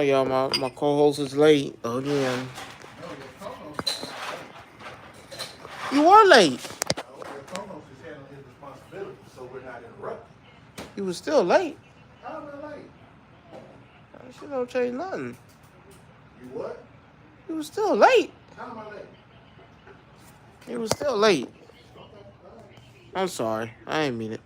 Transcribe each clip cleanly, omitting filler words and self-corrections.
on, y'all. My co-host is late again. No, your co-host is You were late. no, your co-host is handling his responsibilities, so we're not interrupted. You was still late. How am I late? That shit don't change nothing. You what? You was still late. How am I late? You was still late. Okay, all right. I'm sorry. I ain't mean it.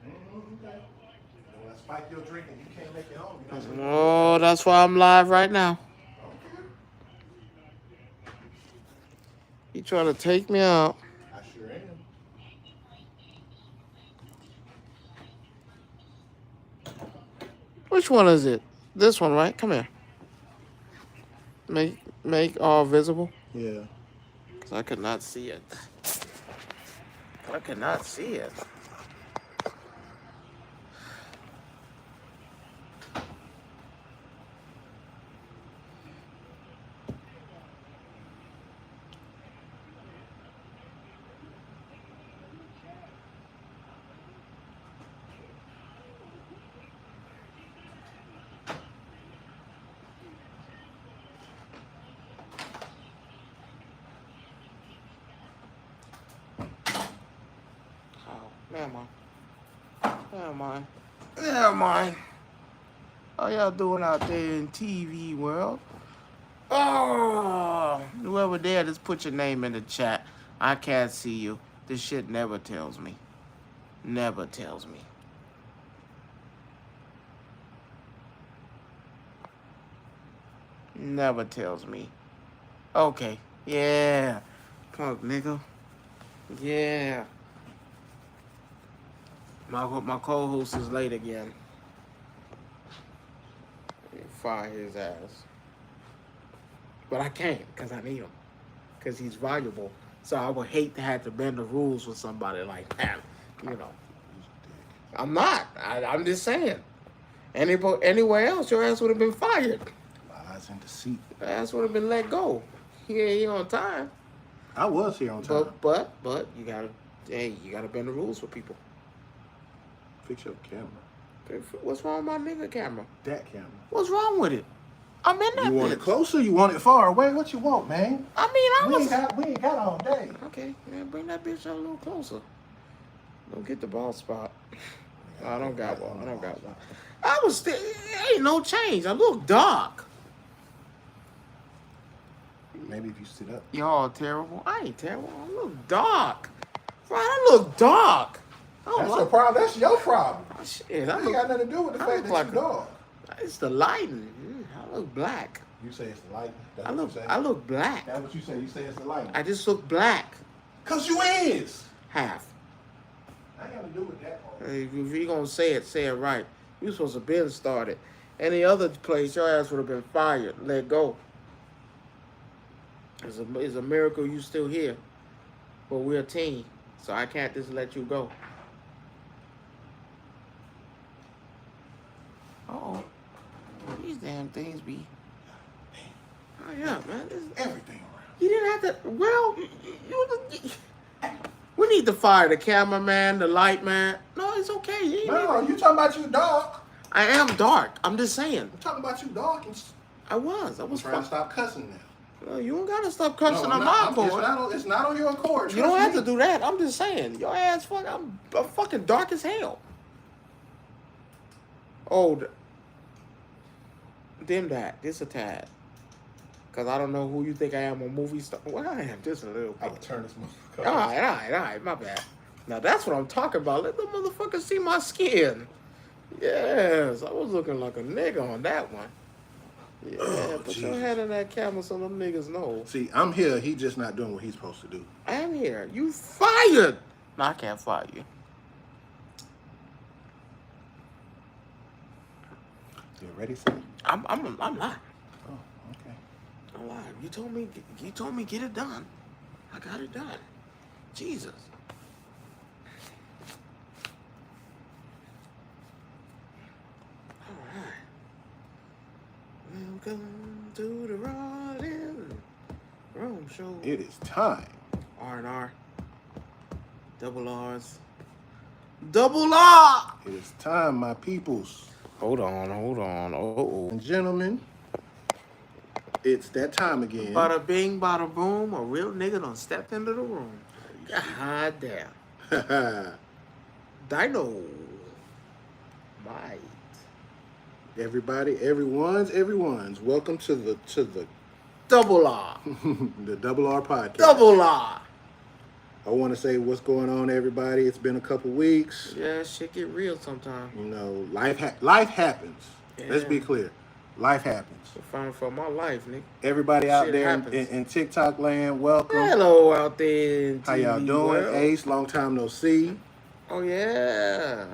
Okay. And when I spike your drink and you can't make it home, you're not going to do it. Oh, that's why I'm live right now. Okay. You trying to take me out. I sure am. Which one is it? This one, right? Come here. Make all visible. Yeah. Cause I could not see it. I could not see it. Oh, never mind. Never mind. Never mind. How y'all doing out there in TV world? Oh, whoever there, just put your name in the chat. I can't see you. This shit never tells me. Never tells me. Never tells me. Okay. Yeah. Punk nigga. Yeah. My co-host is late again. Fire his ass. But I can't because I need him. Because he's valuable. So I would hate to have to bend the rules with somebody like that. You know. I'm not. I'm just saying. Anywhere else, your ass would have been fired. Lies and deceit. Your ass would have been let go. He ain't here on time. I was here on time. But you gotta bend the rules for people. Fix your camera. What's wrong with my nigga camera? That camera. What's wrong with it? I'm in that You want it bitch. closer? You want it far away? What you want, man? I mean, We ain't got all day. Okay, man, bring that bitch a little closer. Don't get the ball spot. No, I don't got one. I was still, ain't no change. I look dark. Maybe if you sit up. Y'all terrible. I ain't terrible. I look dark. Right, I look dark. That's your problem. That's your problem. Shit, That ain't got nothing to do with the fact that you dog. It's the lighting. I look black. You say it's the lighting. That's I what you say? look black. That's what you say. You say it's the lighting. I just look black. Cause you is. Half. I ain't got to do with that part. If you gonna say it right. You supposed to been started. Any other place, your ass would have been fired. Let go. It's a miracle you still here. But we're a team, so I can't just let you go. Uh-oh. These damn things be... Oh, yeah, man. Everything around. You didn't have to... Well, we need to fire the cameraman, the light man. No, it's okay. No, you talking about you dark. I am dark. I'm just saying. I'm talking about you dark. I was trying to stop cussing now. Well, you don't gotta stop cussing on No, my accord. it's not on your accord. You don't have to do that. I'm just saying. Your ass I'm fucking dark as hell. Oh, dim that. Just a tad. Because I don't know who you think I am, a movie star. Well, I am just a little bit. I'll turn this motherfucker. All right. My bad. Now, that's what I'm talking about. Let the motherfucker see my skin. Yes, I was looking like a nigga on that one. Yeah, put your head in that camera so them niggas know. See, I'm here. He just not doing what he's supposed to do. I am here. You fired. No, I can't fire you. You ready for it? I'm not. Oh, okay. I'm lying. You told me get it done. I got it done. Jesus. All right. Welcome to the Rod and Rome Show. It is time. R&R. Double R's. Double R! It is time, my peoples. Hold on. Oh. And gentlemen, It's that time again. Bada bing, bada boom. A real nigga done stepped into the room. God damn. Dino. Might. Everybody, everyone's. Welcome to the Double R. the Double R podcast. Double R. I want to say what's going on, everybody. It's been a couple weeks. Yeah, shit get real sometimes. You know, life happens. Yeah. Let's be clear. Life happens. Fighting for my life, nigga. Everybody out there in TikTok land, welcome. Hello out there in How y'all doing? world. Ace, long time no see. Oh yeah.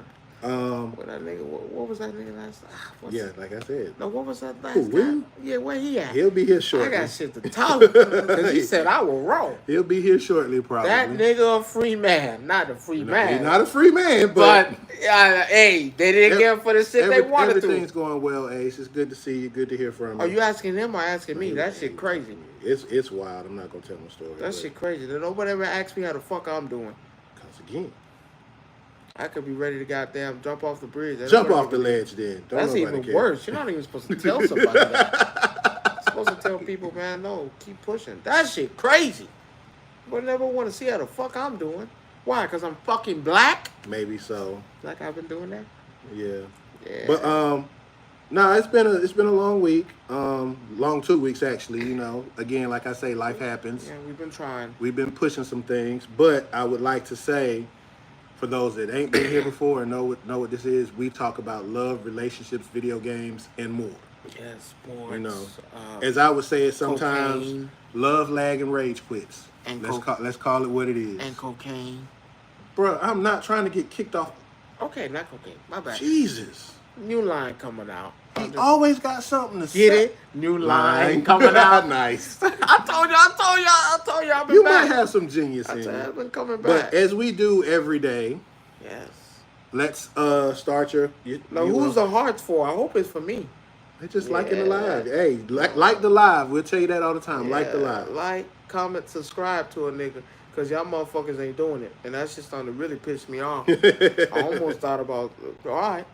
What that nigga? What was that nigga last? Yeah, like I said. No, what was that last Who, guy? Will? Yeah, where he at? He'll be here shortly. I got shit to talk because he said I was wrong. He'll be here shortly, probably. That nigga a free man, not a free man. He's not a free man, but hey, they didn't get him for the shit they wanted to. Everything's going well, Ace. It's good to see you. Good to hear from you. Are you asking him or asking me? That shit crazy. It's wild. I'm not gonna tell my story. That shit crazy. Nobody ever asked me how the fuck I'm doing. Cause again, I could be ready to goddamn jump off the bridge. Jump off the ledge then. That's even worse. You're not even supposed to tell somebody that. You're supposed to tell people, man, no, keep pushing. That shit crazy. But never want to see how the fuck I'm doing. Why? Because I'm fucking black? Maybe so. Like I've been doing that? Yeah. But no, it's been a long week. Long 2 weeks actually, you know. Again, like I say, life happens. Yeah, we've been trying. We've been pushing some things, but I would like to say, for those that ain't been here before and know what this is, we talk about love, relationships, video games, and more. Yes, sports. You know, as I would say it sometimes, cocaine, love, lag, and rage quits. And let's call it what it is. And cocaine. Bro, I'm not trying to get kicked off. Okay, not cocaine. My bad. Jesus. New line coming out. He always got something to say. Get it? New line coming out. Nice. I told you. I've been you back. might have some genius in you. I've been coming back. But as we do every day, yes. Let's start your. Who's the hearts for? I hope it's for me. They just liking the live. Hey, like the live. We'll tell you that all the time. Like the live. Like, comment, subscribe to a nigga. Because y'all motherfuckers ain't doing it. And that's just starting to really piss me off. I almost thought about, all right.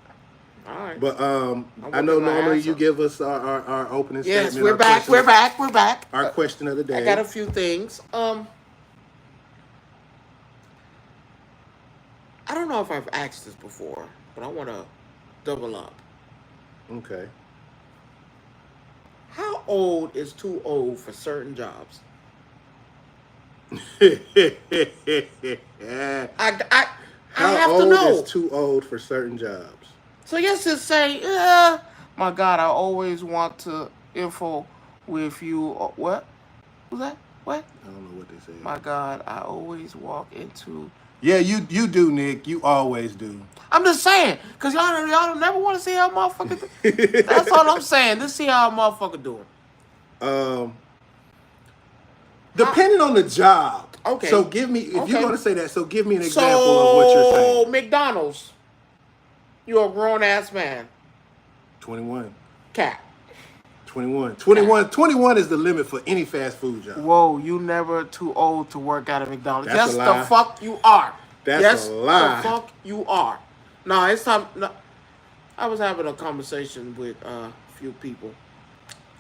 But I know normally you give us our opening statement. Yes, we're back. Our question of the day. I got a few things. I don't know if I've asked this before, but I want to double up. Okay. How old is too old for certain jobs? How old is too old for certain jobs? So yes, just say, my God, I always want to info with you. What was that? What? I don't know what they said. My God, I always walk into. Yeah, you do, Nick. You always do. I'm just saying, cause y'all never want to see how a motherfucker do. That's all I'm saying. Let's see how a motherfucker doing. Depending on the job. Okay. So give me, if you're gonna say that, so give me an example of what you're saying. So McDonald's, you're a grown ass man. 21. Cat. 21. 21 is the limit for any fast food job. Whoa, you never too old to work at a McDonald's. That's yes, a lie. The fuck you are. That's a lie. The fuck you are. No, it's time. No, I was having a conversation with a few people,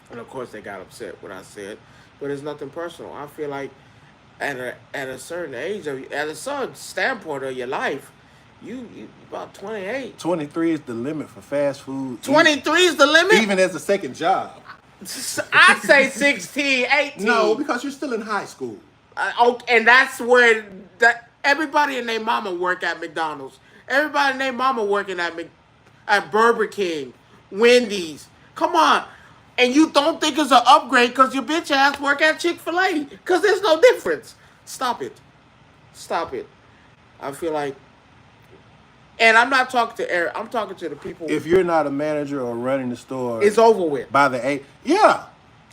and of course they got upset what I said. But it's nothing personal. I feel like at a certain age, at a certain standpoint of your life, you about 28. 23 is the limit for fast food. 23 is the limit? Even as a second job. I say 16, 18. No, because you're still in high school. And that's where everybody and their mama work at McDonald's. Everybody and their mama working at Burger King, Wendy's. Come on. And you don't think it's an upgrade because your bitch ass work at Chick-fil-A. Because there's no difference. Stop it. I feel like... And I'm not talking to Eric. I'm talking to the people. If you're not a manager or running the store... It's over with. By the 8... Yeah.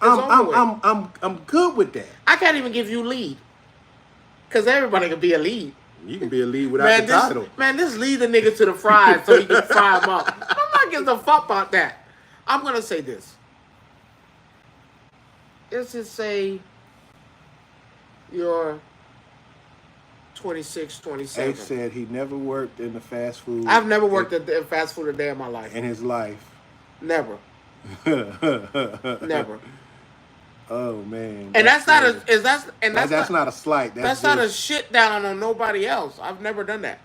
I'm good with that. I can't even give you lead. Because everybody can be a lead. You can be a lead without the title. This lead the nigga to the fries so he can fry him up. I'm not giving a fuck about that. I'm going to say this. Let's just say you're 26, 27. Ace said he never worked in the fast food. I've never worked in fast food a day in my life. In his life. Never. Never. Oh man. And that's not crazy. a is that's and That's not a slight. that's not a shit down on nobody else. I've never done that.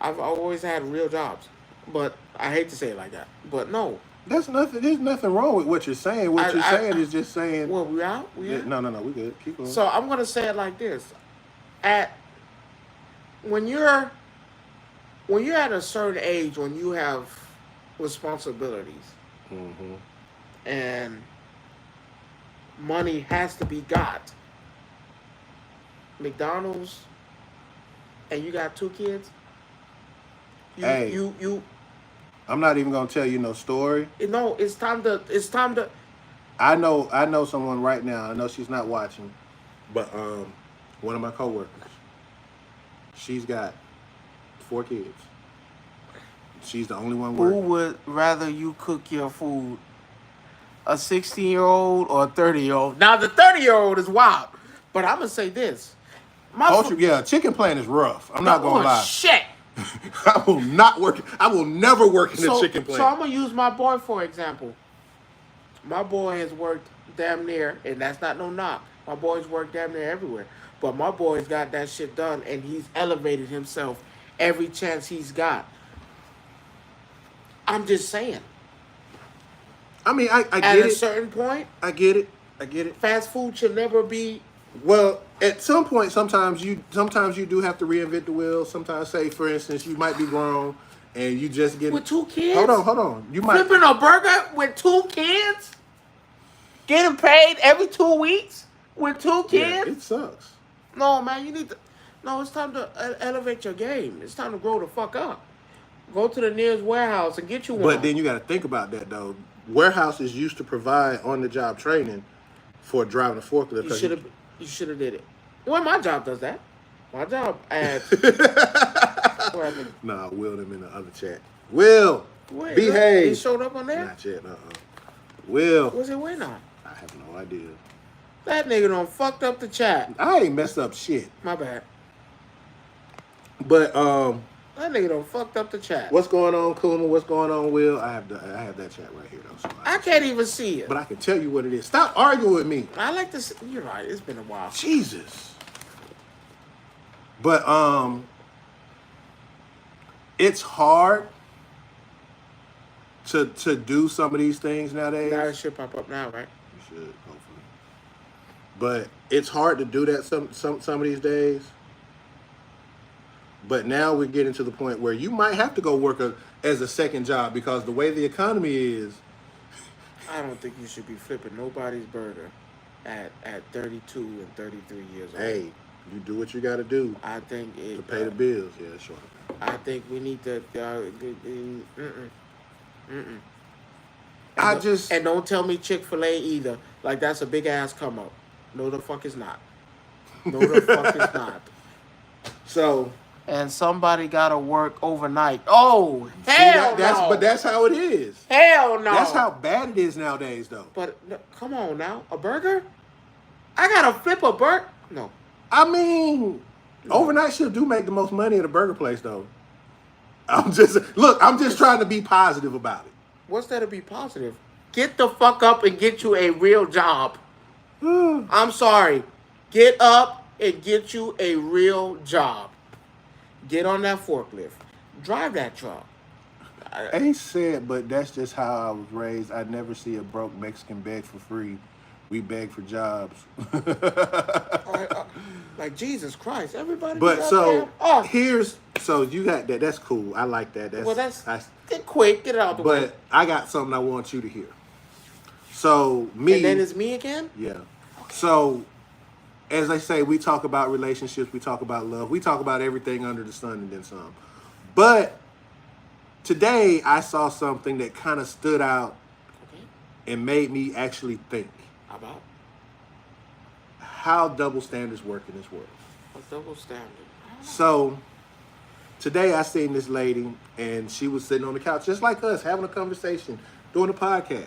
I've always had real jobs, but I hate to say it like that. But no, That's nothing. There's nothing wrong with what you're saying. What you're saying is just saying. well, we out. We out? No, we good. Keep going. So I'm gonna say it like this: at when you're at a certain age, when you have responsibilities Mm-hmm. and money has to be got, McDonald's, and you got 2 kids. Hey. You. I'm not even gonna tell you no story. No, it's time to. I know someone right now. I know she's not watching, but one of my coworkers. She's got 4 kids. She's the only one Who working. would rather you cook your food? A 16-year-old or a 30-year-old? Now the 30-year-old is wild, but I'm gonna say this. Chicken plant is rough. I'm not gonna lie. Shit. I will not work. I will never work in a chicken plant. So I'm gonna use my boy for example. My boy has worked damn near, and that's not no knock. My boy's worked damn near everywhere, but my boy's got that shit done, and he's elevated himself every chance he's got. I'm just saying. I mean, I get it. At a certain point, I get it. fast food should never be. Well, at some point, sometimes you do have to reinvent the wheel. Sometimes, say for instance, you might be grown and you just get With 2 kids? Hold on. You might Flipping a burger with 2 kids? Getting paid every 2 weeks with 2 kids? Yeah, it sucks. No, man, you need to. No, it's time to elevate your game. It's time to grow the fuck up. Go to the nearest warehouse and get you one. But then you got to think about that though. Warehouses used to provide on-the-job training for driving a forklift. You should have did it. Well, my job does that. My job adds. Nah, Will them in the other chat. Will, Wait, behave. He showed up on there? Not yet. Will. What's it waiting on? I have no idea. That nigga done fucked up the chat. I ain't messed up shit. My bad. But that nigga done fucked up the chat. What's going on, Kuma? What's going on, Will? I have that chat right here though. So I can't even see it. But I can tell you what it is. Stop arguing with me. I like to see. You're right. It's been a while. Jesus. But it's hard to do some of these things nowadays. Now it should pop up now, right? You should, hopefully. But it's hard to do that some of these days. But now we're getting to the point where you might have to go work as a second job because the way the economy is. I don't think you should be flipping nobody's burger at 32 and 33 years old. Hey, you do what you got to do. I think to pay the bills. Yeah, sure. I think we need to. And don't tell me Chick-fil-A either. Like that's a big ass come up. No, the fuck is not. No, the fuck is not. So. And somebody gotta work overnight. Oh, hell no! But that's how it is. Hell no! That's how bad it is nowadays, though. But come on now, a burger? I gotta flip a burger? No. I mean, overnight shift do make the most money at a burger place, though. I'm just trying to be positive about it. What's there to be positive? Get the fuck up and get you a real job. I'm sorry. Get up and get you a real job. Get on that forklift. Drive that truck. I ain't said, but that's just how I was raised. I never see a broke Mexican beg for free. We beg for jobs. Like Jesus Christ, everybody. But so so you got that. That's cool. I like that. Get quick. Get it out the way. But I got something I want you to hear. So me. And then it's me again. Yeah. So. As they say, we talk about relationships, we talk about love, we talk about everything under the sun and then some. But today I saw something that kind of stood out and made me actually think. About? How double standards work in this world. A double standard? So today I seen this lady and she was sitting on the couch just like us, having a conversation, doing a podcast.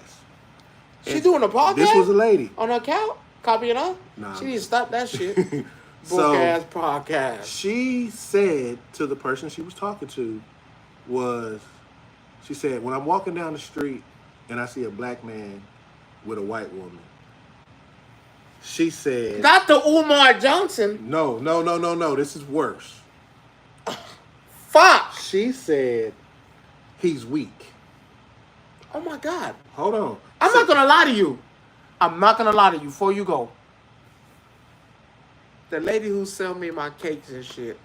She doing a podcast? This was a lady. On her couch? Copy it up? Nah. She need to stop that shit. Book ass podcast. She said to the person she was talking to she said, when I'm walking down the street and I see a black man with a white woman, She said, Dr. Umar Johnson. no. This is worse. Fuck. She said he's weak. Oh my God. Hold on. I'm not gonna lie to you. I'm not gonna lie to you. Before you go, the lady who sell me my cakes and shit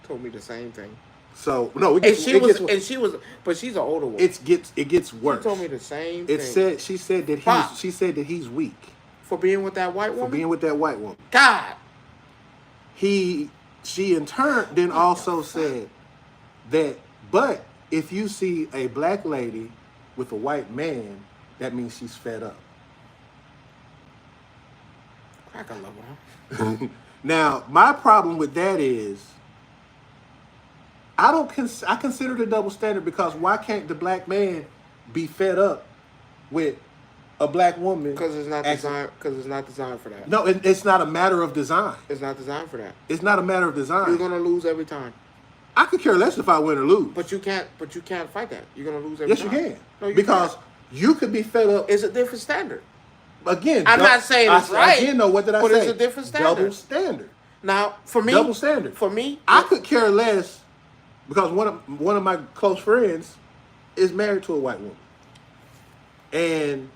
told me the same thing. So no, But she's an older woman. It gets worse. She told me the same thing. She said that he's weak for being with that white woman. God. She in turn then also said that, but if you see a black lady with a white man, that means she's fed up. Crack a love her. Now, my problem with that is, I consider it a double standard, because why can't the black man be fed up with a black woman? Because it's not designed. Because it's not designed for that. No, it's not a matter of design. It's not designed for that. It's not a matter of design. You're gonna lose every time. I could care less if I win or lose. But you can't fight that. You're gonna lose every time. Yes, you can. No, because can't. You could be fed up. It's a different standard. Again, I'm not saying it's right. Again, no. What did I say? But it's a different standard. Double standard. Now, for me, double standard. For me, I could care less, because one of my close friends is married to a white woman, and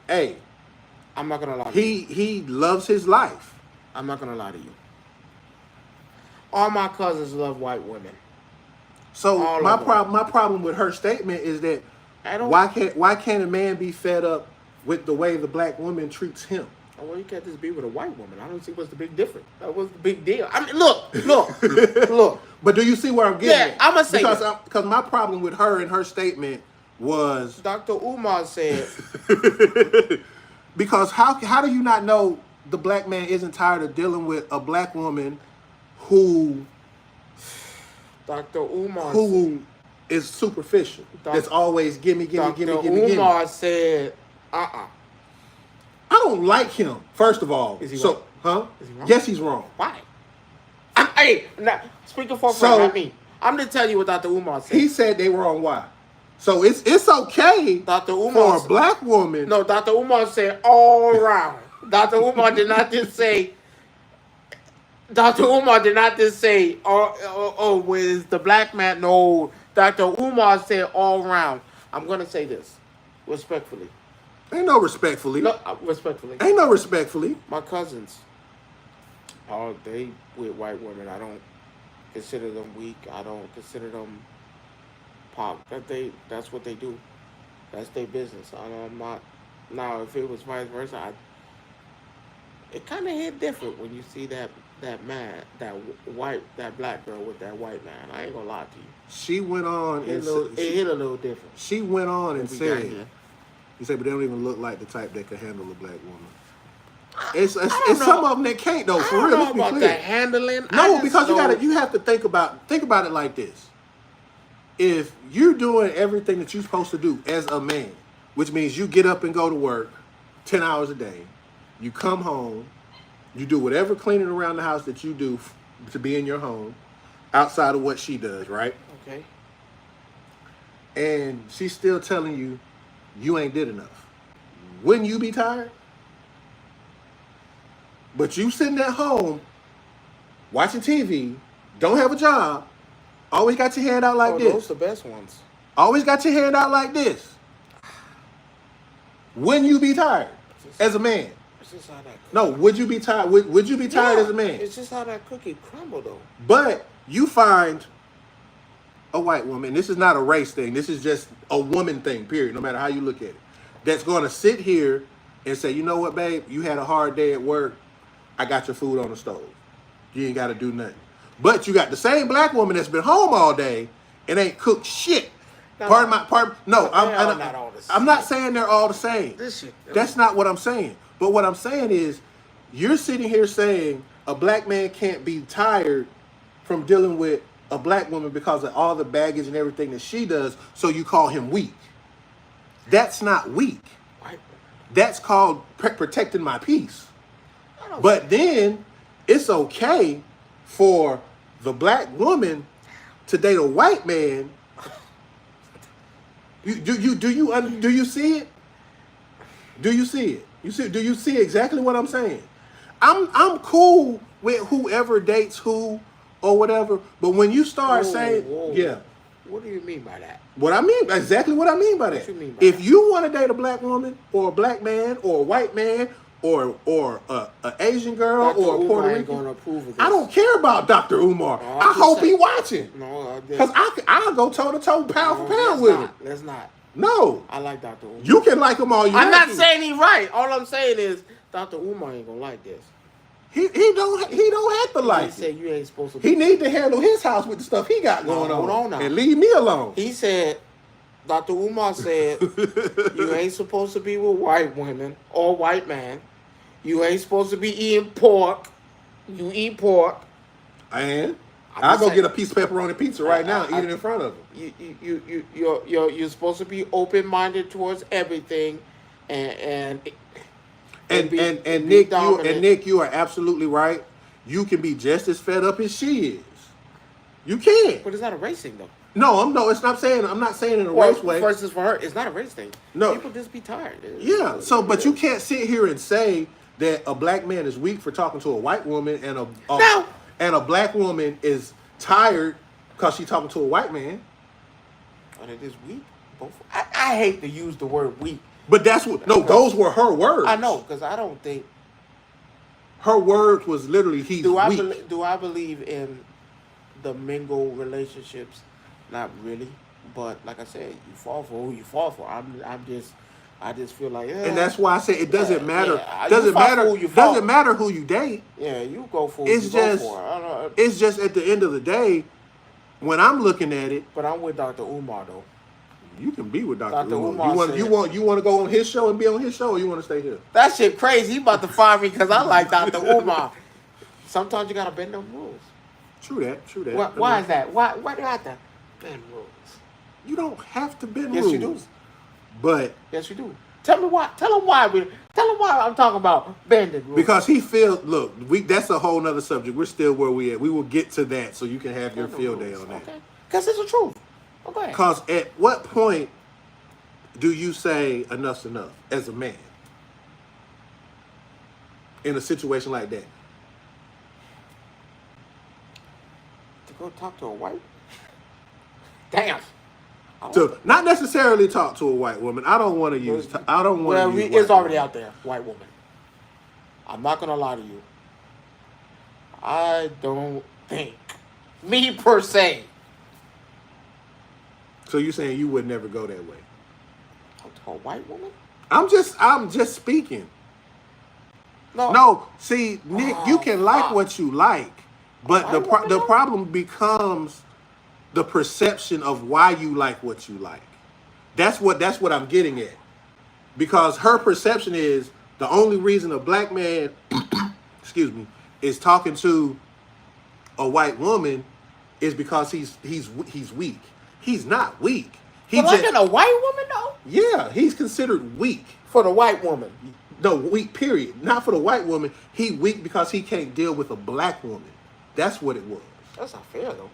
hey, I'm not gonna lie to you. He loves his life. I'm not gonna lie to you. All my cousins love white women. So my problem with her statement is that why can't a man be fed up with the way the black woman treats him? Oh, well, you can't just be with a white woman. I don't see what's the big difference. What's the big deal? I mean, look. But do you see where I'm getting at? I'm gonna say because my problem with her and her statement was Dr. Umar said because how do you not know the black man isn't tired of dealing with a black woman who Dr. Umar is superficial. That's always gimme. Dr. Umar said, I don't like him. First of all, is he wrong? Huh? Is he wrong? Yes, he's wrong. Why? Speaking for not me. I'm gonna tell you what Dr. Umar said. He said they were on why. So it's okay Dr. Umar for a black woman. No, Dr. Umar said all around. Dr. Umar did not just say. Dr. Umar did not just say, with the black man. No, Dr. Umar said all around. I'm gonna say this respectfully. Ain't no respectfully. No, respectfully. Ain't no respectfully. My cousins, they with white women. I don't consider them weak. I don't consider them pop. That's what they do. That's their business. I'm not. Now, if it was vice versa, it kind of hit different when you see that man, that black girl with that white man. I ain't gonna lie to you. She went on. It hit a little different. She went on and said, "You say, but they don't even look like the type that can handle a black woman." It's some of them that can't though. For real, let's be clear. The handling. No, because you have to think about it like this. If you're doing everything that you're supposed to do as a man, which means you get up and go to work 10 hours a day, you come home, you do whatever cleaning around the house that you do to be in your home, outside of what she does, right? Okay. And she's still telling you, you ain't did enough. Wouldn't you be tired? But you sitting at home, watching TV, don't have a job, always got your hand out like this. Those are the best ones. Always got your hand out like this. Wouldn't you be tired as a man? It's just how that cookie. No, would you be tired? Would you be tired as a man? It's just how that cookie crumbled, though. But you find a white woman. This is not a race thing. This is just a woman thing, period, no matter how you look at it. That's going to sit here and say, you know what, babe? You had a hard day at work. I got your food on the stove. You ain't got to do nothing. But you got the same black woman that's been home all day and ain't cooked shit. I'm not saying they're all the same. That's not what I'm saying. But what I'm saying is, you're sitting here saying a black man can't be tired from dealing with a black woman because of all the baggage and everything that she does, so you call him weak. That's not weak. That's called protecting my peace. But then it's okay for the black woman to date a white man. Do you see it? Do you see it? Do you see exactly what I'm saying? I'm cool with whoever dates who or whatever. But when you start saying, yeah. What do you mean by that? What I mean, exactly what I mean by that. What you mean by if that? you want to date a black woman or a black man or a white man or a Asian girl Dr. or a Umar Puerto ain't Rican, gonna approve of this. I don't care about Dr. Umar. No, I hope he watching. No, Because I'll go toe to toe, pound for pound with him. Let's not. No. I like Dr. Umar. You can like him all you want. I'm not saying he's right. All I'm saying is Dr. Umar ain't gonna like this. He don't have to like He it. said you ain't supposed to. He need to handle his house with the stuff he got going on. Hold on now. And leave me alone. He said, Dr. Umar said, you ain't supposed to be with white women or white man. You ain't supposed to be eating pork. You eat pork. And I'll go get a piece of pepperoni pizza right now and eat it in front of him. You're supposed to be open-minded towards everything, and Nick, you are absolutely right. You can be just as fed up as she is. You can. But it's not a race thing, though. No, it's not saying. I'm not saying in a race way. First is for her. It's not a race thing. No, people just be tired. Yeah. So, but you can't sit here and say that a black man is weak for talking to a white woman, and a black woman is tired because she's talking to a white man. But it is weak. Both. I hate to use the word weak. But that's what. No, those were her words. I know, because I don't think her words was literally he's weak. Do I believe in the mingle relationships? Not really, but like I said, you fall for who you fall for. I just feel like, and that's why I say it doesn't matter. Yeah. Doesn't matter who you date. Yeah, you go for who you go for. I don't know. It's just at the end of the day, when I'm looking at it. But I'm with Dr. Umar though. You can be with Dr. Umar. You want to go on his show and be on his show, or you want to stay here? That shit crazy. He about to fire me because I like Dr. Umar. Sometimes you gotta bend them rules. True that. Why is that? Why do you have to bend rules? You don't have to bend rules. Yes, you do. But yes, you do. Tell me why. Tell him why. Tell him why I'm talking about bending rules. Because he feels. Look, that's a whole nother subject. We're still where we at. We will get to that, so you can have your field day on that. Okay. Because it's the truth. Okay. Because at what point do you say enough's enough as a man in a situation like that? To go talk to a white? Damn. To not necessarily talk to a white woman. I don't want to use. I don't want to use. It's already out there. White woman. I'm not gonna lie to you. I don't think me per se. So you're saying you would never go that way? To a white woman? I'm just speaking. No. See, Nick, you can like what you like, but the problem becomes the perception of why you like what you like. That's what I'm getting at. Because her perception is the only reason a black man, excuse me, is talking to a white woman is because he's weak. He's not weak. But liking a white woman though? Yeah, he's considered weak. For the white woman. No, weak, period. Not for the white woman. He weak because he can't deal with a black woman. That's what it was. That's not fair though.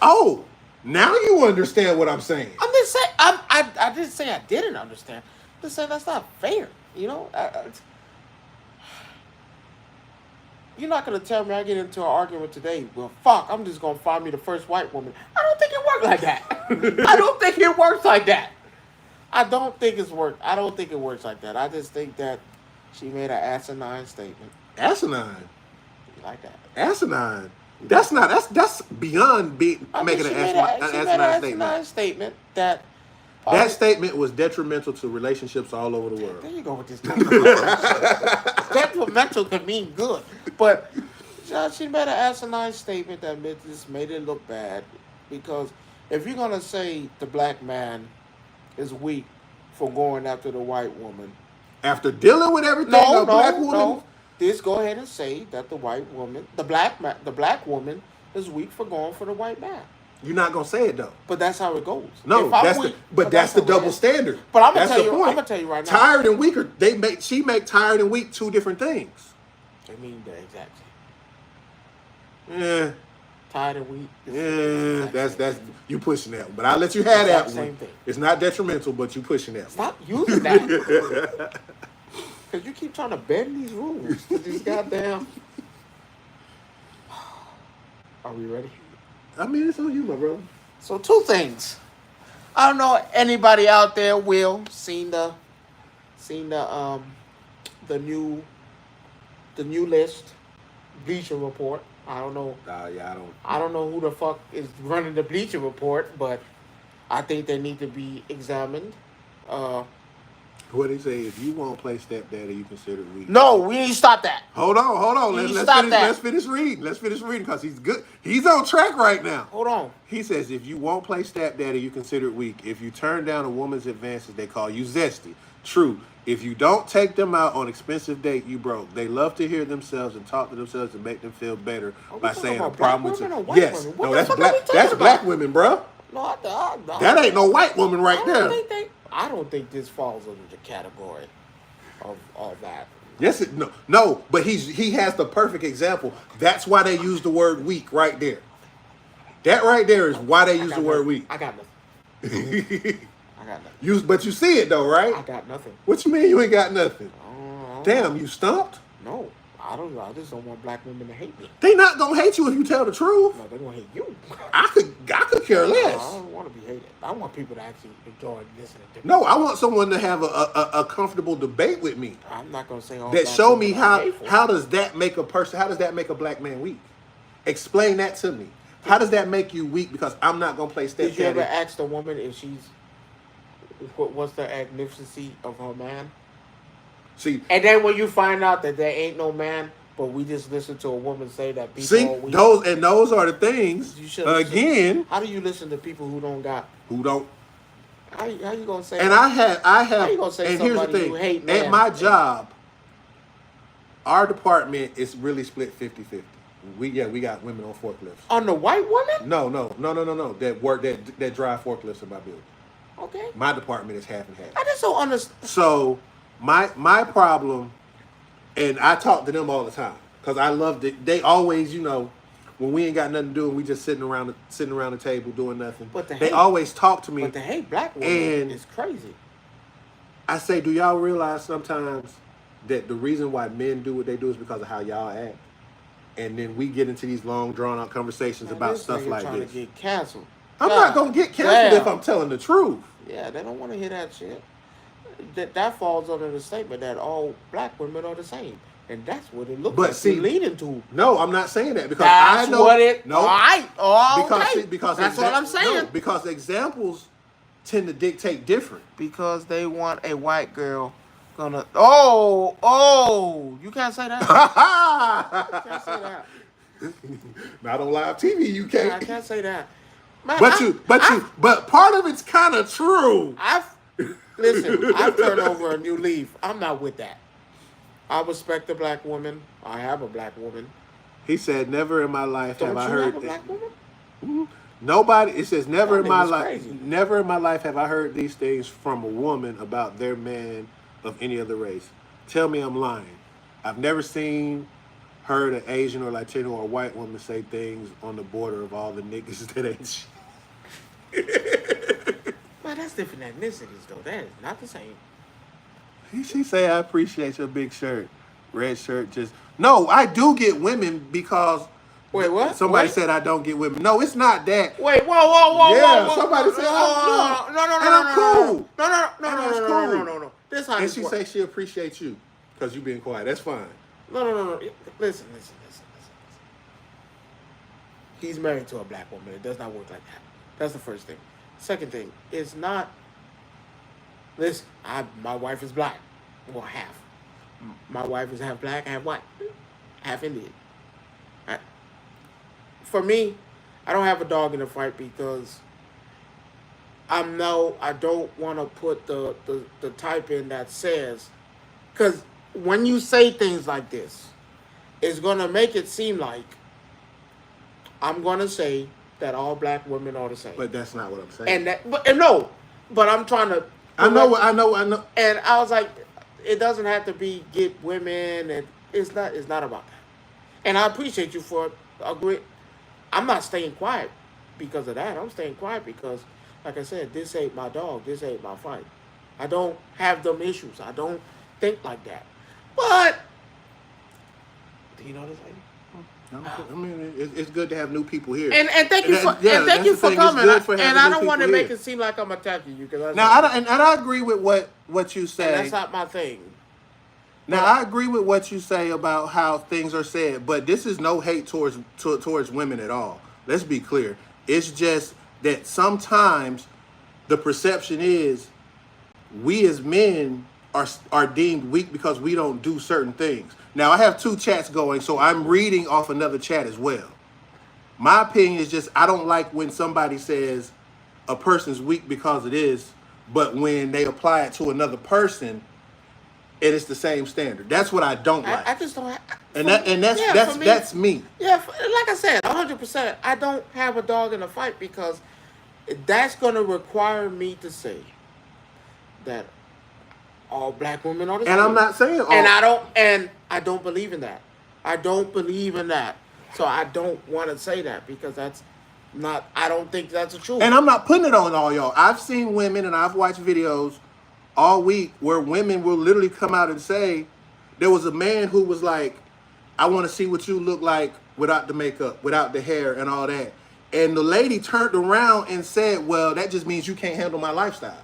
Oh, now you understand what I'm saying. I'm just saying, I didn't say I didn't understand. I'm just saying that's not fair. You know? You're not going to tell me I get into an argument today. Well, fuck, I'm just going to find me the first white woman. I don't think it works like that. I don't think it works like that. I don't think it works like that. I just think that she made an asinine statement. Asinine? You like that? Asinine? That's beyond making an asinine statement. That statement was detrimental to relationships all over the world. There you go with this. Detrimental can mean good, but she made an asinine statement that just made it look bad. Because if you're gonna say the black man is weak for going after the white woman, after dealing with everything, no. Just go ahead and say that the black woman is weak for going for the white man. You're not gonna say it though. But that's how it goes. No, that's the double standard. But I'm gonna tell you right now. Tired and weaker. She make tired and weak two different things. They mean the exact same. Yeah. Tired and weak. Yeah, that's you pushing that one. But I'll let you have that one. Same thing. It's not detrimental, but you pushing that one. Stop using that. Because you keep trying to bend these rules to these goddamn. Are we ready? I mean, it's on you, my brother. So two things. I don't know anybody out there will seen the new list, Bleacher Report. I don't know. Yeah, I don't. I don't know who the fuck is running the Bleacher Report, but I think they need to be examined. Uh, What they say, if you won't play stepdaddy, you consider weak. no, we need to stop that. Hold on. You Let's stop finish. that. Let's finish reading. Let's finish reading because he's good. He's on track right now. Hold on. He says, if you won't play stepdaddy, you consider it weak. If you turn down a woman's advances, they call you zesty. True. If you don't take them out on expensive date, you broke. They love to hear themselves and talk to themselves and make them feel better by saying a problem with women. yes. Women? No, that's black. That's black women, bro. No, That ain't no white woman right there. I don't think this falls under the category of all that. Yes, no, but he has the perfect example. That's why they use the word weak right there. That right there is why they use the word weak. I got nothing. I got nothing. But you see it though, right? I got nothing. What you mean you ain't got nothing? Damn, you stumped? No, I don't. I just don't want black women to hate me. They not gonna hate you if you tell the truth. No, they're gonna hate you. I could care less. No, I don't want to be hated. I want people to actually enjoy listening to me. No, I want someone to have a comfortable debate with me. I'm not gonna say all that black show me people are hateful. how does that make a person? How does that make a black man weak? Explain that to me. How does that make you weak? Because I'm not gonna play stepdaddy. Did you ever ask the woman if she's what's the magnificency of her man? See, and then when you find out that there ain't no man, but we just listen to a woman say that people see are weak. those are the things. You should again. How do you listen to people who don't? How you gonna say? And that? I have. How you gonna say and here's the somebody thing. who hate At men? my job, our department is really split 50-50. We got women on forklifts. On the white woman? No. That drive forklifts in my building. Okay. My department is half and half. I just don't understand. So my problem, and I talk to them all the time because I love it. They always, when we ain't got nothing to do and we just sitting around the table doing nothing. But they always talk to me. But the hate black women is crazy. I say, do y'all realize sometimes that the reason why men do what they do is because of how y'all act? And then we get into these long, drawn-out conversations about stuff like trying this. To get canceled. I'm not gonna get canceled if I'm telling the truth. Yeah, they don't want to hear that shit. That falls under the statement that all black women are the same, and that's what it looks like. You're leading to. No, I'm not saying that because that's I know what it. No, all right. Oh, because that's what I'm saying. No, because examples tend to dictate different. Because they want a white girl gonna. Oh, you can't say that. You can't say that. Not on live TV, you can't. Yeah, I can't say that. Man, but part of it's kind of true. Listen, I've turned over a new leaf. I'm not with that. I respect a black woman. I have a black woman. He said, "Never in my life have I heard." Have a black woman? Mm-hmm. Nobody. It says, "Never in my life. Crazy. Never in my life have I heard these things from a woman about their man of any other race. Tell me I'm lying. I've never seen." Heard an Asian or Latino or white woman say things on the border of all the niggas that ain't shit. Man, that's different ethnicities, though. That is not the same. She say, I appreciate your big shirt. Red shirt just... No, I do get women because... Wait, what? Somebody said I don't get women. No, it's not that. Wait, whoa. Yeah, somebody said, no. And I'm cool. No. This how and this she works. say she appreciates you because you being quiet. That's fine. No. Listen. He's married to a black woman. It does not work like that. That's the first thing. Second thing, it's not. Listen, my wife is black. Well, half. My wife is half black, half white, half Indian. For me, I don't have a dog in the fight because I don't want to put the type in that says, because when you say things like this, it's going to make it seem like I'm going to say that all black women are the same. But that's not what I'm saying. But I'm trying to. I know. And I was like, it doesn't have to be get women, and it's not about that. And I appreciate you for agreeing. I'm not staying quiet because of that. I'm staying quiet because, like I said, this ain't my dog. This ain't my fight. I don't have them issues. I don't think like that. But do you know this lady? I mean, it's good to have new people here. And thank you for Yeah, and thank that's you the for thing, it's coming. good for And having I new don't want to people make here. it seem like I'm attacking you because Now, I agree with what you say. and that's not my thing. Now, I agree with what you say about how things are said, but this is no hate towards women at all. Let's be clear. It's just that sometimes the perception is we as men are deemed weak because we don't do certain things. Now, I have two chats going, so I'm reading off another chat as well. My opinion is just I don't like when somebody says a person's weak because it is, but when they apply it to another person, it is the same standard. That's what I don't like. I just don't. That's me. Yeah, like I said, 100%. I don't have a dog in the fight because that's going to require me to say that all black women are the same. And I'm not saying all. And I don't believe in that. I don't believe in that. So I don't want to say that because that's not. I don't think that's the truth. And I'm not putting it on all y'all. I've seen women and I've watched videos all week where women will literally come out and say, there was a man who was like, I want to see what you look like without the makeup, without the hair and all that. And the lady turned around and said, well, that just means you can't handle my lifestyle.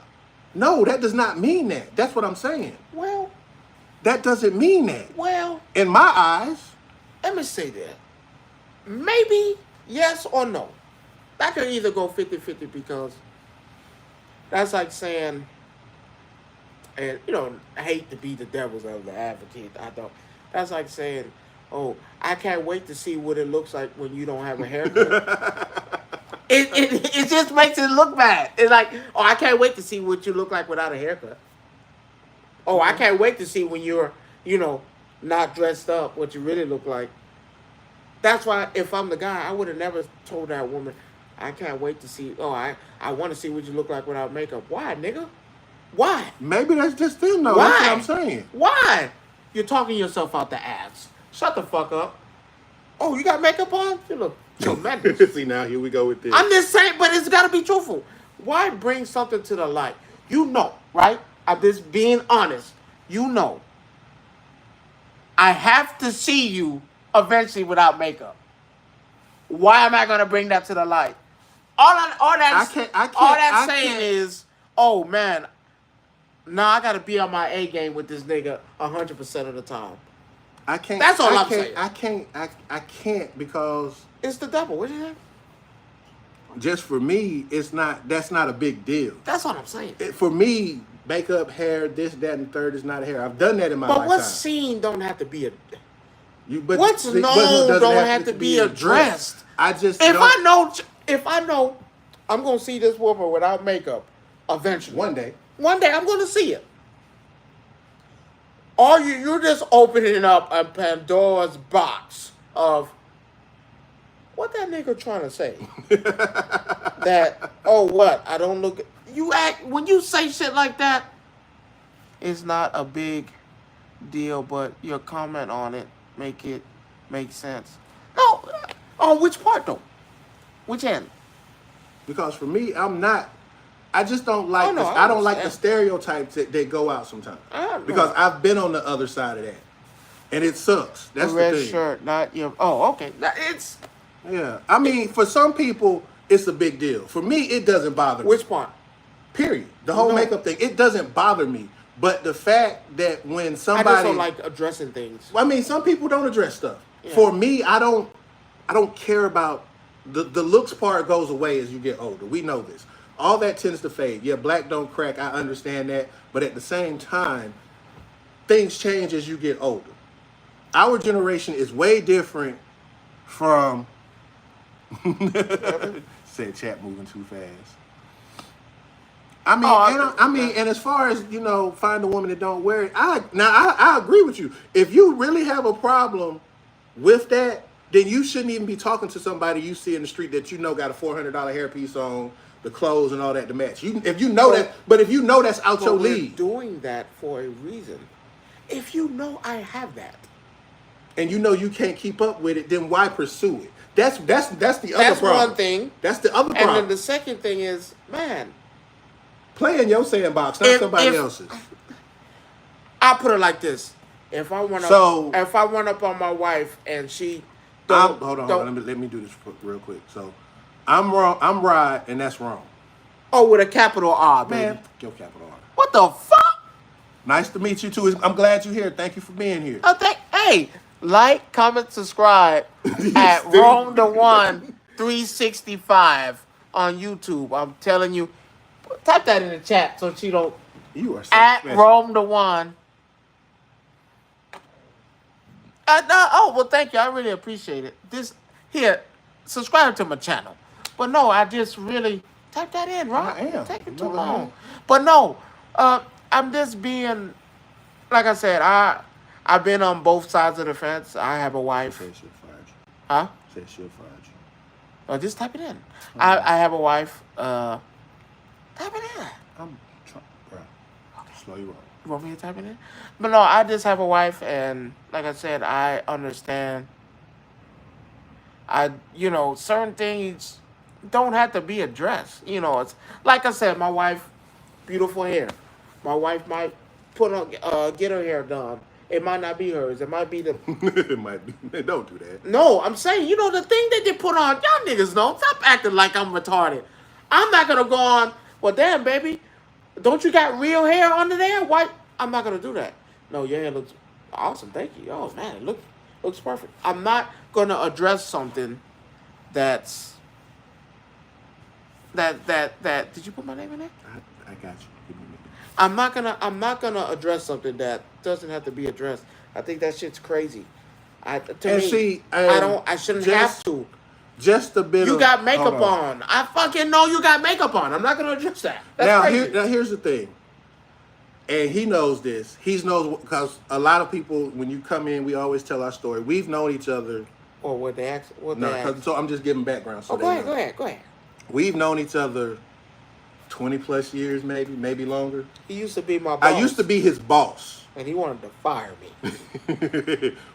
No, that does not mean that. That's what I'm saying. Well, that doesn't mean that. Well, in my eyes. Let me say that. Maybe yes or no. I could either go 50-50 because that's like saying, and I hate to be the devil's advocate. I don't. That's like saying, oh, I can't wait to see what it looks like when you don't have a haircut. It just makes it look bad. It's like, oh, I can't wait to see what you look like without a haircut. Oh, I can't wait to see when you're, not dressed up, what you really look like. That's why if I'm the guy, I would have never told that woman, I can't wait to see, I want to see what you look like without makeup. Why, nigga? Why? Maybe that's just them, though. Why? That's what I'm saying. Why? You're talking yourself out the ass. Shut the fuck up. Oh, you got makeup on? You look tremendous. See, now here we go with this. I'm just saying, but it's got to be truthful. Why bring something to the light? Right? I'm just being honest. I have to see you eventually without makeup. Why am I going to bring that to the light? All that's saying is, oh, man, now I got to be on my A game with this nigga 100% of the time. I can't. That's all I'm saying. I can't because it's the devil. What is that? Just for me, it's not. That's not a big deal. That's what I'm saying. For me, makeup, hair, this, that, and the third is not a hair. I've done that in my lifetime. But what's seen don't have to be a. What's known don't have to be addressed. I just. If I know, I'm gonna see this woman without makeup eventually. One day I'm gonna see it. Or you're just opening up a Pandora's box of what that nigga trying to say. That, what? I don't look. When you say shit like that, it's not a big deal, but your comment on it make sense. No, on which part though? Which end? Because for me, I just don't like. I don't like the stereotypes that go out sometimes. Because I've been on the other side of that, and it sucks. That's the thing. Red shirt, not your. Oh, okay. It's. Yeah, I mean, for some people, it's a big deal. For me, it doesn't bother me. Which part? Period. The whole makeup thing, it doesn't bother me. But the fact that when somebody, I just don't like addressing things. I mean, some people don't address stuff. Yeah. For me, I don't care about the looks part. Goes away as you get older. We know this. All that tends to fade. Yeah, black don't crack. I understand that. But at the same time, things change as you get older. Our generation is way different from. Said chat moving too fast. I mean, and as far as find a woman that don't wear it, I agree with you. If you really have a problem with that, then you shouldn't even be talking to somebody you see in the street that got a $400 hairpiece on, the clothes and all that to match. If you know that's out your league. Doing that for a reason. If I have that, and you can't keep up with it, then why pursue it? That's the other problem. That's one thing. That's the other problem. And then the second thing is, man, play in your sandbox, not somebody else's. I'll put it like this. If I want So if I run up on my wife and she hold on. don't Let me do this real quick. So I'm wrong. I'm right, and that's wrong. oh with a capital R, Man, baby. fuck your capital R. What the fuck? Nice to meet you too. I'm glad you're here. Thank you for being here. I think hey, like, comment, subscribe You at Rome the One stupid. 365 on YouTube. I'm telling you, type that in the chat so she don't You are so at special. Rome the One. No, oh well, thank you. I really appreciate it. This here, subscribe to my channel. But no, I just really type that in, right? I am. Taking too No, I long. am. But no, I'm just being like I said. I've been on both sides of the fence. I have a wife. Say she'll fire you. Huh? Say she'll fire you. Oh, just type it in. I have a wife. Type it in. I'm trying, bro. Slow you roll. You want me to type it in? But no, I just have a wife, and like I said, I understand. Certain things don't have to be addressed. It's like I said, my wife, beautiful hair. My wife might get her hair done. It might not be hers. It might be the. It might be. Don't do that. No, I'm saying, the thing that they put on, y'all niggas know. Stop acting like I'm retarded. I'm not gonna go on. Well, damn, baby, don't you got real hair under there? Why? I'm not gonna do that. No, your hair looks awesome. Thank you. Oh man, it looks perfect. I'm not gonna address something that's that. Did you put my name in there? I got you. Give me a minute. I'm not gonna address something that doesn't have to be addressed. I think that shit's crazy. I shouldn't have to. Just a bit. You got makeup on. I fucking know you got makeup on. I'm not gonna address that. That's crazy. Now here's the thing. And he knows this. He knows because a lot of people, when you come in, we always tell our story. We've known each other. Or what they ask? So I'm just giving background. So go ahead. We've known each other 20 plus years, maybe longer. He used to be my boss. I used to be his boss. And he wanted to fire me.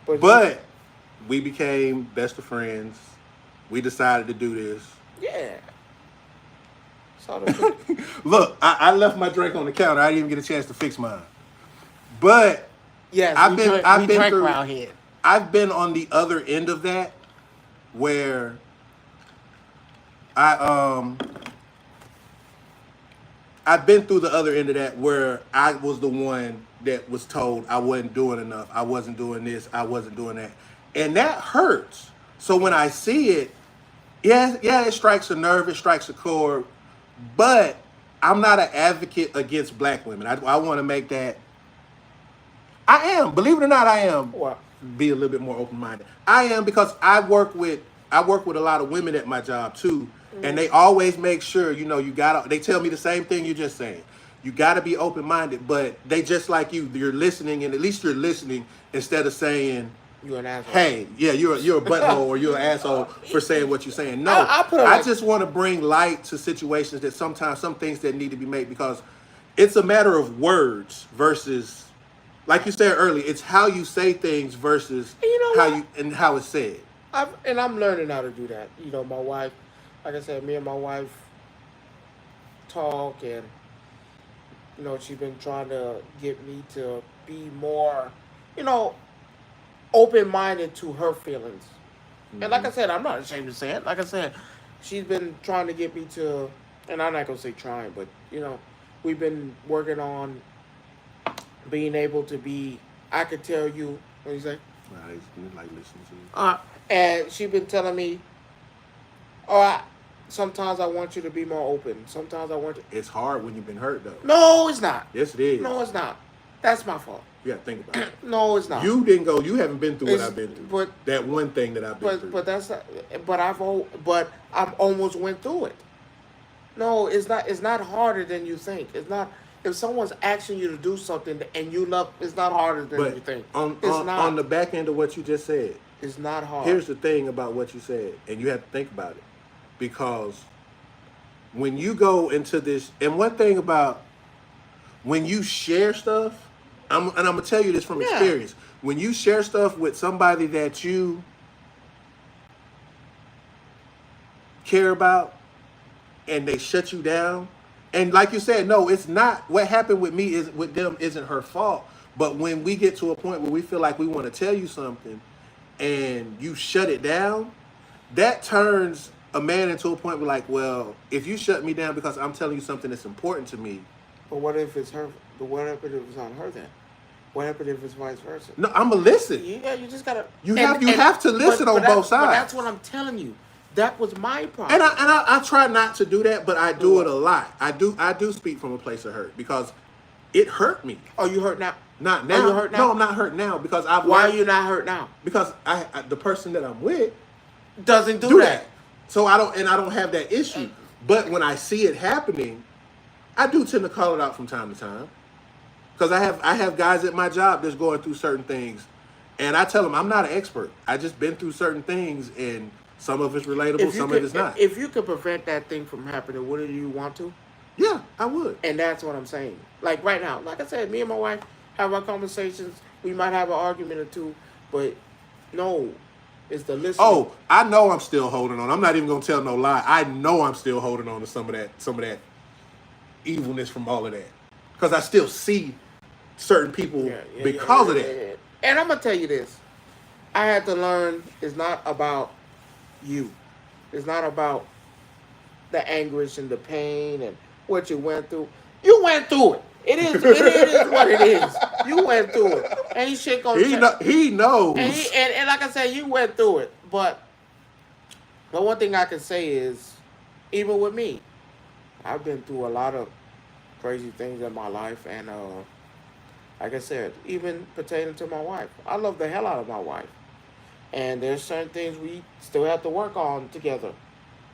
But we became best of friends. We decided to do this. Yeah. Look, I left my drink on the counter. I didn't even get a chance to fix mine. But yes, I've been through, around here. I've been on the other end of that, where I've been through the other end of that where I was the one that was told I wasn't doing enough. I wasn't doing this. I wasn't doing that. And that hurts. So when I see it, yeah, it strikes a nerve. It strikes a chord. But I'm not an advocate against black women. I want to make that. I am. Believe it or not, I am. What? Be a little bit more open-minded. I am because I work with a lot of women at my job too. And they always make sure, they tell me the same thing you're just saying. You got to be open-minded, but they just like you're listening, and at least you're listening instead of saying, you're an asshole. Hey, yeah, you're a butthole or you're an asshole for saying what you're saying. No, I just want to bring light to situations that sometimes some things that need to be made because it's a matter of words versus, like you said earlier, it's how you say things versus how it's said. I'm learning how to do that. My wife, like I said, me and my wife talk, and she's been trying to get me to be more, open-minded to her feelings. Mm-hmm. And like I said, I'm not ashamed to say it. Like I said, she's been trying to get me to, and I'm not going to say trying, but, we've been working on being able to be, I could tell you, what do you say? I like listening to you. And she's been telling me, sometimes I want you to be more open. Sometimes I want you. It's hard when you've been hurt, though. No, it's not. Yes, it is. No, it's not. That's my fault. You got to think about it. No, it's not. You haven't been through what I've been through. But that one thing that I've been through. But I've almost went through it. No, it's not. It's not harder than you think. It's not. If someone's asking you to do something and you love, it's not harder than you think. On the back end of what you just said, it's not hard. Here's the thing about what you said, and you have to think about it, because when you go into this, and one thing about when you share stuff, I'm gonna tell you this from experience. When you share stuff with somebody that you care about, and they shut you down, and like you said, no, it's not. What happened with me with them isn't her fault. But when we get to a point where we feel like we want to tell you something and you shut it down, that turns a man into a point where like, well, if you shut me down because I'm telling you something that's important to me. But what if it's her? But what if it's on her then? What happened if it's vice versa? No, I'm gonna listen. Yeah, you just gotta. You have to listen on both sides. But that's what I'm telling you. That was my problem. And I try not to do that, but I do it a lot. I do speak from a place of hurt because it hurt me. Oh, you hurt now? Not now. Are you hurt now? No, I'm not hurt now because I've. Why are you not hurt now? Because the person that I'm with doesn't do that. So I don't have that issue. But when I see it happening, I do tend to call it out from time to time. Because I have guys at my job that's going through certain things, and I tell them I'm not an expert. I just been through certain things, and some of it's relatable, some of it's not. If you could prevent that thing from happening, wouldn't you want to? Yeah, I would. And that's what I'm saying. Like right now, like I said, me and my wife have our conversations. We might have an argument or two, but no, it's the listening. Oh, I know I'm still holding on. I'm not even gonna tell no lie. I know I'm still holding on to some of that evilness from all of that, because I still see certain people because of that. Yeah. And I'm gonna tell you this: I had to learn. It's not about you. It's not about the anguish and the pain and what you went through. You went through it. It is what it is. You went through it. Ain't shit gonna change. He knows. And like I said, you went through it. But the one thing I can say is, even with me, I've been through a lot of crazy things in my life. And like I said, even pertaining to my wife, I love the hell out of my wife. And there's certain things we still have to work on together.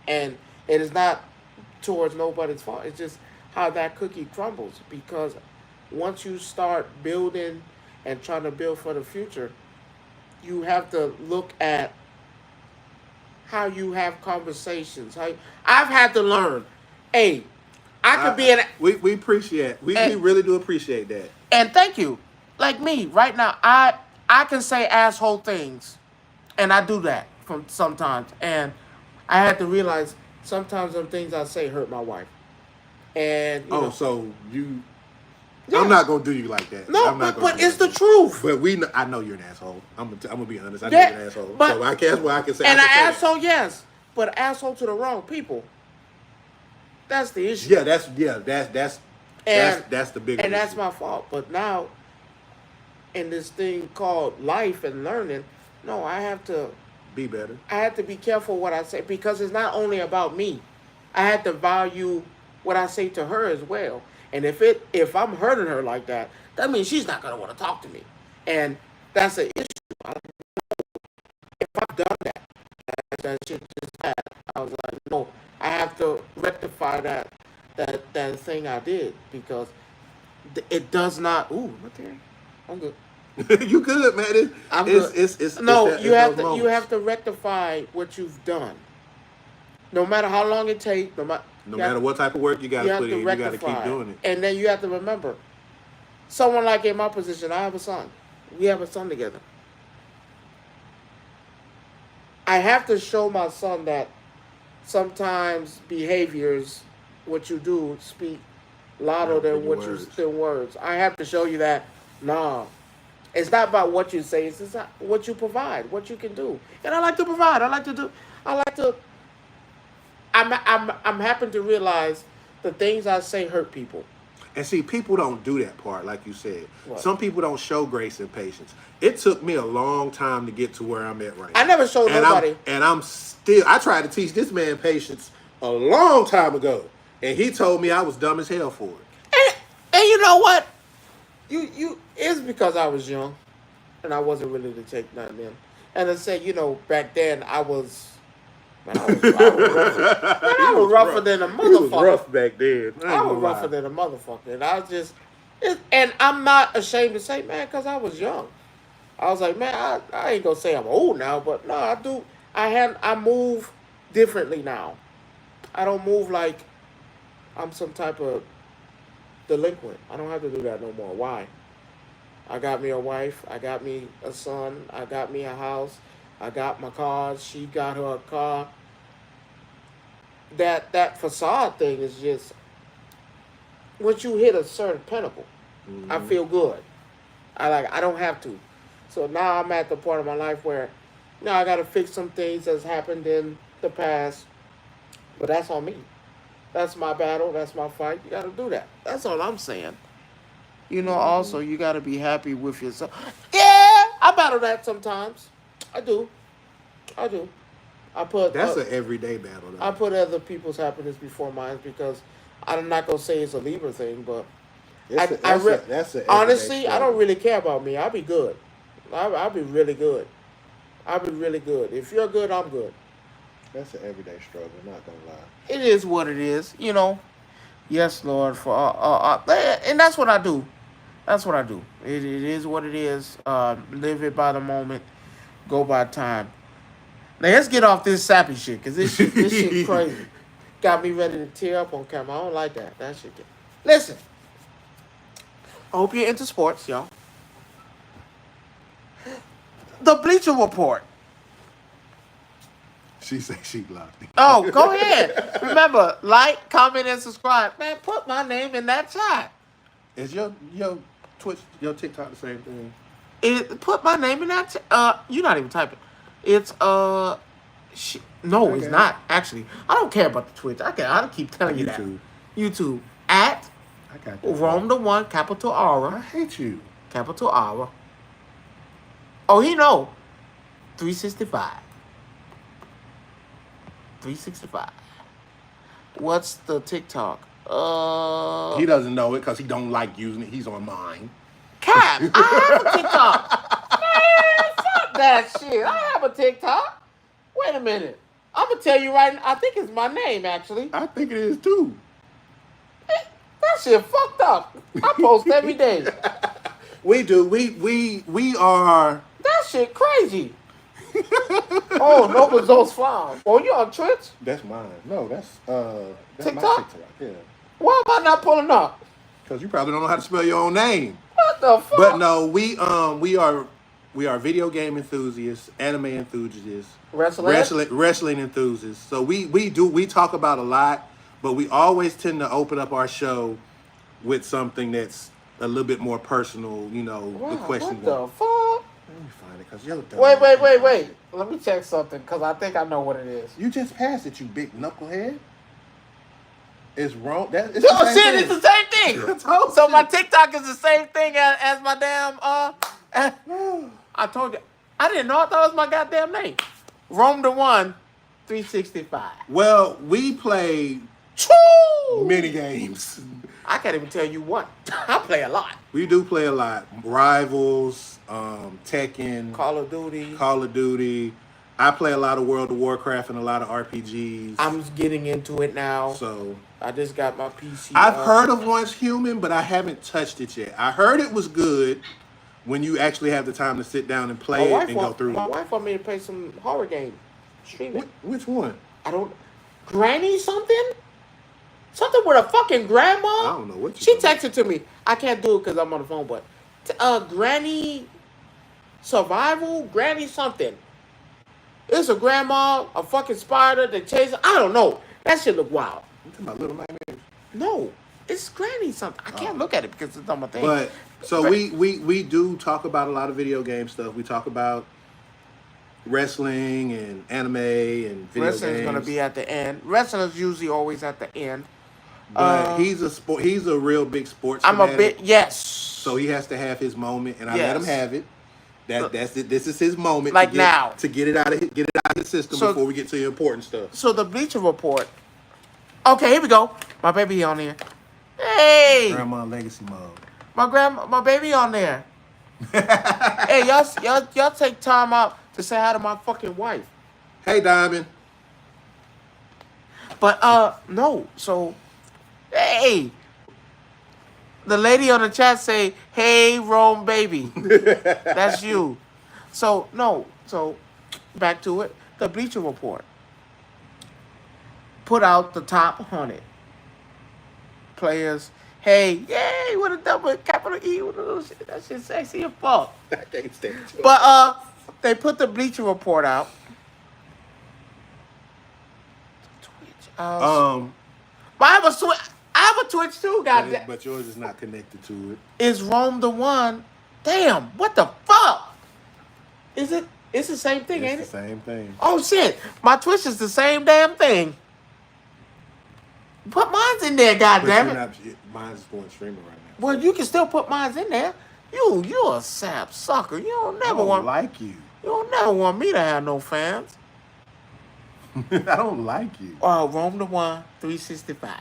And it is not towards nobody's fault. It's just how that cookie crumbles. Because once you start building and trying to build for the future, you have to look at how you have conversations. I've had to learn, hey, I could be an... We appreciate, we really do appreciate that. And thank you. Like me, right now, I can say asshole things. And I do that from sometimes. And I had to realize sometimes them things I say hurt my wife. And you know, so you... Yeah. I'm not gonna do you like that. No, but it's the truth. But I know you're an asshole. I'm gonna be honest. I know you're an asshole. But, so I guess what I can say. And an asshole, yes, but an asshole to the wrong people. That's the issue. Yeah, that's the bigger. And that's issue. my fault. But now, in this thing called life and learning, no, I have to be better. I have to be careful what I say, because it's not only about me. I have to value what I say to her as well. And if I'm hurting her like that, that means she's not gonna want to talk to me, and that's an issue. I don't know if I've done that shit just had. I was like, no, I have to rectify that thing I did, because it does not. Ooh, look there, I'm good. You good, man? I'm good. You have to rectify what you've done. No matter how long it takes, no matter what type of work you got to put in, you got to keep doing it. And then you have to remember, someone like in my position, I have a son. We have a son together. I have to show my son that sometimes behaviors, what you do, speak louder than words. I have to show you that, nah. It's not about what you say. It's just what you provide, what you can do. And I like to provide. I'm happy to realize the things I say hurt people. And see, people don't do that part, like you said. What? Some people don't show grace and patience. It took me a long time to get to where I'm at right now. I never showed nobody. I tried to teach this man patience a long time ago. And he told me I was dumb as hell for it. And you know what? It's because I was young and I wasn't ready to take nothing in. And I said, back then I was rougher than a motherfucker. He was rough back then. I was rougher than a motherfucker. And I was just, and I'm not ashamed to say, man, because I was young. I was like, man, I ain't gonna say I'm old now, but no, I do. I move differently now. I don't move like I'm some type of delinquent. I don't have to do that no more. Why? I got me a wife. I got me a son. I got me a house. I got my cars. She got her a car. That facade thing is just, once you hit a certain pinnacle, I feel good. I don't have to. So now I'm at the point of my life where, I got to fix some things that's happened in the past, but that's on me. That's my battle. That's my fight. You got to do that. That's all I'm saying. Also, you got to be happy with yourself. Yeah, I battle that sometimes. I do. I do. I put That's an everyday battle, though. I put other people's happiness before mine because I'm not gonna say it's a Libra thing, but That's a honestly, I don't really care about me. I'll be good. I'll be really good. I'll be really good. If you're good, I'm good. That's an everyday struggle. Not gonna lie. It is what it is. Yes, Lord. And that's what I do. That's what I do. It is what it is. Live it by the moment. Go by time. Now let's get off this sappy shit, cause this shit crazy. Got me ready to tear up on camera. I don't like that. That shit. Listen. I hope you're into sports, y'all. The Bleacher Report. She said she blocked me. Oh, go ahead. Remember, like, comment, and subscribe. Man, put my name in that chat. Is your Twitch, your TikTok the same thing? Put my name in that chat. You're not even typing. It's no, it's not. Actually, I don't care about the Twitch. I'll keep telling you that. YouTube at I got that. Rome the One, capital I R, hate you. capital R. Oh, he know. 365. 365. What's the TikTok? He doesn't know it because he don't like using it. He's on mine. Cap, I have a TikTok. Man, fuck that shit. I have a TikTok. Wait a minute. I'm gonna tell you right now. I think it's my name actually. I think it is too. That shit fucked up. I post every day. We do. We are. That shit crazy. Oh, no results found. Oh, you on Twitch? That's mine. No, that's TikTok? my TikTok. Yeah. Why am I not pulling up? Because you probably don't know how to spell your own name. What the fuck? But no, we are video game enthusiasts, anime enthusiasts, wrestling enthusiasts. So we talk about a lot, but we always tend to open up our show with something that's a little bit more personal. Wow, the question. What the fuck? Let me find it, cause you're dumb. Wait. Let me check something, because I think I know what it is. You just passed it, you big knucklehead. It's wrong. It's It's the same thing. So my TikTok is the same thing as my damn, I told you. I didn't know. I thought it was my goddamn name. Rome the One, 365. Well, we play many games. I can't even tell you what. I play a lot. We do play a lot. Rivals, Tekken, Call of Duty. I play a lot of World of Warcraft and a lot of RPGs. I'm getting into it now. So I just got my PC. I've heard of Once Human, but I haven't touched it yet. I heard it was good when you actually have the time to sit down and play it and go through it. My wife want me to play some horror game. Stream it. Which one? Granny something? Something with a fucking grandma? I don't know what She texted to me. I can't do it because I'm on the phone, but Granny Survival? Granny something. It's a grandma, a fucking spider, they chase her. I don't know. That shit look wild. You talking about Little Nightmares? No. It's Granny something. I can't look at it because it's on my thing. But so we do talk about a lot of video game stuff. We talk about wrestling and anime and video Wrestling's games. gonna be at the end. Wrestling's usually always at the end. But he's a real big sports I'm fanatic, a bit so he has to have his moment, and I let him Yes. have it. That's it. This is his moment, Like now. to get it out of his system before we get to the important stuff. So the Bleacher Report. Okay, here we go. My baby on there. Hey, Grandma legacy mode. my baby on there. Hey, y'all take time out to say hi to my fucking wife. Hey, Diamond. But no. So, hey, the lady on the chat say, "Hey, Rome baby," that's you. So no. So back to it. The Bleacher Report put out the top 100 players. Hey, yay, with a double capital E with a little shit. That shit sexy as fuck. I can't stand it. But they put the Bleacher Report out. Twitch. But I have a Twitch too, goddamn. But yours is not connected to it. Is Rome the One Damn, what the fuck? Is it? It's the same thing, ain't It's the it? same thing. Oh shit, my Twitch is the same damn thing. Put mine's in there, But goddammit. you're not. Mine's going streaming right now. Well, you can still put mine's in there. You're a sap sucker. You don't I never don't want. like you. You don't never want me to have no fans. I don't like you. Rome the One 365.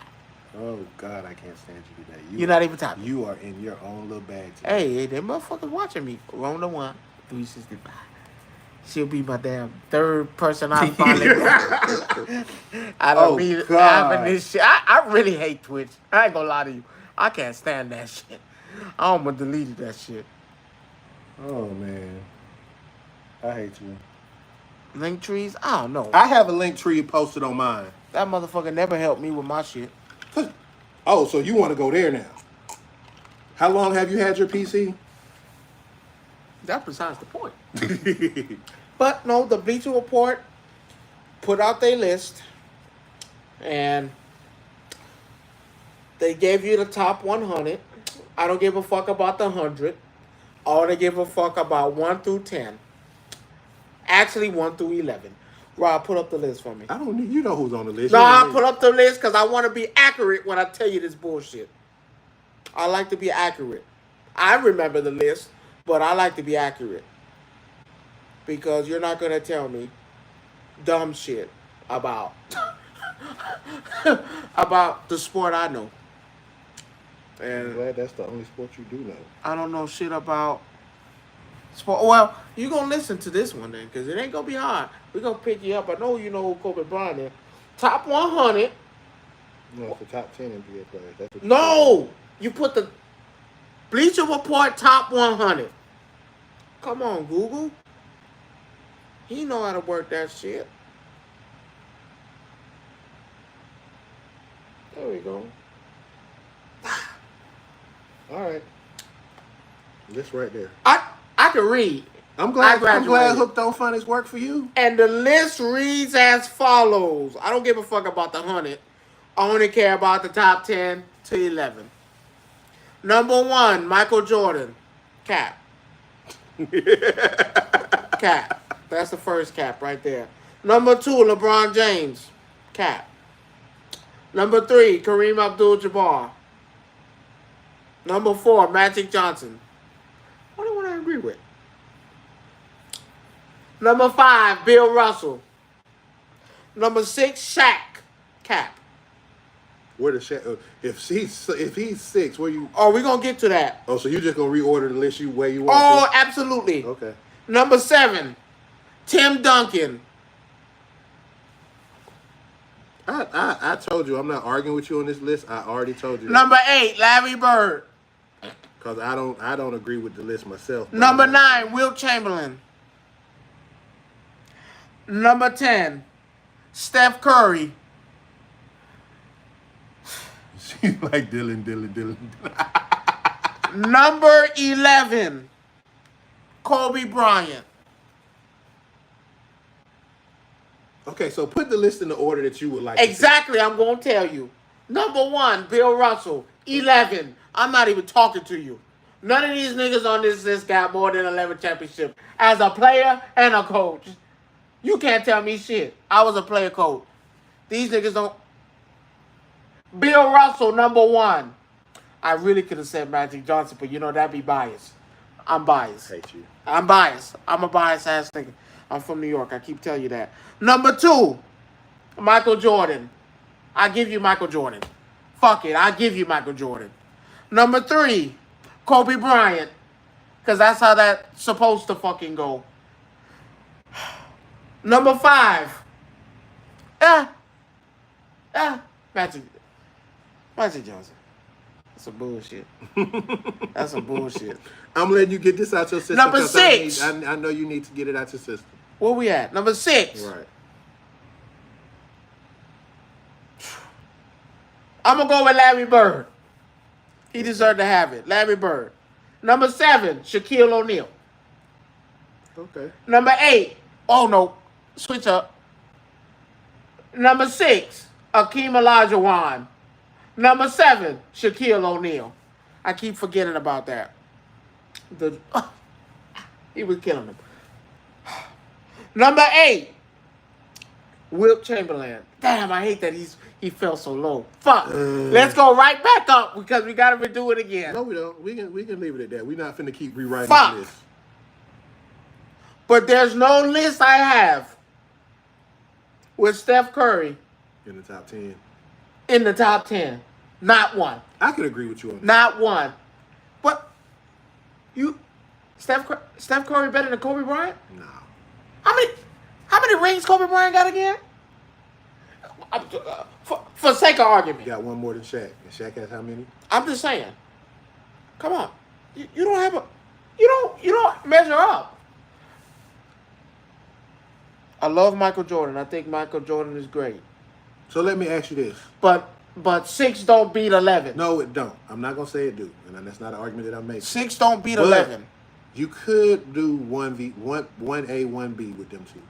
Oh God, I can't stand you today. You're not even talking. You are in your own little bag today. Hey, them motherfuckers watching me. Rome the One 365. She'll be my damn third person I finally I don't mean having this shit. I really hate Twitch. I ain't gonna lie to you. I can't stand that shit. I almost deleted that shit. Oh man, I hate you. Link trees? I don't know. I have a link tree posted on mine. That motherfucker never helped me with my shit. Oh, so you want to go there now? How long have you had your PC? That's besides the point. But no, the Bleacher Report put out their list, and they gave you the top 100. I don't give a fuck about the 100. I only give a fuck about 1 through 10. Actually, 1 through 11. Rob, put up the list for me. I don't need. You know who's on the list. No, I put up the list because I want to be accurate when I tell you this bullshit. I like to be accurate. I remember the list, but I like to be accurate. Because you're not going to tell me dumb shit about about the sport I know. I'm And glad that's the only sport you do know. I don't know shit about sport. Well, you're going to listen to this one then, because it ain't going to be hard. We're going to pick you up. I know you know who Kobe Bryant is. Top 100. No, it's the top 10 NBA players. That's what No! You put the Bleacher Report top 100. Come on, Google. He know how to work that shit. There we go. All right. This right there. I can read. I'm glad graduated. Hooked on Phonics worked for you. And the list reads as follows. I don't give a fuck about the 100. I only care about the top 10 to 11. Number 1, Michael Jordan. Cap. Cap. That's the first cap right there. Number 2, LeBron James. Cap. Number 3, Kareem Abdul-Jabbar. Number 4, Magic Johnson. Only one I agree with. Number 5, Bill Russell. Number 6, Shaq. Cap. Where the if he's 6, where you? Oh, we're going to get to that. Oh, so you just gonna reorder the list where you want? Oh, absolutely. Okay. Number 7, Tim Duncan. I told you I'm not arguing with you on this list. I already told you. Number 8, Larry Bird. Because I don't agree with the list myself. Number 9, Wilt Chamberlain. Number 10, Steph Curry. She's like Dylan. Number 11, Kobe Bryant. Okay, so put the list in the order that you would like. Exactly, I'm going to tell you. Number 1, Bill Russell. 11, I'm not even talking to you. None of these niggas on this list got more than 11 championships as a player and a coach. You can't tell me shit. I was a player coach. These niggas don't. Bill Russell, number 1. I really could have said Magic Johnson, but you know, that'd be biased. I'm biased. I hate you. I'm biased. I'm a biased ass nigga. I'm from New York. I keep telling you that. Number 2, Michael Jordan. I give you Michael Jordan. Fuck it. I give you Michael Jordan. Number 3, Kobe Bryant. Because that's how that's supposed to fucking go. Number 5. Magic Johnson. That's some bullshit. That's some bullshit. I'm letting you get this out your system. Number 6. I know you need to get it out your system. Where we at? Number 6. Right. I'm going to go with Larry Bird. He deserved to have it. Larry Bird. Number 7, Shaquille O'Neal. Okay. Number 8. Oh, no. Switch up. Number 6, Akeem Olajuwon. Number 7, Shaquille O'Neal. I keep forgetting about that. The he was killing him. Number 8, Wilt Chamberlain. Damn, I hate that he fell so low. Fuck. Let's go right back up because we gotta redo it again. No, we don't. We can leave it at that. We're not finna keep rewriting Fuck. this. But there's no list I have with Steph Curry In the top 10. in the top 10. Not one. I can agree with you on that. Not one. But Steph Curry better than Kobe Bryant? No. How many rings Kobe Bryant got again? For sake of argument. You got one more than Shaq. And Shaq has how many? I'm just saying. Come on. You don't have you don't measure up. I love Michael Jordan. I think Michael Jordan is great. So let me ask you this. But 6 don't beat 11. No, it don't. I'm not gonna say it do, and that's not an argument that I'm making. 6 don't beat But 11. You could do 1A, 1B with them two.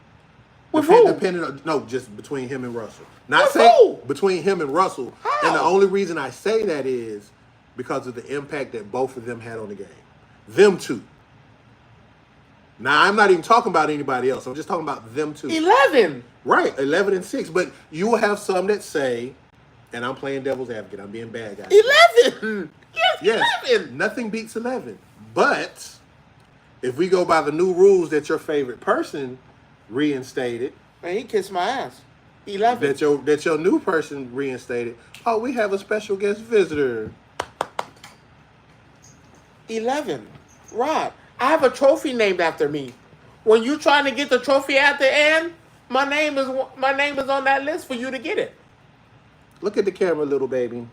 With who? Depending on, no, just between him and Russell. With who? Between him and Russell. How? And the only reason I say that is because of the impact that both of them had on the game. Them two. Now, I'm not even talking about anybody else. I'm just talking about them two. 11. Right, 11 and 6. But you will have some that say, and I'm playing devil's advocate. I'm being bad guy. 11. Yes, 11. Nothing beats 11. But if we go by the new rules that your favorite person reinstated, Man, he kissed my ass. 11. that your new person reinstated, oh, we have a special guest visitor. 11. Rod, I have a trophy named after me. When you trying to get the trophy at the end, my name is on that list for you to get it. Look at the camera, little baby.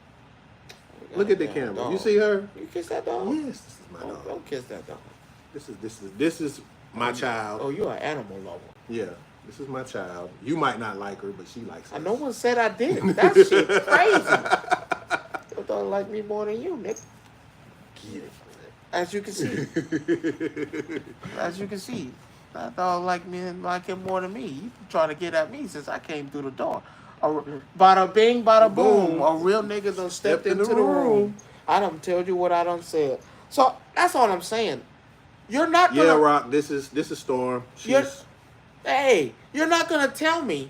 Look at the camera. Dog. You see her? You kiss that dog? Yes, this is my dog. Don't kiss that dog. This is my child. Oh, you're an animal lover. Yeah, this is my child. You might not like her, but she likes her. No one said I didn't. That shit crazy. Your dog like me more than you, Nick. As you can see, that dog like him more than me. You trying to get at me since I came through the door. Bada bing, bada boom. A real nigga done stepped into the room. I done told you what I done said. So that's all I'm saying. You're not gonna. Yeah, Rock. This is Storm. You're not gonna tell me.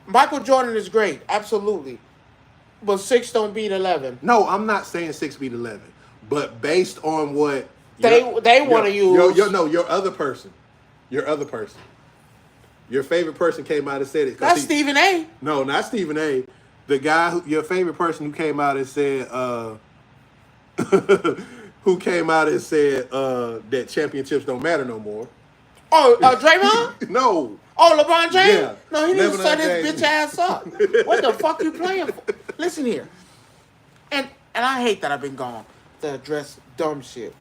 Michael Jordan is great, absolutely, but 6 don't beat 11. No, I'm not saying 6 beat 11, but based on what They want to use. Your other person, your favorite person came out and said it. That's Stephen A. No, not Stephen A. The guy, your favorite person who came out and said, that championships don't matter no more. Oh, Draymond? No. Oh, LeBron James? Yeah. No, he needs to shut his James. bitch ass up. What the fuck you playing for? Listen here. And I hate that I've been gone to address dumb shit.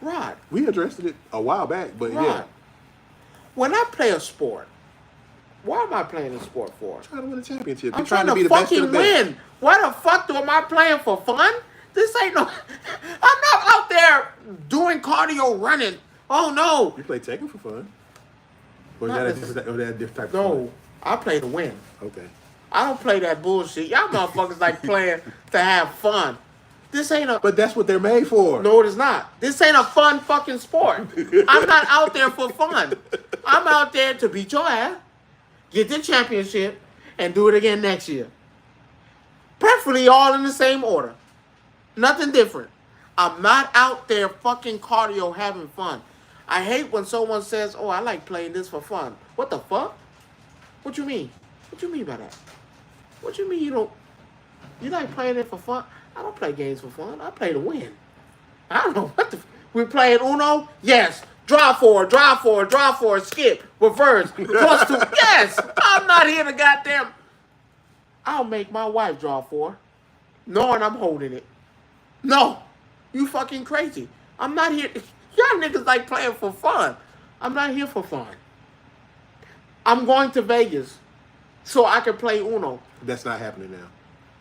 Rod. We addressed it a while back, but Rod. yeah. When I play a sport, what am I playing a sport for? Trying to win a championship. I'm You're trying to to be the best of fucking the best. win. Why the fuck am I playing for fun? This ain't no... I'm not out there doing cardio running. Oh, no. You play Tekken for fun? Or is Not that a necessarily. different type of No, fun? I play to win. Okay. I don't play that bullshit. Y'all motherfuckers like playing to have fun. This ain't a... But that's what they're made for. No, it is not. This ain't a fun fucking sport. I'm not out there for fun. I'm out there to beat your ass, get the championship, and do it again next year. Preferably all in the same order. Nothing different. I'm not out there fucking cardio having fun. I hate when someone says, oh, I like playing this for fun. What the fuck? What you mean? What you mean by that? What you mean you like playing it for fun? I don't play games for fun. I play to win. I don't know what the... We playing Uno? Yes. Draw four, skip, reverse, plus 2. Yes. I'm not here to goddamn... I'll make my wife draw 4, knowing I'm holding it. No. You fucking crazy. I'm not here... Y'all niggas like playing for fun. I'm not here for fun. I'm going to Vegas so I can play Uno. That's not happening now.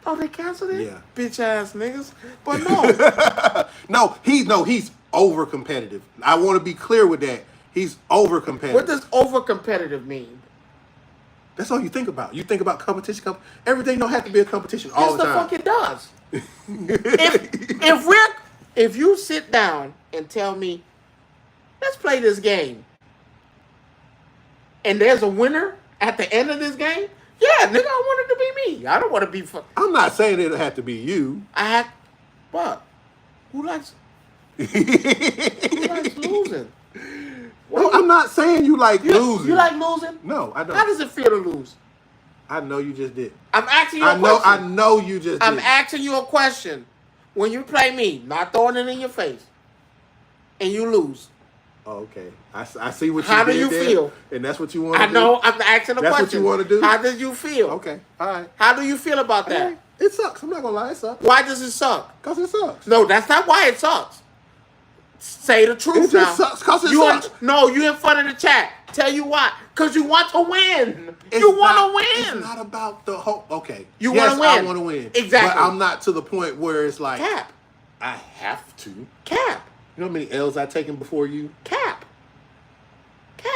Oh, they canceled it? Yeah. Bitch ass niggas. But no. He's over competitive. I want to be clear with that. He's over competitive. What does over competitive mean? That's all you think about. You think about competition. Everything don't have to be a competition all Yes, the time. fuck it does. If you sit down and tell me, let's play this game, and there's a winner at the end of this game, yeah, nigga, I want it to be me. I don't want to be. I'm not saying it'll have to be you. What? Who likes losing? No, I'm not saying you like losing. You like losing? No, I don't. How does it feel to lose? I know you just did. I'm asking you a question. I know you just did. I'm asking you a question. When you play me, not throwing it in your face, and you lose. Oh, okay. I see what you did. How do you feel? And that's what you want to do? I know. I'm asking a question. That's what you want to do? How did you feel? Okay. All right. How do you feel about that? Right. It sucks. I'm not going to lie. It sucks. Why does it suck? Because it sucks. No, that's not why it sucks. Say the truth now. It just sucks because it sucks. No, you in front of the chat. Tell you why. Because you want to win. You want to win. It's not about the whole... Okay. You want to win. I want to win. Exactly. But I'm not to the point where it's like... Cap. I have to. Cap. You know how many L's I've taken before you? Cap.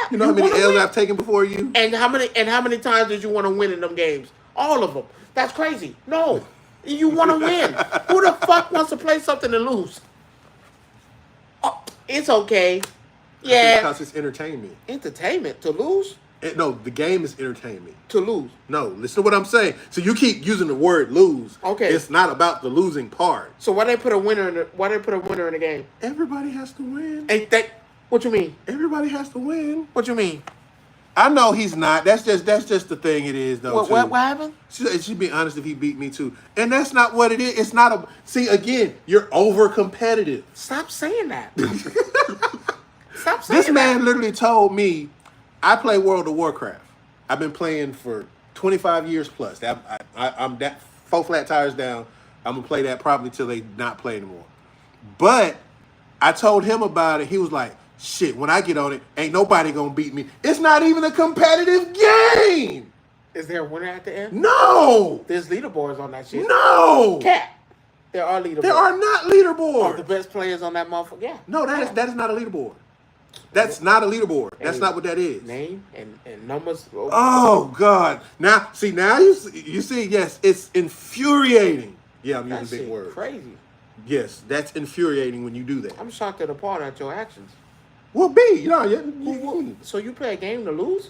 You know how many L's I've taken before you? And how many times did you want to win in them games? All of them. That's crazy. No. You want to win. Who the fuck wants to play something and lose? Oh, it's okay. Yeah. Because it's entertainment. Entertainment. To lose? No, the game is entertainment. To lose. No, listen to what I'm saying. So you keep using the word lose. Okay. It's not about the losing part. So why they put a winner in the game? Everybody has to win. What you mean? Everybody has to win. What you mean? I know he's not. That's just the thing it is though. What happened? She'd be honest if he beat me too. And that's not what it is. It's not a see again, you're over competitive. Stop saying that. Stop saying This man that. literally told me I play World of Warcraft. I've been playing for 25 years plus. I'm that 4 flat tires down. I'm gonna play that probably till they not play anymore. But I told him about it. He was like, shit, when I get on it, ain't nobody gonna beat me. It's not even a competitive game. Is there a winner at the end? No. There's leaderboards on that shit. No. Cat. There are leaderboards. There are not Of leaderboards. the best players on that motherfucker. Yeah. No, that is not a leaderboard. That's not a leaderboard. That's not what that is. Name and numbers. Oh God! Now you see. Yes, it's infuriating. Yeah, I'm using big words. Crazy. Yes, that's infuriating when you do that. I'm shocked at the part at your actions. Well, B, So you play a game to lose?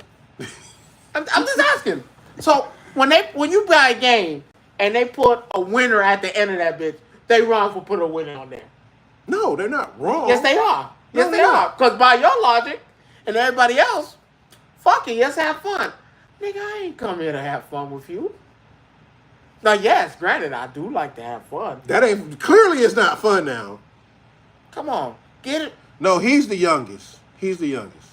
I'm just asking. So when you play a game and they put a winner at the end of that bitch, they wrong for putting a winner on there. No, they're not wrong. Yes, they are. Yes, No, they they're are. not. Because by your logic and everybody else, fuck it, let's have fun. Nigga, I ain't come here to have fun with you. Now, yes, granted, I do like to have fun. That ain't clearly. It's not fun now. Come on, get it. No, he's the youngest. He's the youngest.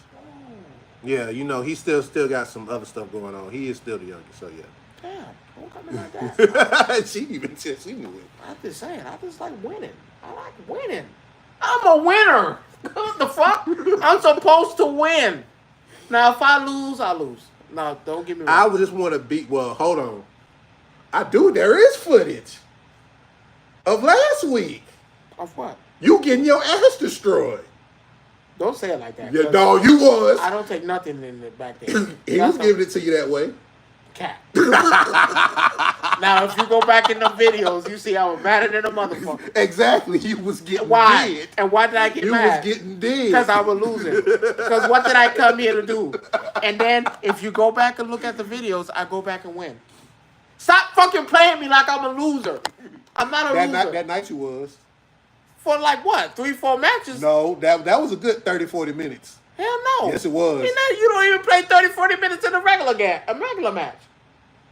Yeah, he still got some other stuff going on. He is still the youngest. So yeah. Damn, don't come in like that. She even said she knew it. I'm just saying, I just like winning. I like winning. I'm a winner. What the fuck? I'm supposed to win. Now, if I lose, I lose. No, don't get me wrong. I would just want to beat. Well, hold on. I do. There is footage of last week. Of what? You getting your ass destroyed. Don't say it like that. Yeah, dog, you was. I don't take nothing in it back there. He was giving it to you that way. Cat. Now, if you go back in the videos, you see I was madder than a motherfucker. Exactly. You was getting Why? dead. And why did I get mad? You was getting dead. Because I was losing. Because what did I come here to do? And then, if you go back and look at the videos, I go back and win. Stop fucking playing me like I'm a loser. I'm not a loser. That night you was. For like what? 3-4 matches? No, that was a good 30, 40 minutes. Hell no. Yes, it was. You don't even play 30, 40 minutes in a regular match.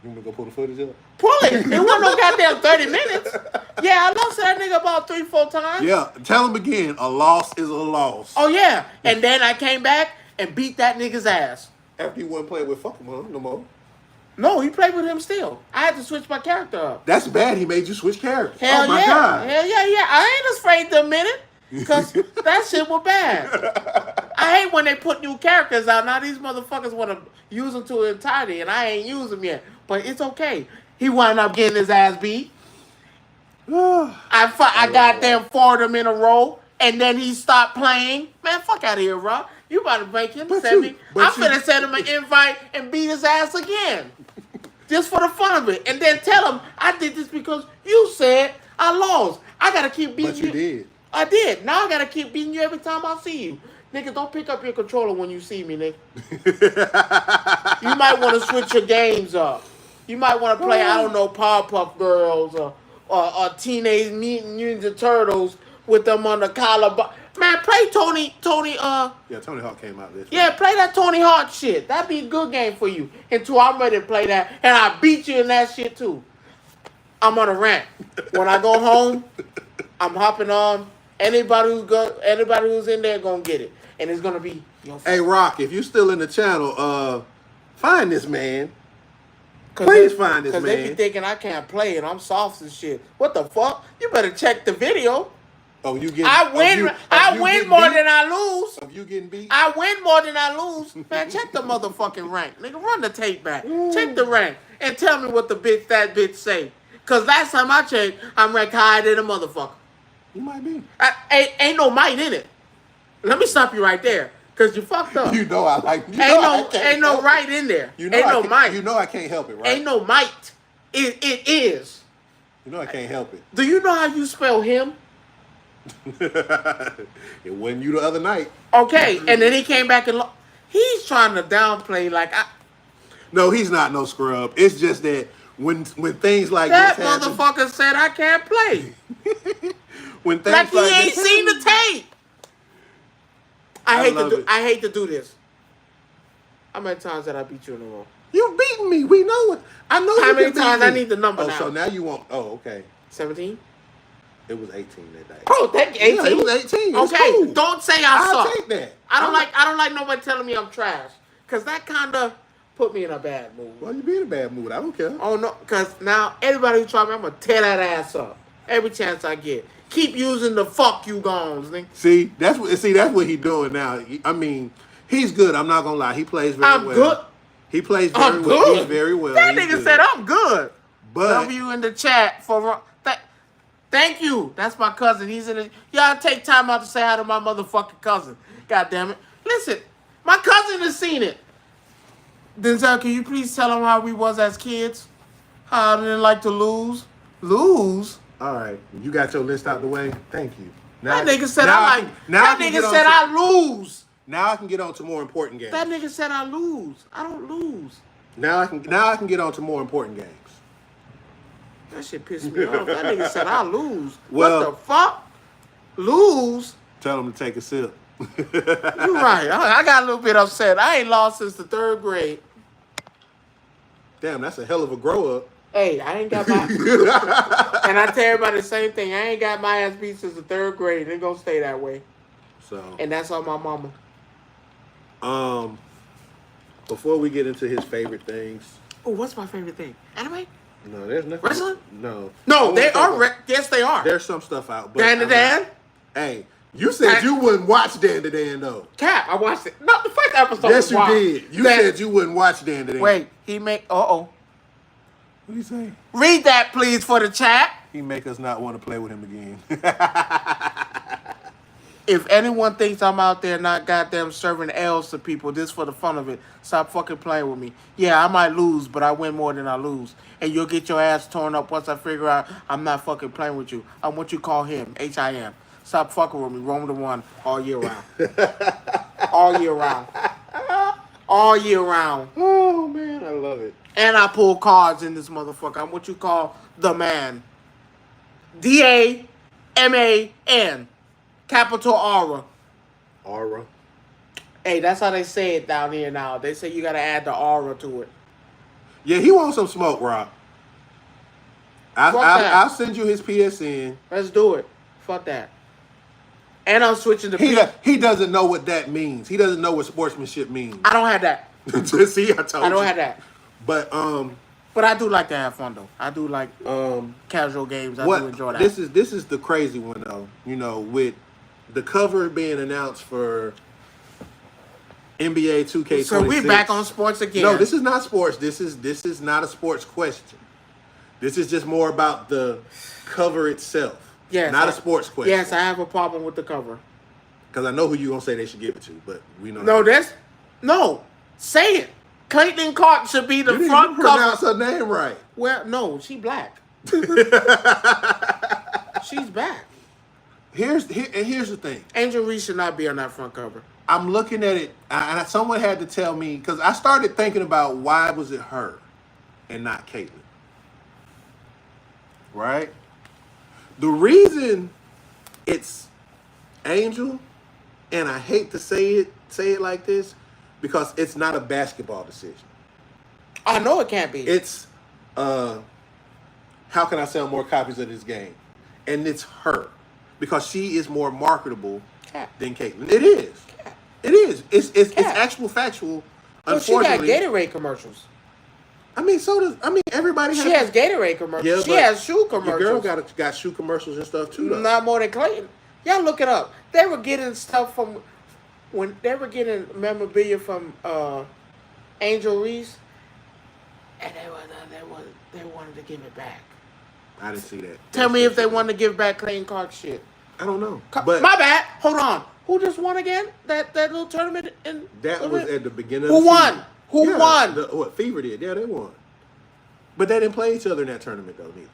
You want me to go pull the footage up? Pull it. It wasn't no goddamn 30 minutes. Yeah, I lost that nigga about 3-4 times. Yeah, tell him again. A loss is a loss. Oh, yeah. And then I came back and beat that nigga's ass. After you wasn't playing with fuck him no more. No, he played with him still. I had to switch my character up. That's bad. He made you switch characters. Hell oh my yeah. God. Hell yeah. I ain't afraid to admit it. Because that shit was bad. I hate when they put new characters out. Now these motherfuckers want to use them to entirety, and I ain't used them yet. But it's okay. He wound up getting his ass beat. I goddamn fought him in a row, and then he stopped playing. Man, fuck out of here, bro. You about to make him send me. I'm finna send him an invite and beat his ass again. Just for the fun of it. And then tell him I did this because you said I lost. I gotta keep beating you. But you did. I did. Now I gotta keep beating you every time I see you. Nigga, don't pick up your controller when you see me, nigga. You might want to switch your games up. You might want to play, I don't know, Powerpuff Girls or Teenage Mutant Ninja Turtles with them on the collar. Man, play Tony. Yeah, Tony Hawk came out this. Yeah, play that Tony Hawk shit. That'd be a good game for you. Until I'm ready to play that, and I beat you in that shit too. I'm on a rant. When I go home, I'm hopping on. Anybody who's in there gonna get it, and it's gonna be. Hey, Rock, if you still in the channel, find this man. Please find this man. Because they be thinking I can't play and I'm soft as shit. What the fuck? You better check the video. Oh, you getting? I win more than I lose. Of you getting beat? I win more than I lose. Man, check the motherfucking rank. Nigga, run the tape back. Check the rank and tell me what that bitch say. Because last time I checked, I'm ranked higher than a motherfucker. You might be. Ain't no might in it. Let me stop you right there. Because you fucked up. You know I like. Ain't no right in there. You know ain't no might. You know I can't help it, right? Ain't no might. It is. You know I can't help it. Do you know how you spell him? It wasn't you the other night. Okay, and then he came back and he's trying to downplay like No, he's not no scrub. It's just that when things like that this happen, motherfucker said I can't play. When things like he like ain't this seen the tape. I hate to do this. How many times did I beat you in a row? You beating me. We know it. I know. How you many can times? beat I me. need the number now. So now you want? Oh, okay. 17. It was 18 that day. Oh, thank you. 18. Yeah, it was 18. Okay, cool. don't say I'll suck. take that. I don't like nobody telling me I'm trash, cause that kind of put me in a bad mood. Well, you be in a bad mood. I don't care. Oh no, cause now everybody who try me, I'm gonna tear that ass up every chance I get. Keep using the fuck you gones, nigga. See, that's what he's doing now. I mean, he's good. I'm not gonna lie. He plays very well. I'm good. He plays very well. Good. He's very well. That He's nigga good. said I'm good. But W in the chat for thank you. That's my cousin. He's in the. Y'all take time out to say hi to my motherfucking cousin. God damn it. Listen, my cousin has seen it. Denzel, can you please tell him how we was as kids? How I didn't like to lose. Lose? all right, you got your list out the way. Thank you. That nigga said That nigga said I lose. Now I can get on to more important games. That nigga said I lose. I don't lose. Now I can get on to more important games. That shit pissed me off. That nigga said I lose. Well, what the fuck? Lose? Tell him to take a sip. You right. I got a little bit upset. I ain't lost since the 3rd grade. Damn, that's a hell of a grow up. Hey, I ain't got my... And I tell everybody the same thing. I ain't got my ass beat since the 3rd grade. It gonna stay that way. So. And that's on my mama. Before we get into his favorite things. Oh, what's my favorite thing? Anime? No, there's nothing. Wrestling? No. No, they are. Yes, they are. There's some stuff out. But Dan to Dan? Hey, you said you wouldn't watch Dan to Dan though. Cap, I watched it. No, the first episode. Yes, you wild. did. You said you wouldn't watch Dan to Dan. Wait, he make. What do you say? Read that, please, for the chat. He make us not want to play with him again. If anyone thinks I'm out there not goddamn serving L's to people, just for the fun of it, stop fucking playing with me. Yeah, I might lose, but I win more than I lose. And you'll get your ass torn up once I figure out I'm not fucking playing with you. I'm what you call him, H-I-M. Stop fucking with me. Rome the one all year round. All year round. All year round. Oh, man, I love it. And I pull cards in this motherfucker. I'm what you call the man. D-A-M-A-N. Capital Aura. Aura. Hey, that's how they say it down here now. They say you gotta add the aura to it. Yeah, he wants some smoke, Rob. I'll send you his PSN. Let's do it. Fuck that. And I'm switching to He doesn't know what that means. He doesn't know what sportsmanship means. I don't have that. See, I told you. I don't have that. But I do like to have fun though. I do like casual games. I do enjoy that. This is the crazy one though. You know, with the cover being announced for NBA 2K26. So we're back on sports again. No, this is not sports. This is not a sports question. This is just more about the cover itself. Yes, not a sports question. Yes, I have a problem with the cover. Because I know who you're gonna say they should give it to, but we know. No, say it. Caitlin Clark should be the you front didn't cover. pronounce her name right. Well, no, she black. She's back. here's the thing. Angel Reese should not be on that front cover. I'm looking at it, and someone had to tell me, because I started thinking about why was it her and not Caitlyn. Right? The reason it's Angel, and I hate to say it like this, because it's not a basketball decision. I know it can't be. It's how can I sell more copies of this game? And it's her. Because she is more marketable than Caitlyn. It is. It is. It's actual factual. Well, she got Unfortunately, Gatorade commercials. Everybody She has Gatorade commercials. Yeah, she but has shoe commercials. Your girl got shoe commercials and stuff too, though. Not more than Clayton. Y'all look it up. They were getting stuff from when they were getting memorabilia from Angel Reese, and they wanted to give it back. I didn't see that. Tell me if they wanted to give back Clayton Clark shit. I don't know. But my bad. Hold on. Who just won again? That little tournament in that was at the beginning. Who of the won? season. Who won? What Fever did? Yeah, they won. But they didn't play each other in that tournament though, neither.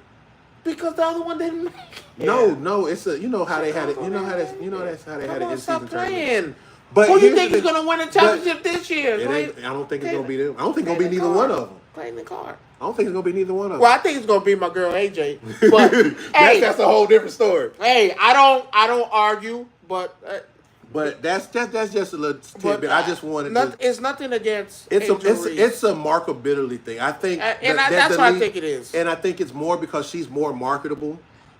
Because the other one didn't make it. No, it's how they had it. That's how they had it in season tournament. But who do you think is going to win the championship this year? I don't think it's going to be them. I don't think it's going to be neither one of them. Clayton Clark. I don't think it's going to be neither one of them. Well, I think it's going to be my girl AJ. But hey, that's a whole different story. Hey, I don't argue, but that's just a little tidbit. I just wanted to. It's nothing against. It's a marketability thing. I think, that's what I think it is. And I think it's more because she's more marketable.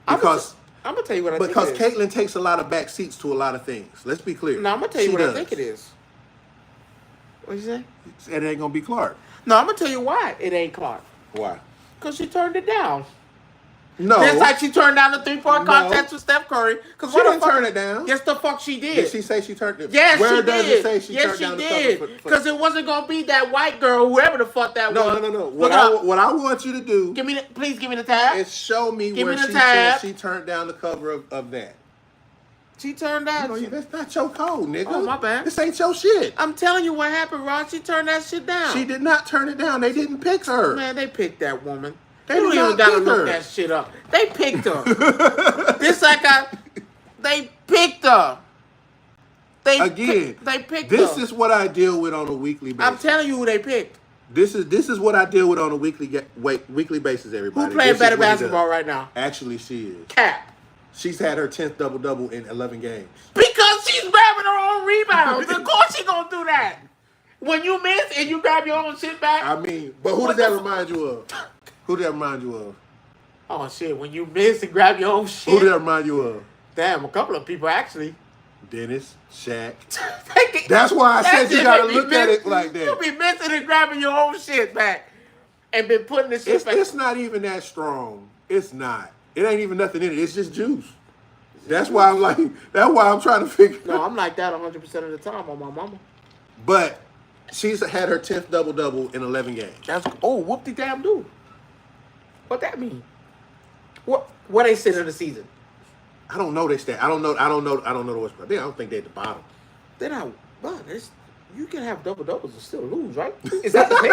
Because I'm gonna tell you what I think. Because Caitlyn takes a lot of back seats to a lot of things. Let's be clear. No, I'm gonna tell you what I think it is. What you say? It ain't gonna be Clark. No, I'm gonna tell you why it ain't Clark. Why? Because she turned it down. No. Just like she turned down the 3-point contest with Steph Curry. She didn't turn it down. Yes, the fuck she did. Did she say she turned it down? Yes, Where she does did. it say she turned down the cover? Because it wasn't going to be that white girl, whoever the fuck that was. No. What I want you to do... Please give me the tab. Is show me where she said she turned down the cover of that. She turned down... No, that's not your code, nigga. Oh, my bad. This ain't your shit. I'm telling you what happened, Ron. She turned that shit down. She did not turn it down. They didn't pick her. Man, they picked that woman. They don't even gotta look that shit up. They picked her. They picked her. They picked her. This is what I deal with on a weekly basis. I'm telling you who they picked. This is what I deal with on a weekly basis, everybody. Who playing better basketball right now? Actually, she is. Cap. She's had her 10th double-double in 11 games. Because she's grabbing her own rebounds. Of course she gonna do that. When you miss and you grab your own shit back. I mean, but who does that remind you of? Who did that remind you of? Oh, shit. When you miss and grab your own shit. Who did that remind you of? Damn, a couple of people, actually. Dennis, Shaq. That's why I said you got to look at it like that. You'll be missing and grabbing your own shit back and been putting the shit back. It's not even that strong. It's not. It ain't even nothing in it. It's just juice. That's why I'm trying to figure. No, I'm like that 100% of the time on my mama. But she's had her 10th double-double in 11 games. Whoop-de-damn-do. What that mean? What they said in the season? I don't know their stat. I don't know the West. I don't think they're at the bottom. They're not. Well, you can have double-doubles and still lose, right? Is that the thing?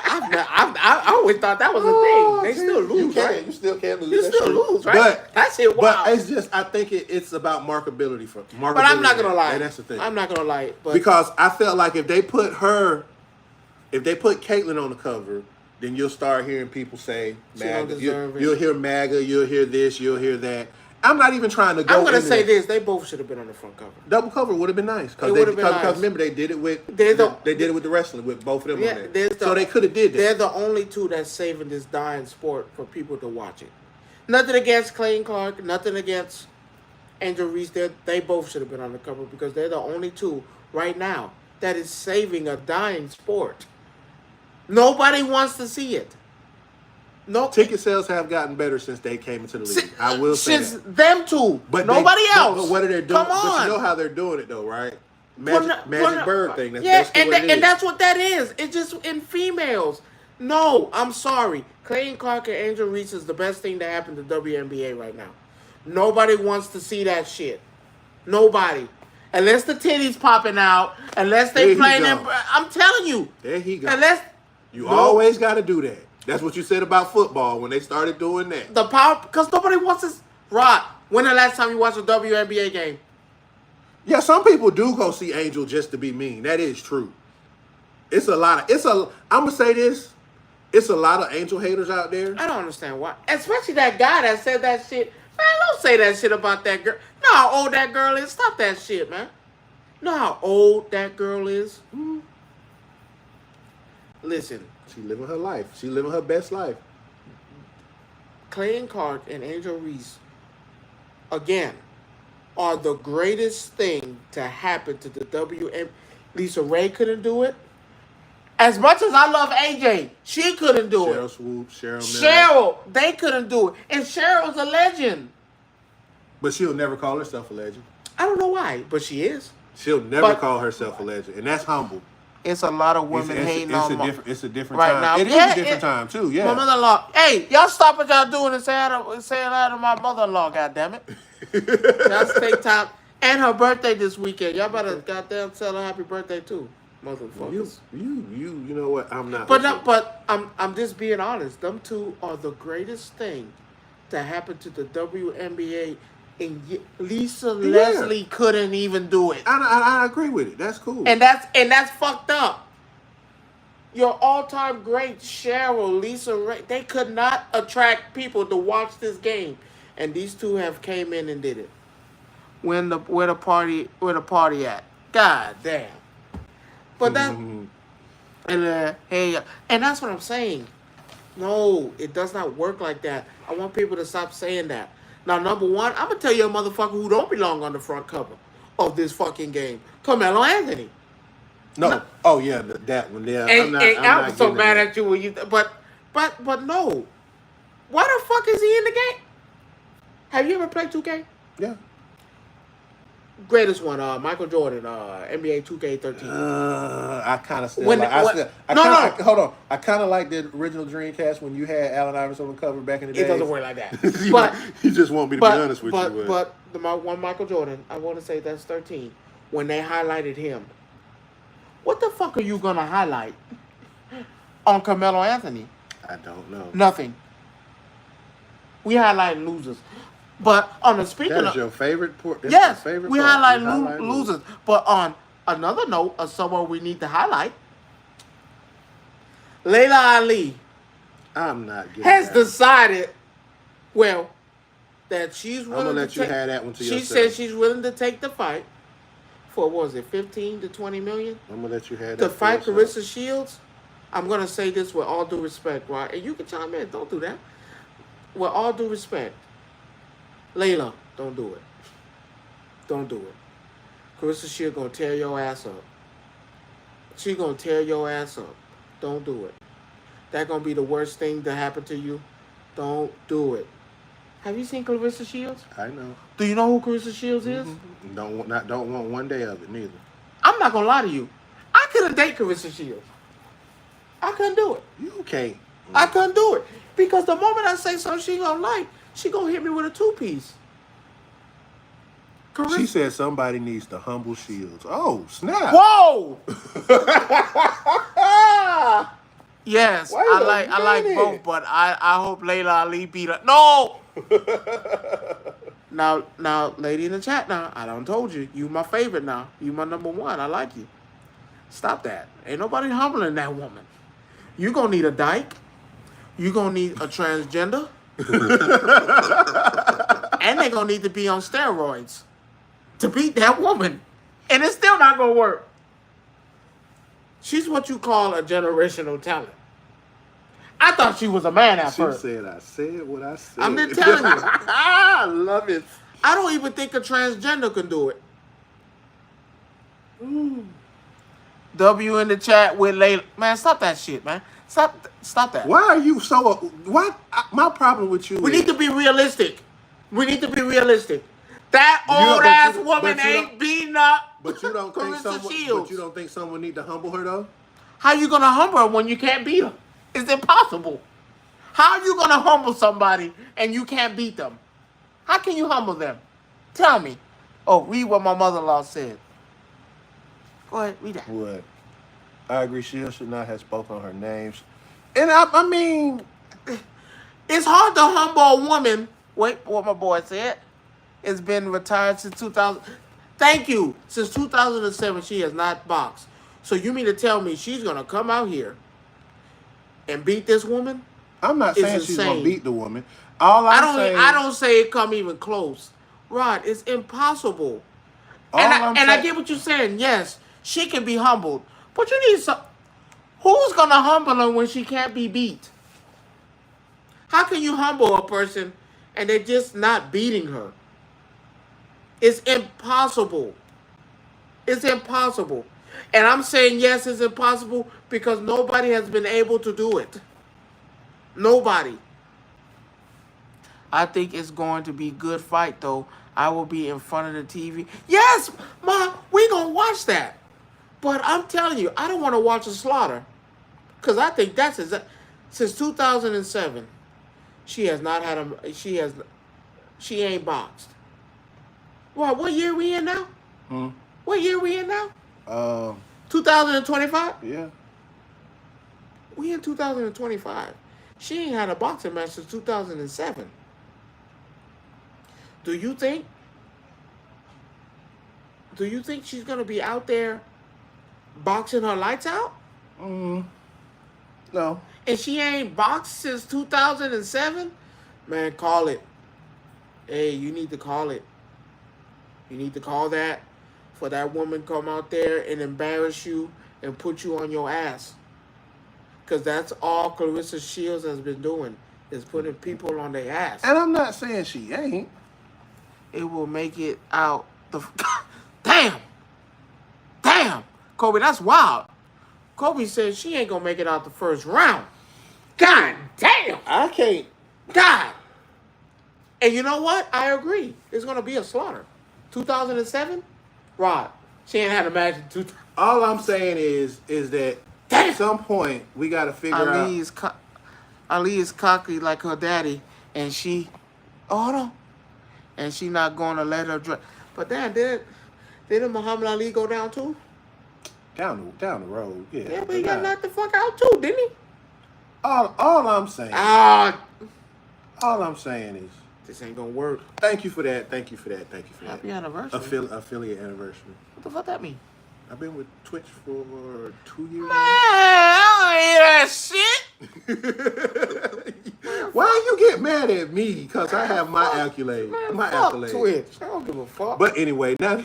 I always thought that was a thing. They still lose, right? You still can't lose. You still lose, right? That's it. Wow. But it's just, I think it's about marketability. But I'm not gonna lie. And that's the thing. I'm not gonna lie. But because I felt like if they put Caitlyn on the cover, then you'll start hearing people say MAGA. You'll hear MAGA. You'll hear this. You'll hear that. I'm not even trying to go. I'm gonna say this: they both should have been on the front cover. Double cover would have been nice because remember they did it with the wrestling with both of them on there. So they could have did that. They're the only two that's saving this dying sport for people to watch it. Nothing against Clayton Clark, nothing against Angel Reese. They both should have been on the cover because they're the only two right now that is saving a dying sport. Nobody wants to see it. No ticket sales have gotten better since they came into the league. I will say since them two, but nobody else. But what are they doing? Come on. But you know how they're doing it though, right? Magic Bird thing. That's and that's what that is. It's just in females. No, I'm sorry. Clayton Clark and Angel Reese is the best thing that happened to WNBA right now. Nobody wants to see that shit. Nobody. Unless the titties popping out. Unless they playing them. I'm telling you. There he goes. Unless always got to do that. That's what you said about football when they started doing that. The power, because nobody wants to. Rod, When the last time you watched a WNBA game? Yeah, some people do go see Angel just to be mean. That is true. It's a lot of I'm gonna say this. It's a lot of Angel haters out there. I don't understand why. Especially that guy that said that shit. Man, don't say that shit about that girl. You know how old that girl is? Stop that shit, man. You know how old that girl is? Mm-hmm. Listen. She living her life. She living her best life. Clayton Clark and Angel Reese, again, are the greatest thing to happen to the WNBA. Lisa Ray couldn't do it. As much as I love AJ, she couldn't do Cheryl it. Swoop, Cheryl, they couldn't do it. And Cheryl's a legend. But she'll never call herself a legend. I don't know why, but she is. She'll never call herself a legend. And that's humble. It's a lot of women hating on me. It's a different right time. now. It is a different time, too, yeah. My mother-in-law. Hey, y'all stop what y'all doing and say hi to my mother-in-law, goddammit. Y'all take time. And her birthday this weekend. Y'all better goddamn tell her happy birthday, too. Motherfuckers. You know what? I'm not. But I'm just being honest. Them two are the greatest thing to happen to the WNBA. And Lisa Leslie couldn't even do it. I agree with it. That's cool. And that's fucked up. Your all-time great Cheryl, Lisa Ray, they could not attract people to watch this game, and these two have came in and did it. Where the party at? God damn. But that and that's what I'm saying. No, it does not work like that. I want people to stop saying that. Now, number one, I'm gonna tell you a motherfucker who don't belong on the front cover of this fucking game. Carmelo Anthony. No. Oh yeah, that one. Yeah. I'm not so mad at you when you. But no. Why the fuck is he in the game? Have you ever played 2K? Yeah. Greatest one, Michael Jordan, NBA 2K13. I kind of still Hold on. I kind of like the original Dreamcast when you had Allen Iverson on the cover back in the day. It doesn't work like that. You just want me to be honest with you. But the one Michael Jordan, I want to say that's 13. When they highlighted him, what the fuck are you gonna highlight on Carmelo Anthony? I don't know. Nothing. We highlight losers. But on the speaking of your favorite port. Yes, we highlight losers. But on another note of someone we need to highlight, Layla Ali I'm not getting has decided, that she's willing I'm gonna let you have that one to yourself. She said she's willing to take the fight for, what was it, 15 to 20 million? I'm gonna let you have that. To fight Carissa Shields. I'm gonna say this with all due respect, right? And you can chime in. Don't do that. With all due respect. Layla, don't do it. Don't do it. Carissa Shields gonna tear your ass up. She gonna tear your ass up. Don't do it. That gonna be the worst thing to happen to you. Don't do it. Have you seen Carissa Shields? I know. Do you know who Carissa Shields is? Mm-hmm. Don't want one day of it neither. I'm not gonna lie to you. I couldn't date Carissa Shields. I couldn't do it. You can't. I couldn't do it. Because the moment I say something she gonna like, she gonna hit me with a 2-piece. She said somebody needs to humble Shields. Oh, snap. Whoa! Yes, I like both, but I hope Layla Ali beat her. No! Now, lady in the chat now, I done told you, you my favorite now. You my number one. I like you. Stop that. Ain't nobody humbling that woman. You gonna need a dyke. You gonna need a transgender. And they gonna need to be on steroids to beat that woman. And it's still not gonna work. She's what you call a generational talent. I thought she was a man at first. She said, I said what I said. I'm just telling you. I love it. I don't even think a transgender can do it. W in the chat with Layla. Man, stop that shit, man. Stop that. Why are you so... What? My problem with you We need to be realistic. That old-ass woman ain't beating up But you don't think Shields. But you don't think someone need to humble her, though? How you going to humble her when you can't beat her? It's impossible. How are you going to humble somebody and you can't beat them? How can you humble them? Tell me. Oh, read what my mother-in-law said. Go ahead, read that. What? I agree. Shields should not have spoken on her names. And I mean... It's hard to humble a woman. Wait, what my boy said. has been retired since 2000. Thank you. Since 2007, she has not boxed. So you mean to tell me she's gonna come out here and beat this woman? I'm not It's saying she's gonna insane. beat the woman. All I'm saying, I don't say it come even close. Rod, it's impossible. all I'm And I saying, get what you're saying. Yes, she can be humbled, but you need some. Who's gonna humble her when she can't be beat? How can you humble a person and they're just not beating her? It's impossible. It's impossible. And I'm saying yes, it's impossible because nobody has been able to do it. Nobody. I think it's going to be a good fight, though. I will be in front of the TV. Yes, Ma, we gonna watch that. But I'm telling you, I don't want to watch a slaughter. Because I think that's since 2007, she has not had she ain't boxed. What year we in now? What year we in now? 2025? Yeah. We in 2025. She ain't had a boxing match since 2007. Do you think she's gonna be out there boxing her lights out? No. And she ain't boxed since 2007? Man, call it. Hey, you need to call it. You need to call that for that woman come out there and embarrass you and put you on your ass. Because that's all Clarissa Shields has been doing, is putting people on their ass. And I'm not saying she ain't. It will make it out the... Damn! Kobe, that's wild. Kobe said she ain't gonna make it out the first round. God damn! I can't. God! And you know what? I agree. It's gonna be a slaughter. 2007? Rod, she ain't had a match in 2000. All I'm saying is that at some point we got to figure out. Ali is cocky like her daddy, and she... Oh, hold on. And she not gonna let her drink. But damn, didn't Muhammad Ali go down too? Down the road, yeah. Yeah, but he got knocked the fuck out too, didn't he? All I'm saying. All I'm saying is this ain't gonna work. Thank you for that. Happy anniversary. Affiliate anniversary. What the fuck that mean? I've been with Twitch for 2 years. Man, I don't hear that shit. Why you get mad at me? Because I have my accolades. My fuck accolades. Twitch. I don't give a fuck. But anyway, now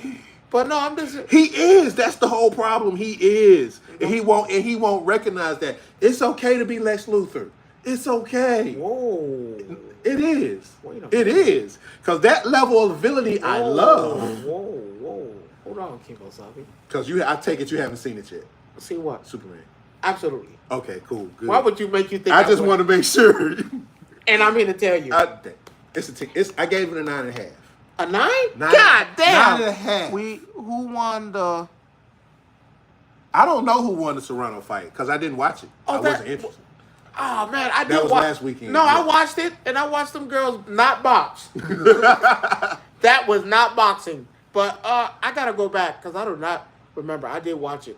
But no, I'm just... he is. That's the whole problem. He is. And he won't recognize that. It's okay to be Lex Luthor. It's okay. Whoa. It is. Wait a It minute. is. Because that level of ability I love. Whoa. Hold on, Kimbo Sabi. Because I take it you haven't seen it yet. See what? Superman. Absolutely. Okay, cool. Good. Why would you make you think I just would? want to make sure. And I'm here to tell you. I gave it a 9.5. A 9? 9? God damn. 9.5. Who won the... I don't know who won the Serrano fight because I didn't watch it. I wasn't interested. Oh, man, I did That was last weekend. No, yeah. I watched it, and I watched them girls not box. That was not boxing. But I got to go back because I do not remember. I did watch it.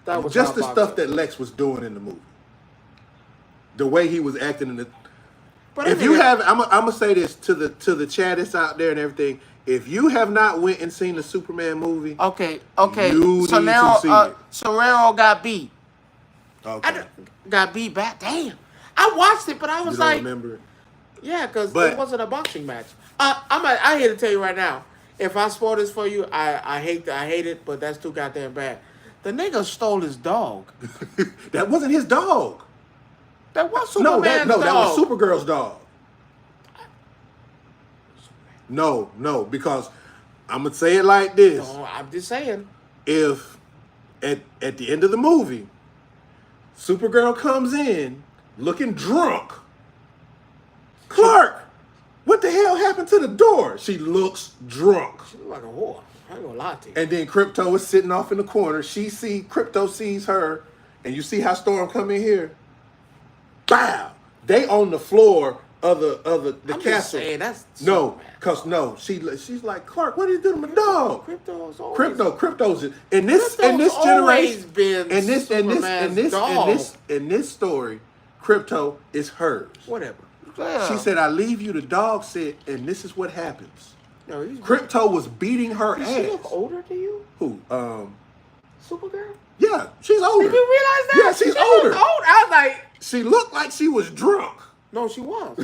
That was just not the boxing. stuff that Lex was doing in the movie. The way he was acting in the... But if you have... I'm going to say this to the chat that's out there and everything. If you have not went and seen the Superman movie... Okay. You need to see it. Serrano got beat. Okay. Got beat back. Damn. I watched it, but I was You don't like... remember it? Yeah, because But- it wasn't a boxing match. I'm here to tell you right now. If I spoil this for you, I hate it, but that's too goddamn bad. The nigga stole his dog. That wasn't his dog. That was Superman's dog. That was Supergirl's dog. No, because I'm gonna say it like this: No, I'm just saying. if at the end of the movie, Supergirl comes in looking drunk, Clark, what the hell happened to the door? She looks drunk. She look like a whore. I ain't gonna lie to you. And then Crypto is sitting off in the corner. Crypto sees her, and you see how Storm come in here. Bow! They on the floor of the I'm castle. just saying, that's No, Superman. she's like, Clark, what did you do to my dog? Crypto's always Crypto's in this always generation, been in this story, Crypto is hers. whatever. She said, I leave you to dog sit, and this is what happens. No, he's Crypto was beating her Does ass. she look older to you? Who? Supergirl? Yeah, she's older. Did you realize that? Yeah, she's she older. Old. I was like, She looked like she was drunk. no, she was.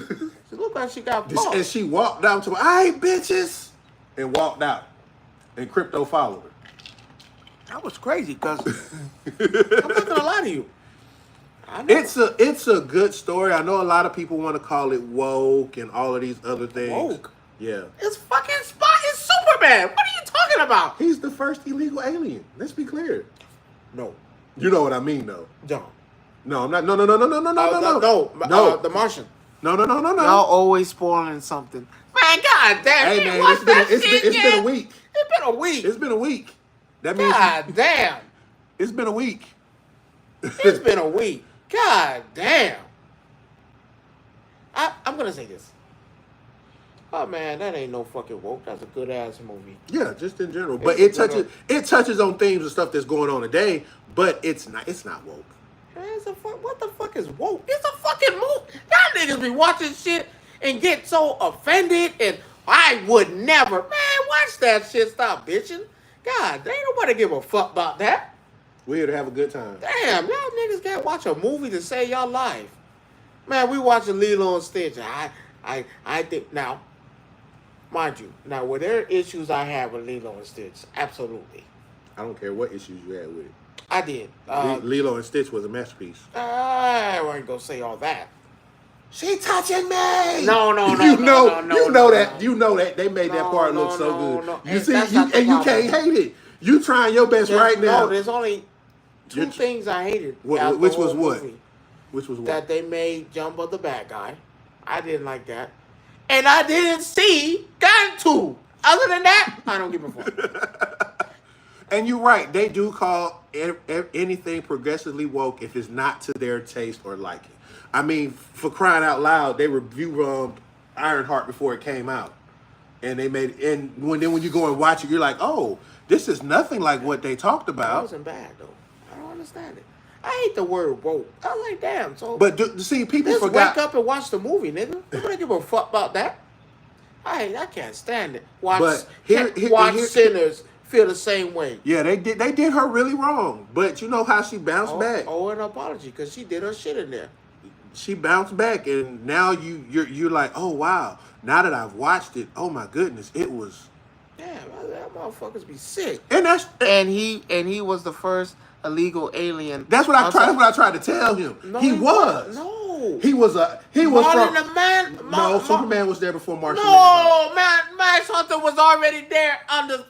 She looked like she got fucked. And she walked down to, all right, bitches, and walked out. And Crypto followed her. That was crazy because I'm not gonna lie to you. It's a good story. I know a lot of people want to call it woke and all of these other things. Woke? Yeah. It's fucking Spot. It's Superman. What are you talking about? He's the first illegal alien. Let's be clear. No. You know what I mean, though. John. No, I'm not. No. The Martian. No. Y'all always spoiling something. Man, god damn. Hey, man, it's been a week. It's been a week. It's been a week. That means God damn. it's been a week. It's been a week. God damn. I'm gonna say this. Oh man, that ain't no fucking woke. That's a good ass movie. Yeah, just in general. But it touches on themes and stuff that's going on today, but it's not woke. Man, what the fuck is woke? It's a fucking movie. Y'all niggas be watching shit and get so offended and I would never. Man, watch that shit. Stop bitching. God, there ain't nobody give a fuck about that. We're here to have a good time. Damn, y'all niggas can't watch a movie to save y'all life. Man, we watching Lilo and Stitch. I think now, mind you, now were there issues I had with Lilo and Stitch? Absolutely. I don't care what issues you had with it. I did. Lilo and Stitch was a masterpiece. I wasn't gonna say all that. She touching me. No. You know that they made that part look so good. No. You see, you can't hate it. You trying your best right now. No, there's only two things I hated. Which was what? Which was what? That they made Jumbo the bad guy. I didn't like that, and I didn't see Gantu. Other than that, I don't give a fuck. And you're right. They do call anything progressively woke if it's not to their taste or liking. I mean, for crying out loud, they reviewed Ironheart before it came out, and they made when you go and watch it, you're like, oh, this is nothing like what they talked about. It wasn't bad though. I don't understand it. I hate the word woke. I was like, damn. So, but see, people just forgot. Wake up and watch the movie, nigga. Nobody give a fuck about that. I can't stand it. Watch Sinners feel the same way. Yeah, they did her really wrong, but you know how she bounced back. Oh, an apology because she did her shit in there. She bounced back, and now you're like, oh wow. Now that I've watched it, oh my goodness, it was. Damn, that motherfuckers be sick. And he was the first illegal alien. That's what I tried to tell him. No, he was. No. He was Martin the Man. Superman was there before Martian. No, Max Hunter was already there under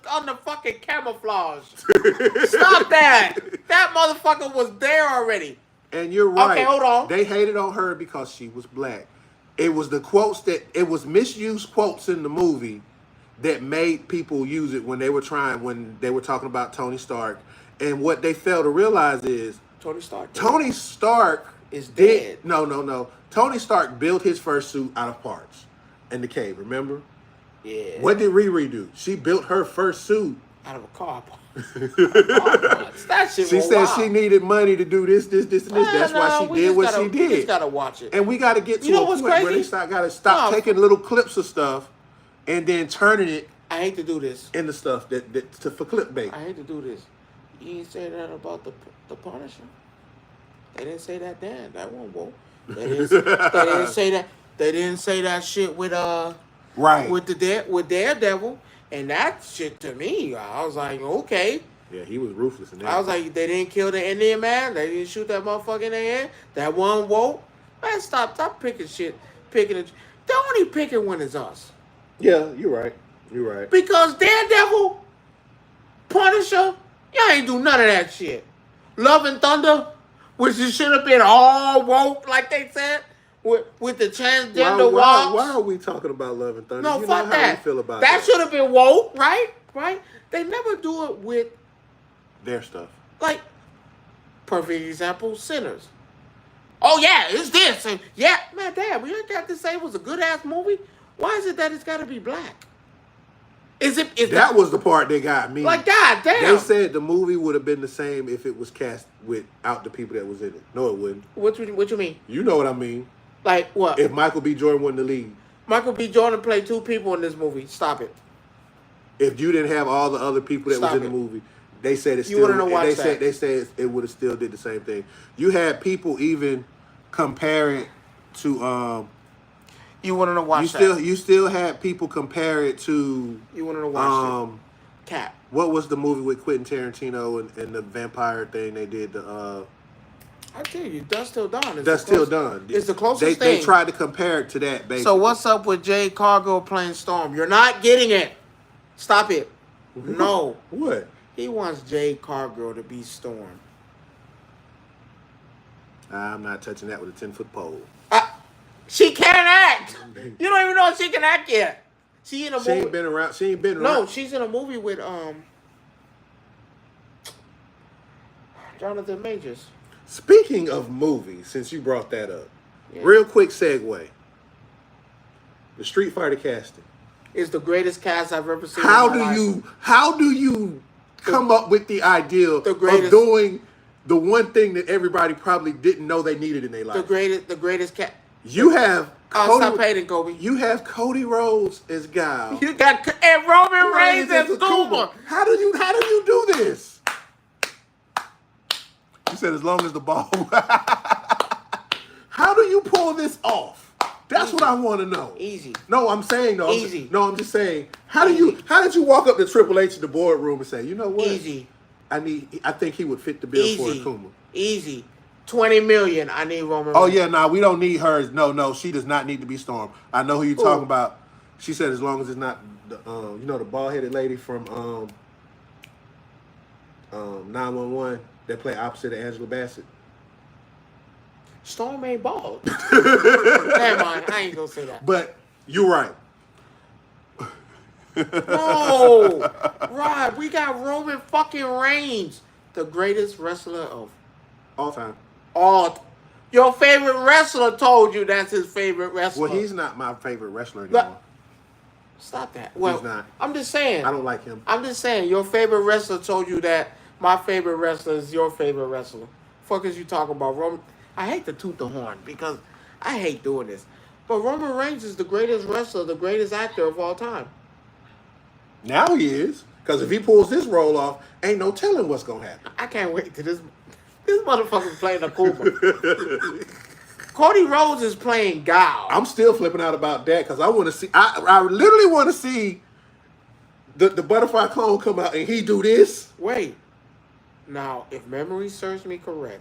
fucking camouflage. Stop that. That motherfucker was there already. And you're right. Okay, hold on. They hated on her because she was black. It was the quotes it was misused quotes in the movie that made people use it when they were talking about Tony Stark. And what they failed to realize is Tony Stark is dead. No. Tony Stark built his first suit out of parts in the cave, remember? Yeah. What did Riri do? She built her first suit out of a car part. That shit she said she needed money to do this, and this. That's why she did what she did. We just gotta watch it. And we gotta get to a point where they gotta stop taking little clips of stuff and then turning it. I hate to do this. Into stuff for clickbait. I hate to do this. You ain't say that about the Punisher. They didn't say that then. That one won't. They didn't say that. They didn't say that shit with right with Daredevil. And that shit to me, I was like, okay. Yeah, he was ruthless in that. I was like, they didn't kill the Indian man. They didn't shoot that motherfucker in the head. That one woke. Man, stop picking shit. They only picking when it's us. Yeah, you're right. You're right. Because Daredevil, Punisher, y'all ain't do none of that shit. Love and Thunder, which should have been all woke, like they said. With the transgender walks. Why are we talking about Love and Thunder? No, you fuck know that. How we feel about that should have been woke, right? Right? They never do it with their stuff. Like, perfect example, Sinners. Oh yeah, it's this. And yeah, man, damn, we ain't got to say it was a good ass movie. Why is it that it's got to be black? That was the part that got me. Like, god damn. They said the movie would have been the same if it was cast without the people that was in it. No, it wouldn't. What you mean? You know what I mean. Like what? If Michael B. Jordan wasn't the lead. Michael B. Jordan played two people in this movie. Stop it. if you didn't have all the other people that Stop was in it. the movie, they said it You still. wouldn't have watched They that. said it would have still did the same thing. You had people even compare it to. You wouldn't have watched that. You still had people compare it to. You wouldn't have watched it. Cap. What was the movie with Quentin Tarantino and the vampire thing they did? I tell you, Dust Till Dawn. That's Till Dawn. It's the closest thing. They tried to compare it to that, basically. So what's up with Jade Cargill playing Storm? You're not getting it. Stop it. No. What? He wants Jade Cargill to be Storm. I'm not touching that with a 10-foot pole. She can't act. You don't even know if she can act yet. She in a movie. She ain't been around. She ain't been around. No, she's in a movie with Jonathan Majors. Speaking of movies, since you brought that up, Yeah. real quick segue. The Street Fighter casting. Is the greatest cast I've ever seen. How do you come up with the idea of doing the one thing that everybody probably didn't know they needed in their life? The greatest cast. You have Stop hating, Kobe. You have Cody Rhodes as Guile. You got and Roman Reigns as Kuma. How do you do this? You said as long as the ball. How do you pull this off? That's what I want to know. Easy. No, I'm saying though. Easy. I'm just saying. How did you walk up to Triple H in the boardroom and say, you know what? Easy. I think he would fit the bill for Akuma. Easy. 20 million. I need Roman Reigns. Oh yeah, nah, we don't need her. No, she does not need to be Storm. I know who you're talking about. She said as long as it's not the the bald-headed lady from 911 that play opposite of Angela Bassett. Storm ain't bald. Never mind. I ain't gonna say that. But you're right. No, Rod, we got Roman fucking Reigns, the greatest wrestler of all time. Your favorite wrestler told you that's his favorite wrestler. Well, he's not my favorite wrestler anymore. Stop that. Well, he's not. I'm just saying. I don't like him. I'm just saying. Your favorite wrestler told you that my favorite wrestler is your favorite wrestler. Fuck is you talking about, Roman? I hate to toot the horn because I hate doing this. But Roman Reigns is the greatest wrestler, the greatest actor of all time. Now he is. Because if he pulls this role off, ain't no telling what's going to happen. I can't wait to this motherfucker playing Akuma. Cody Rhodes is playing Guile. I'm still flipping out about that because I want to see. I literally want to see the butterfly clone come out and he do this. Wait. Now, if memory serves me correct,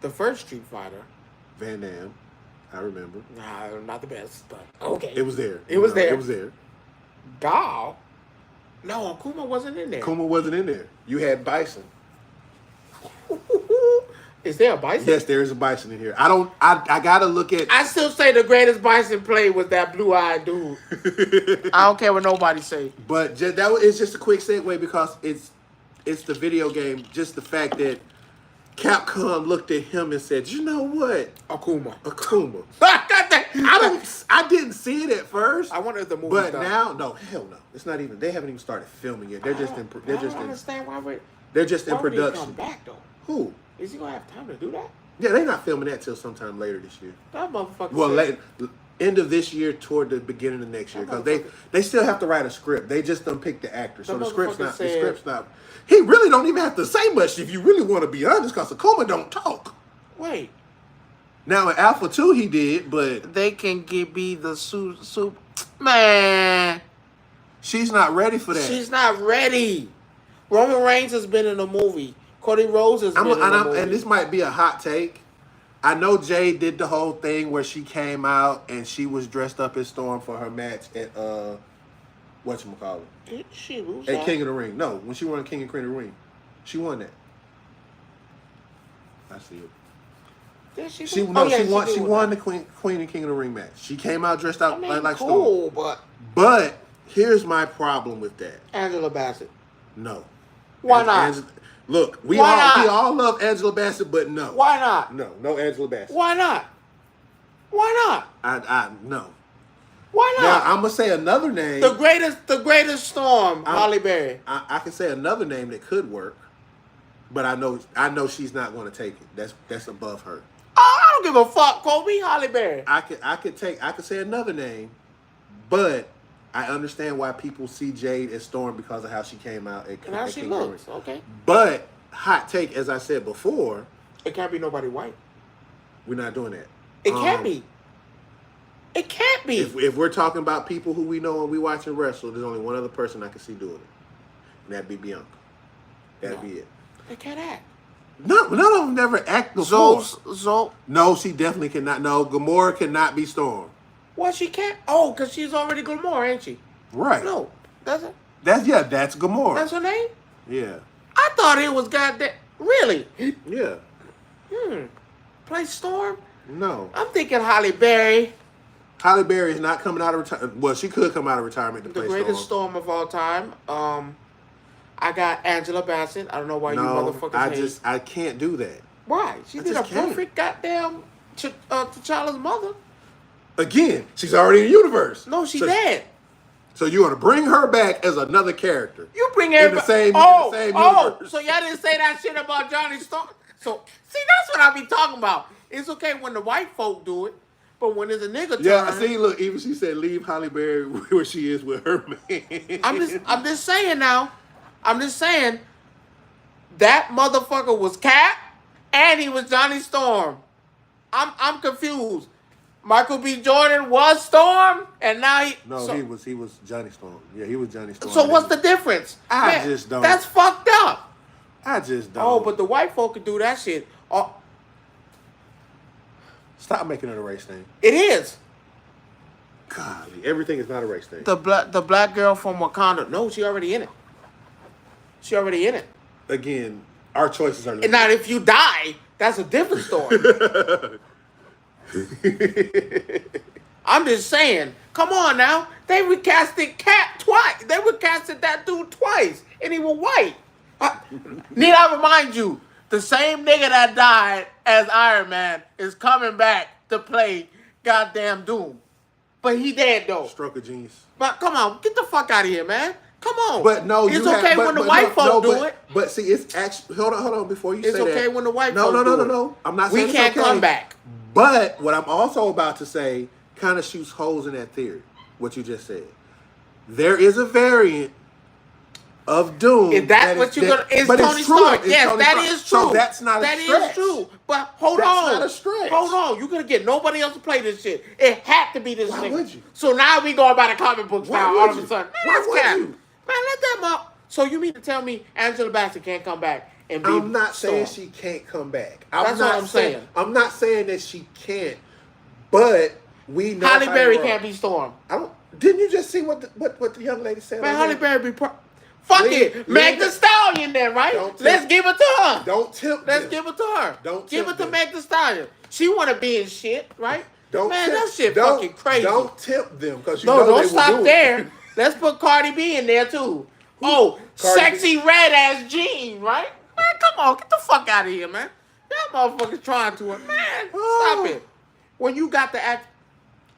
the first Street Fighter, Van Damme, I remember. Nah, not the best, but okay. It was there. It was there. It was there. Guile? No, Akuma wasn't in there. Akuma wasn't in there. You had Bison. Is there a Bison? Yes, there is a Bison in here. I gotta look at. I still say the greatest Bison play was that blue-eyed dude. I don't care what nobody say. But it's just a quick segue because it's the video game. Just the fact that Capcom looked at him and said, "You know what, Akuma." I didn't see it at first. I wonder if the movie's but done. now, no, hell no. It's not even. They haven't even started filming yet. They're just in. I don't understand why we're. They're just in Why would he production. come back though? Who? Is he gonna have time to do that? Yeah, they're not filming that till sometime later this year. That motherfucker. Well, said, end of this year toward the beginning of next year because they still have to write a script. They just don't pick the actor, so the script's not. He really don't even have to say much if you really want to be honest, because Akuma don't talk. Wait. Now in Alpha 2 he did, but they can be the soup. Man, she's not ready for that. She's not ready. Roman Reigns has been in a movie. Cody Rhodes has been in a movie. And this might be a hot take. I know Jay did the whole thing where she came out and she was dressed up as Storm for her match at whatchamacallit? Did she lose at that? King of the Ring. No, when she won King and Queen of the Ring. She won that. I see it. Did she? She won the Queen and King of the Ring match. She came out dressed out like cool, Storm. But here's my problem with that. Angela Bassett. No. Why not? Look, we all love Angela Bassett, but no. Why not? No Angela Bassett. Why not? Why not? No. Why not? Now I'm gonna say another name. The greatest Storm, Holly Berry. I can say another name that could work, but I know she's not gonna take it. That's above her. Oh, I don't give a fuck, Kobe. Holly Berry. I could say another name, but I understand why people see Jade as Storm because of how she came out. And how she looks. Okay. But hot take, as I said before, it can't be nobody white. We're not doing that. It can't be. It can't be. If we're talking about people who we know and we watching wrestle, there's only one other person I can see doing it, and that'd be Bianca. That'd be it. They can't act. No, none of them never act before. So no, she definitely cannot. No, Gamora cannot be Storm. Well, she can't. Oh, because she's already Gamora, ain't she? Right. No, that's it. That's Gamora. That's her name. Yeah. I thought it was goddamn. Really? Yeah. Play Storm? No. I'm thinking Halle Berry. Halle Berry is not coming out of retirement. Well, she could come out of retirement to play Storm. The greatest Storm of all time. I got Angela Bassett. I don't know why you motherfuckers hate. I can't do that. Why? She did a perfect goddamn T'Challa's mother. Again, she's already in the universe. No, she's dead. So you want to bring her back as another character? You bring everybody in the same universe. So y'all didn't say that shit about Johnny Storm. So see, that's what I be talking about. It's okay when the white folk do it, but when it's a nigga turn. Yeah, see, look, even she said leave Halle Berry where she is with her man. I'm just saying now. I'm just saying that motherfucker was Cap and he was Johnny Storm. I'm confused. Michael B. Jordan was Storm, and now he was Johnny Storm. Yeah, he was Johnny Storm. So what's the difference? I just don't. That's fucked up. I just don't. Oh, but the white folk could do that shit. Oh, stop making it a race thing. It is. Golly, everything is not a race thing. The black girl from Wakanda. No, she already in it. She already in it. Again, our choices are limited. And now if you die, that's a different story. I'm just saying. Come on now. They recasted Cap twice. They recasted that dude twice. And he was white. Need I remind you, the same nigga that died as Iron Man is coming back to play goddamn Doom. But he dead though. Stroke of genius. But come on, get the fuck out of here, man. Come on. But no, it's okay when the white folk do it. But see, it's actually hold on before you say that. It's okay when the white folk do it. No. I'm not saying we can't come back. But what I'm also about to say kind of shoots holes in that theory. What you just said. There is a variant of Doom. Is that what you're gonna? Is Tony Stark? Yes, that is true. So that's not a stretch. That is true. But hold on. That's not a stretch. Hold on. You're gonna get nobody else to play this shit. It had to be this Why nigga. would you? So now we going by the comic books now. All of a sudden, why would you? Man, let them up. So you mean to tell me Angela Bassett can't come back and be? I'm not saying she can't come back. That's what I'm saying. I'm not saying that she can't, but we know Halle Berry can't be Storm. Didn't you just see what the young lady said? Man, Halle Berry be. Fuck it. Meg Thee Stallion then, right? Let's give it to her. Don't tempt Let's give it to her. Don't give it to them. Meg Thee Stallion. She want to be in shit, right? That shit don't, fucking crazy. Don't tempt them because don't stop there. Let's put Cardi B in there too. Oh, sexy red ass Jean, right? Man, come on, get the fuck out of here, man. That motherfucker's trying to, man. Stop it. When you got the act,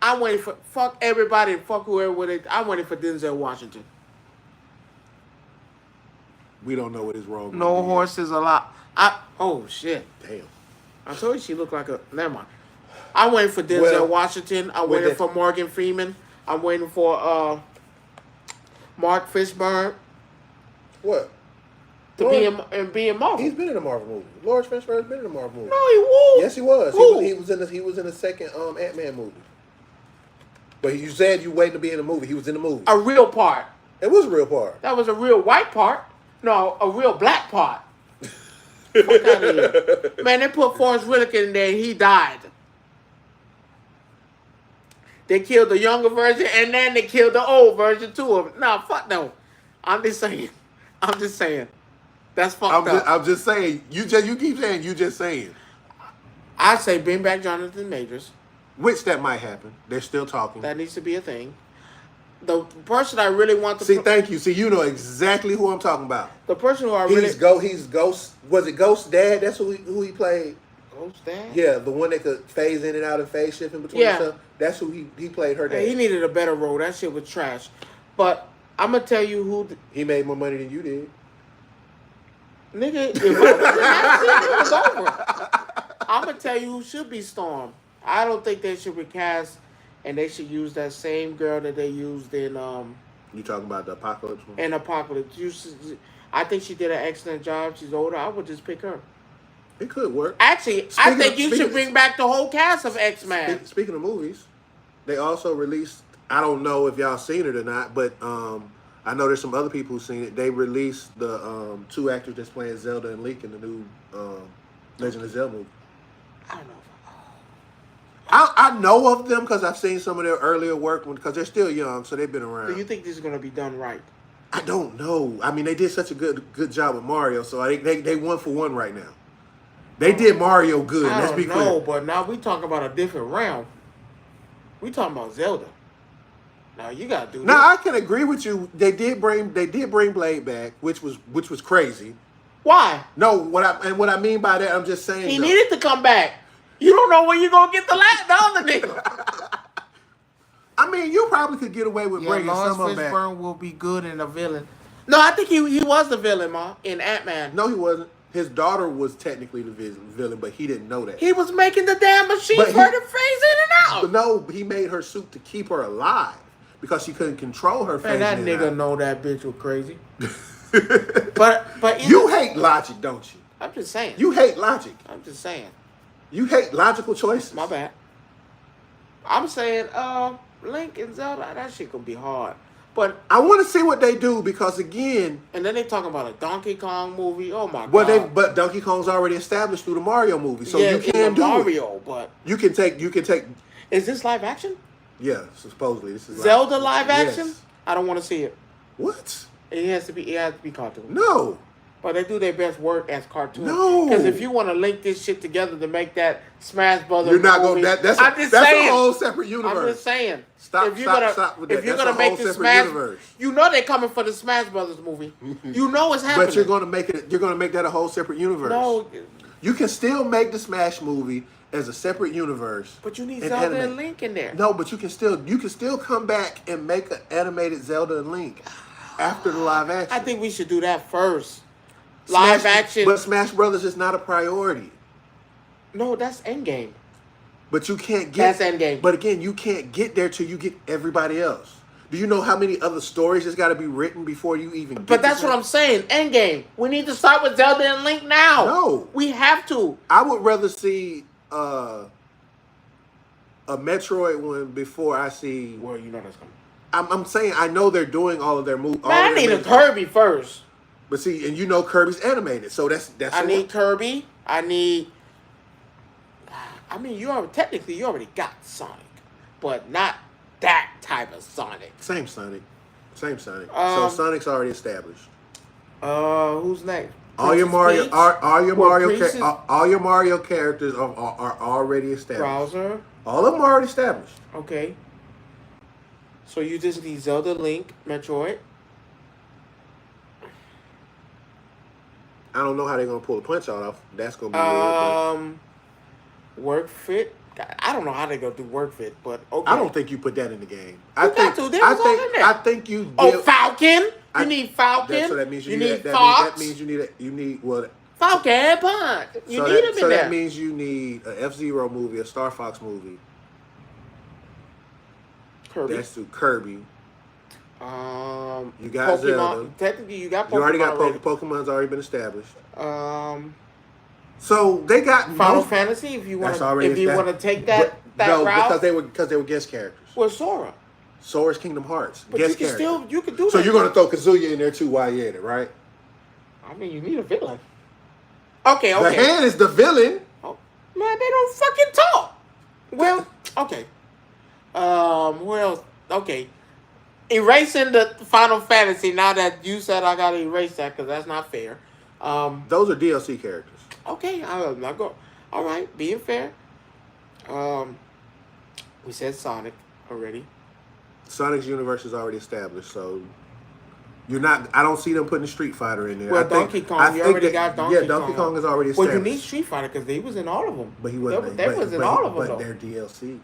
I'm waiting for fuck everybody and fuck whoever with it. I'm waiting for Denzel Washington. We don't know what his role. No horses allowed. Oh shit! Damn. I told you she looked like a. Never mind. I'm waiting for Denzel Washington. I'm waiting for Morgan Freeman. I'm waiting for Mark Fishburne. What? To be in Marvel. He's been in a Marvel movie. Lawrence Fishburne's been in a Marvel movie. No, he was. Yes, he was. Who? He was in the second Ant-Man movie. But you said you waiting to be in the movie. He was in the movie. A real part. It was a real part. That was a real white part. No, a real black part. Fuck out of here. Man, they put Forrest Whitaker in there and he died. They killed the younger version and then they killed the old version too of it. No, fuck no. I'm just saying. That's fucked up. I'm just saying. You keep saying you just saying. I say bring back Jonathan Majors. Which that might happen. They're still talking. That needs to be a thing. The person I really want to thank you. See, you know exactly who I'm talking about. The person who he's Ghost. Was it Ghost Dad? That's who he played. Ghost Dad? Yeah, the one that could phase in and out and phase shift in between stuff. That's who he played her dad. Yeah, he needed a better role. That shit was trash. But I'm gonna tell you who he made more money than you did. Nigga, if I was in that shit, it was over. I'm gonna tell you who should be Storm. I don't think they should recast and they should use that same girl that they used You talking about the Apocalypse one? in Apocalypse. I think she did an excellent job. She's older. I would just pick her. It could work. Actually, I think you should bring back the whole cast of X-Men. Speaking of movies, they also released. I don't know if y'all seen it or not, but I know there's some other people who've seen it. They released the two actors that's playing Zelda and Link in the new Legend of Zelda movie. I don't know. I know of them because I've seen some of their earlier work because they're still young, so they've been around. Do you think this is going to be done right? I don't know. I mean, they did such a good job with Mario, so I think they 1 for 1 right now. They did Mario good. I Let's be don't know, clear. but now we talking about a different realm. We talking about Zelda. Now you gotta do. Now I can agree with you. They did bring Blade back, which was crazy. Why? No, what I mean by that, I'm just saying he needed to come back. You don't know when you're gonna get the other nigga. I mean, you probably could get away with bringing Lawrence some of them back. Fishburne will be good in a villain. No, I think he was the villain, Ma, in Ant-Man. No, he wasn't. His daughter was technically the villain, but he didn't know that. He was making the damn machine for her to phase in and out. But no, he made her suit to keep her alive because she couldn't control her phasing. Man, that nigga know that bitch was crazy. but you hate logic, don't you? I'm just saying. You hate logic. I'm just saying. You hate logical choices. My bad. I'm saying, Link and Zelda, that shit gonna be hard. But I want to see what they do because again, and then they talking about a Donkey Kong movie. Oh my god! But Donkey Kong's already established through the Mario movie, so yeah, you can do Mario, it. But you can take. Is this live action? Yeah, supposedly this is Zelda live action. Yes. I don't want to see it. What? It has to be cartoon. No. But they do their best work as cartoons. No. Because if you want to link this shit together to make that Smash Brothers You're not movie, going. That's saying. A whole separate universe. I'm just saying. Stop with that. If you're gonna make the Smash, universe. You know they're coming for the Smash Brothers movie. You know what's happening. But you're gonna make it. You're gonna make that a whole separate universe. No. You can still make the Smash movie as a separate universe. But you need Zelda and Link in there. No, but you can still come back and make an animated Zelda and Link after the live action. I think we should do that first. Live action. But Smash Brothers is not a priority. No, that's Endgame. But you can't get... That's Endgame. But again, you can't get there till you get everybody else. Do you know how many other stories that's got to be written before you even get But that's what I'm saying. Endgame. We need to start with Zelda and Link now. No. We have to. I would rather see a Metroid one before I see... Well, you know that's coming. I'm saying I know they're doing all of their movies. Man, I need a Kirby first. But see, and you know Kirby's animated, so that's. I need Kirby. I mean, you already got Sonic, but not that type of Sonic. Same Sonic. So Sonic's already established. Who's next? All your Mario characters are already established. Bowser. All of them are already established. Okay. So you just need Zelda, Link, Metroid. I don't know how they're gonna pull the punch out off. That's gonna be weird. Work fit. I don't know how they're gonna do work fit, but okay. I don't think you put that in the game. I think you. Falcon. You need Falcon. So that means you need Fox. That means you need what? Falcon Punch. You need him in there. So that means you need an F-Zero movie, a Star Fox movie. Kirby. That's through Kirby. You got Pokemon. Zelda. Technically, you got Pokemon. You already got Pokemon's already been established. So they got Final Fantasy. If you want to take that route, because they were guest characters. Well, Sora. Sora's Kingdom Hearts. But guest you can character. you can do so that. You're gonna throw Kazuya in there too while you're in it, right? I mean, you need a villain. Okay. The hand is the villain. Oh, man, they don't fucking talk. Well, okay. What else? Okay. Erasing the Final Fantasy. Now that you said I gotta erase that because that's not fair. Those are DLC characters. Okay, I'm not go. All right, being fair. We said Sonic already. Sonic's universe is already established, so you're not. I don't see them putting Street Fighter in there. Well, Donkey Kong, you already got Donkey Kong. Yeah, Donkey Kong is already established. Well, you need Street Fighter because they was in all of them. But he wasn't. They was in all of them. But they're DLC.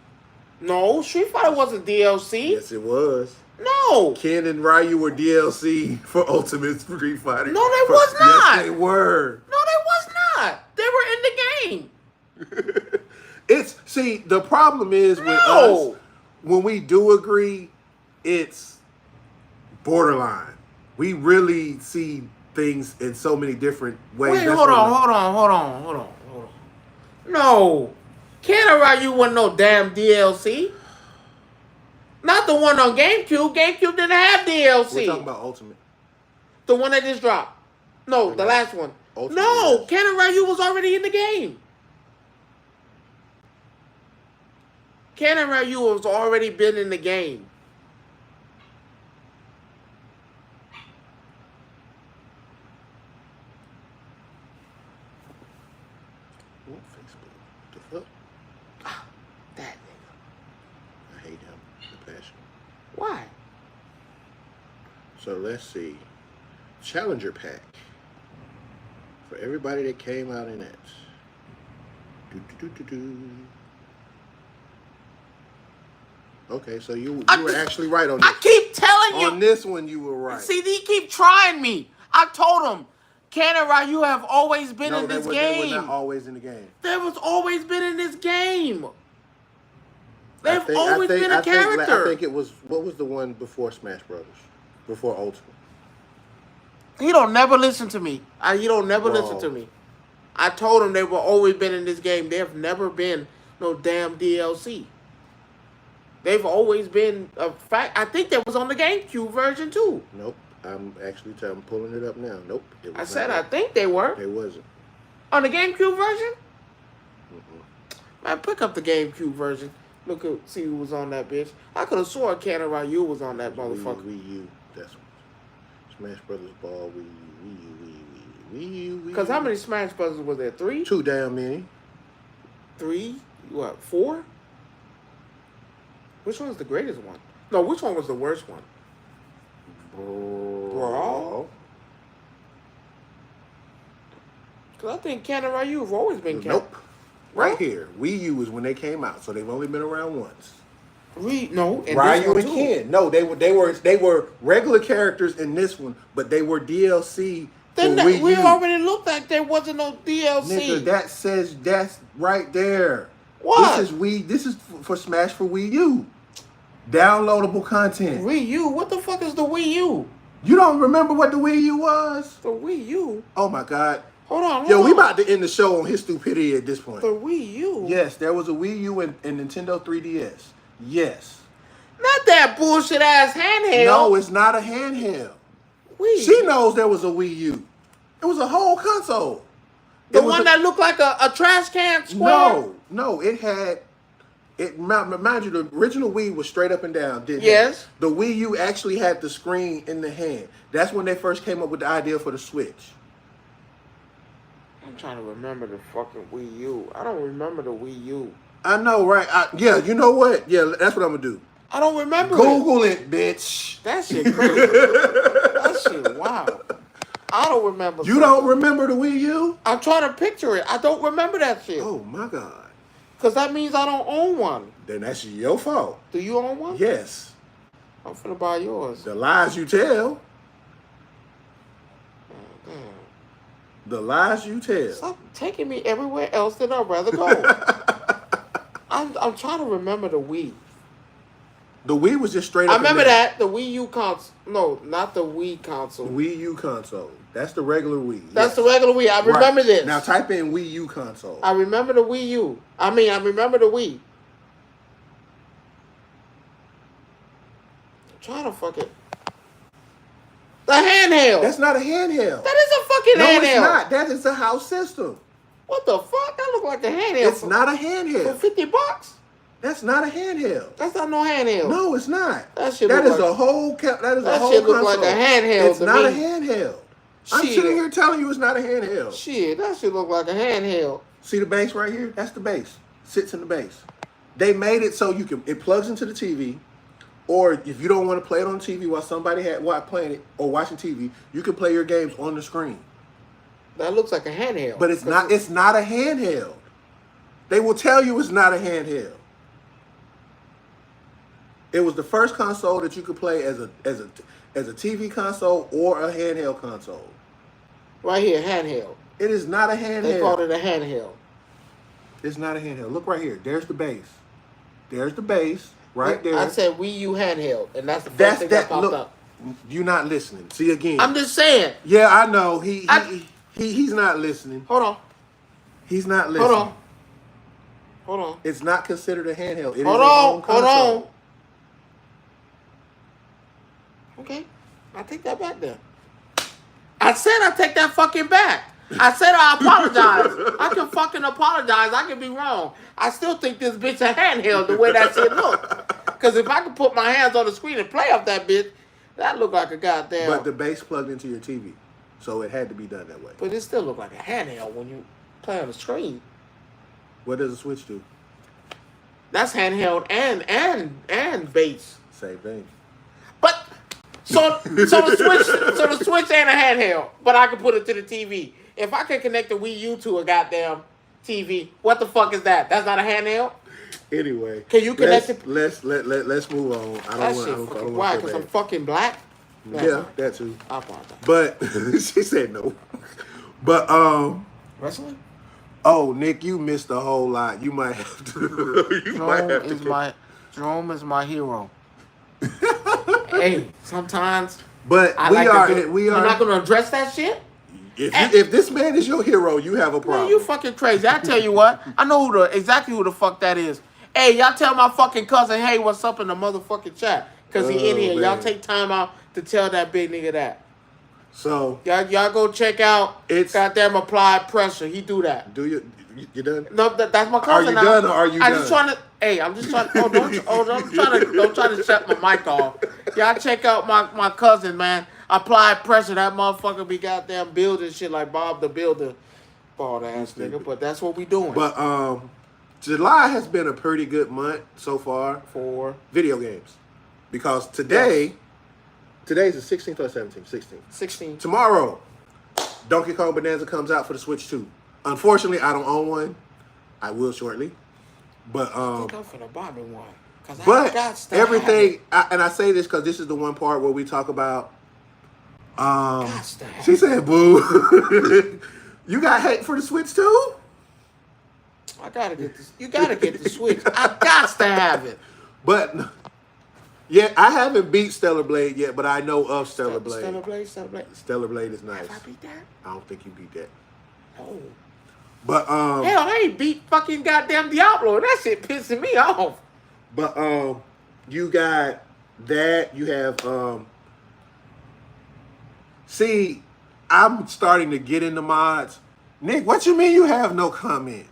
No, Street Fighter wasn't DLC. Yes, it was. No. Ken and Ryu were DLC for Ultimate Street Fighter. No, they was not. Yes, they were. No, they was not. They were in the game. The problem is with us. when we do agree, it's borderline. We really see things in so many different ways. Wait, hold on. No, Ken Ryu wasn't no damn DLC. Not the one on GameCube. GameCube didn't have DLC. We're talking about Ultimate. The one that just dropped. No, the last one. Ultimate, no, yes. Ken Ryu was already in the game. Ken Ryu has already been in the game. What Facebook? The fuck? Ah, that nigga. I hate him. The passion. Why? So let's see. Challenger pack. For everybody that came out in that. Okay, so you were actually right on this. I keep telling you. On this one, you were right. See, they keep trying me. I told them, Ken and Ryu have always been in this game. They were not always in the game. They was always been in this game. They've always been a I character. think it was, what was the one before Smash Brothers? Before Ultimate? He don't never listen to me. He don't never Bro. listen to me. I told him they were always been in this game. They have never been no damn DLC. They've always been a fact. I think that was on the GameCube version too. Nope. I'm pulling it up now. Nope. It was I said not. I think they were. It wasn't. On the GameCube version? Mm-mm. Man, pick up the GameCube version. Look at see who was on that bitch. I could have swore Ken and Ryu was on that motherfucker. Wii U. That's what. Smash Brothers Ball. Wii U. Because how many Smash Brothers was there? 3? Too damn many. 3? What? 4? Which one's the greatest one? No, which one was the worst one? Brawl? Because I think Ken and Ryu have always been Ken. Nope. Right here. Wii U is when they came out, so they've only been around once. No, and Ryu and Ken. No, they were regular characters in this one, but they were DLC. Then for Wii we U. already looked like there wasn't no DLC. Nigga, that says that's right there. What? This is for Smash for Wii U. Downloadable content. Wii U? What the fuck is the Wii U? You don't remember what the Wii U was? The Wii U? Oh my God. Hold on. Yo, we about to end the show on his stupidity at this point. The Wii U? Yes, there was a Wii U and Nintendo 3DS. Yes. Not that bullshit ass handheld. No, it's not a handheld. Wii. She knows there was a Wii U. It was a whole console. The one that looked like a trash can square? No, it had. Mind you, the original Wii was straight up and down, didn't it? Yes. The Wii U actually had the screen in the hand. That's when they first came up with the idea for the Switch. I'm trying to remember the fucking Wii U. I don't remember the Wii U. I know, right? Yeah, you know what? Yeah, that's what I'm gonna do. I don't remember Google it, bitch. That shit crazy. That shit wow. I don't remember. You don't remember the Wii U? I'm trying to picture it. I don't remember that shit. Oh my God. Because that means I don't own one. Then that's your fault. Do you own one? Yes. I'm finna buy yours. The lies you tell. Damn. The lies you tell. Stop taking me everywhere else that I'd rather go. I'm trying to remember the Wii. The Wii was just straight up. I remember and down. that. The Wii U console. No, not the Wii console. The Wii U console. That's the regular Wii. That's the regular Wii. I remember this. Now type in Wii U console. I remember the Wii U. I remember the Wii. I'm trying to fuck it. The handheld. That's not a handheld. That is a fucking handheld. No, it's not. That is a house system. What the fuck? That look like a handheld. It's not a For handheld. $50? That's not a handheld. That's not no handheld. No, it's not. That shit That look is like, a whole. That is a that whole shit look console. like a handheld It's to not me. a handheld. I'm Shit. sitting here telling you it's not a handheld. Shit, that shit look like a handheld. See the base right here? That's the base. Sits in the base. They made it so it plugs into the TV, or if you don't want to play it on TV while somebody playing it or watching TV, you can play your games on the screen. That looks like a handheld. But it's not. It's not a handheld. They will tell you it's not a handheld. It was the first console that you could play as a TV console or a handheld console. Right here, handheld. It is not a handheld. They called it a handheld. It's not a handheld. Look right here. There's the base. There's the base. Right there. I said Wii U handheld, and that's the first thing that popped up. You're not listening. See again. I'm just saying. Yeah, I know. He's not listening. Hold on. He's not listening. Hold on. It's not considered a handheld. It is Hold a on. home console. Okay. I take that back then. I said I take that fucking back. I said I apologize. I can fucking apologize. I can be wrong. I still think this bitch a handheld the way that shit look. Because if I could put my hands on the screen and play off that bitch, that look like a goddamn... But the base plugged into your TV. So it had to be done that way. But it still look like a handheld when you play on the screen. What does the Switch do? That's handheld and base. Same thing. But so the Switch ain't a handheld, but I can put it to the TV. If I can connect the Wii U to a goddamn TV, what the fuck is that? That's not a handheld? Anyway, can you connect it? Let's move on. I don't want. Why? Because I'm fucking black. No, yeah, that too. I apologize. But she said no. But wrestling. Oh, Nick, you missed a whole lot. You might have to. Jerome is my hero. Hey, sometimes. But we're not gonna address that shit. If this man is your hero, you have a problem. Man, you fucking crazy. I tell you what, I know exactly who the fuck that is. Hey, y'all tell my fucking cousin, hey, what's up in the motherfucking chat? Because he in here. Man. Y'all take time out to tell that big nigga that. So y'all go check out goddamn Applied Pressure. He do that. Do you done? No, that's my cousin. Are you done or are you done? I'm just trying to. Don't try to shut my mic off. Y'all check out my cousin, man. Applied Pressure. That motherfucker be goddamn building shit like Bob the Builder, bald ass nigga. But that's what we doing. But July has been a pretty good month so far for video games, because today's the 16th or 17th? 16th. Tomorrow, Donkey Kong Bonanza comes out for the Switch 2. Unfortunately, I don't own one. I will shortly. But I think I'm finna buy me one. But everything, and I say this because this is the one part where we talk about. She said, "Boo, you got hate for the Switch too." I gotta get this. You gotta get the Switch. I got to have it. But yeah, I haven't beat Stellar Blade yet, but I know of Stellar Blade. Stellar Blade is nice. Have I beat that? I don't think you beat that. No. But hell, I ain't beat fucking goddamn Diablo. That shit pissing me off. But you got that. You have See, I'm starting to get into mods. Nick, what you mean you have no comment?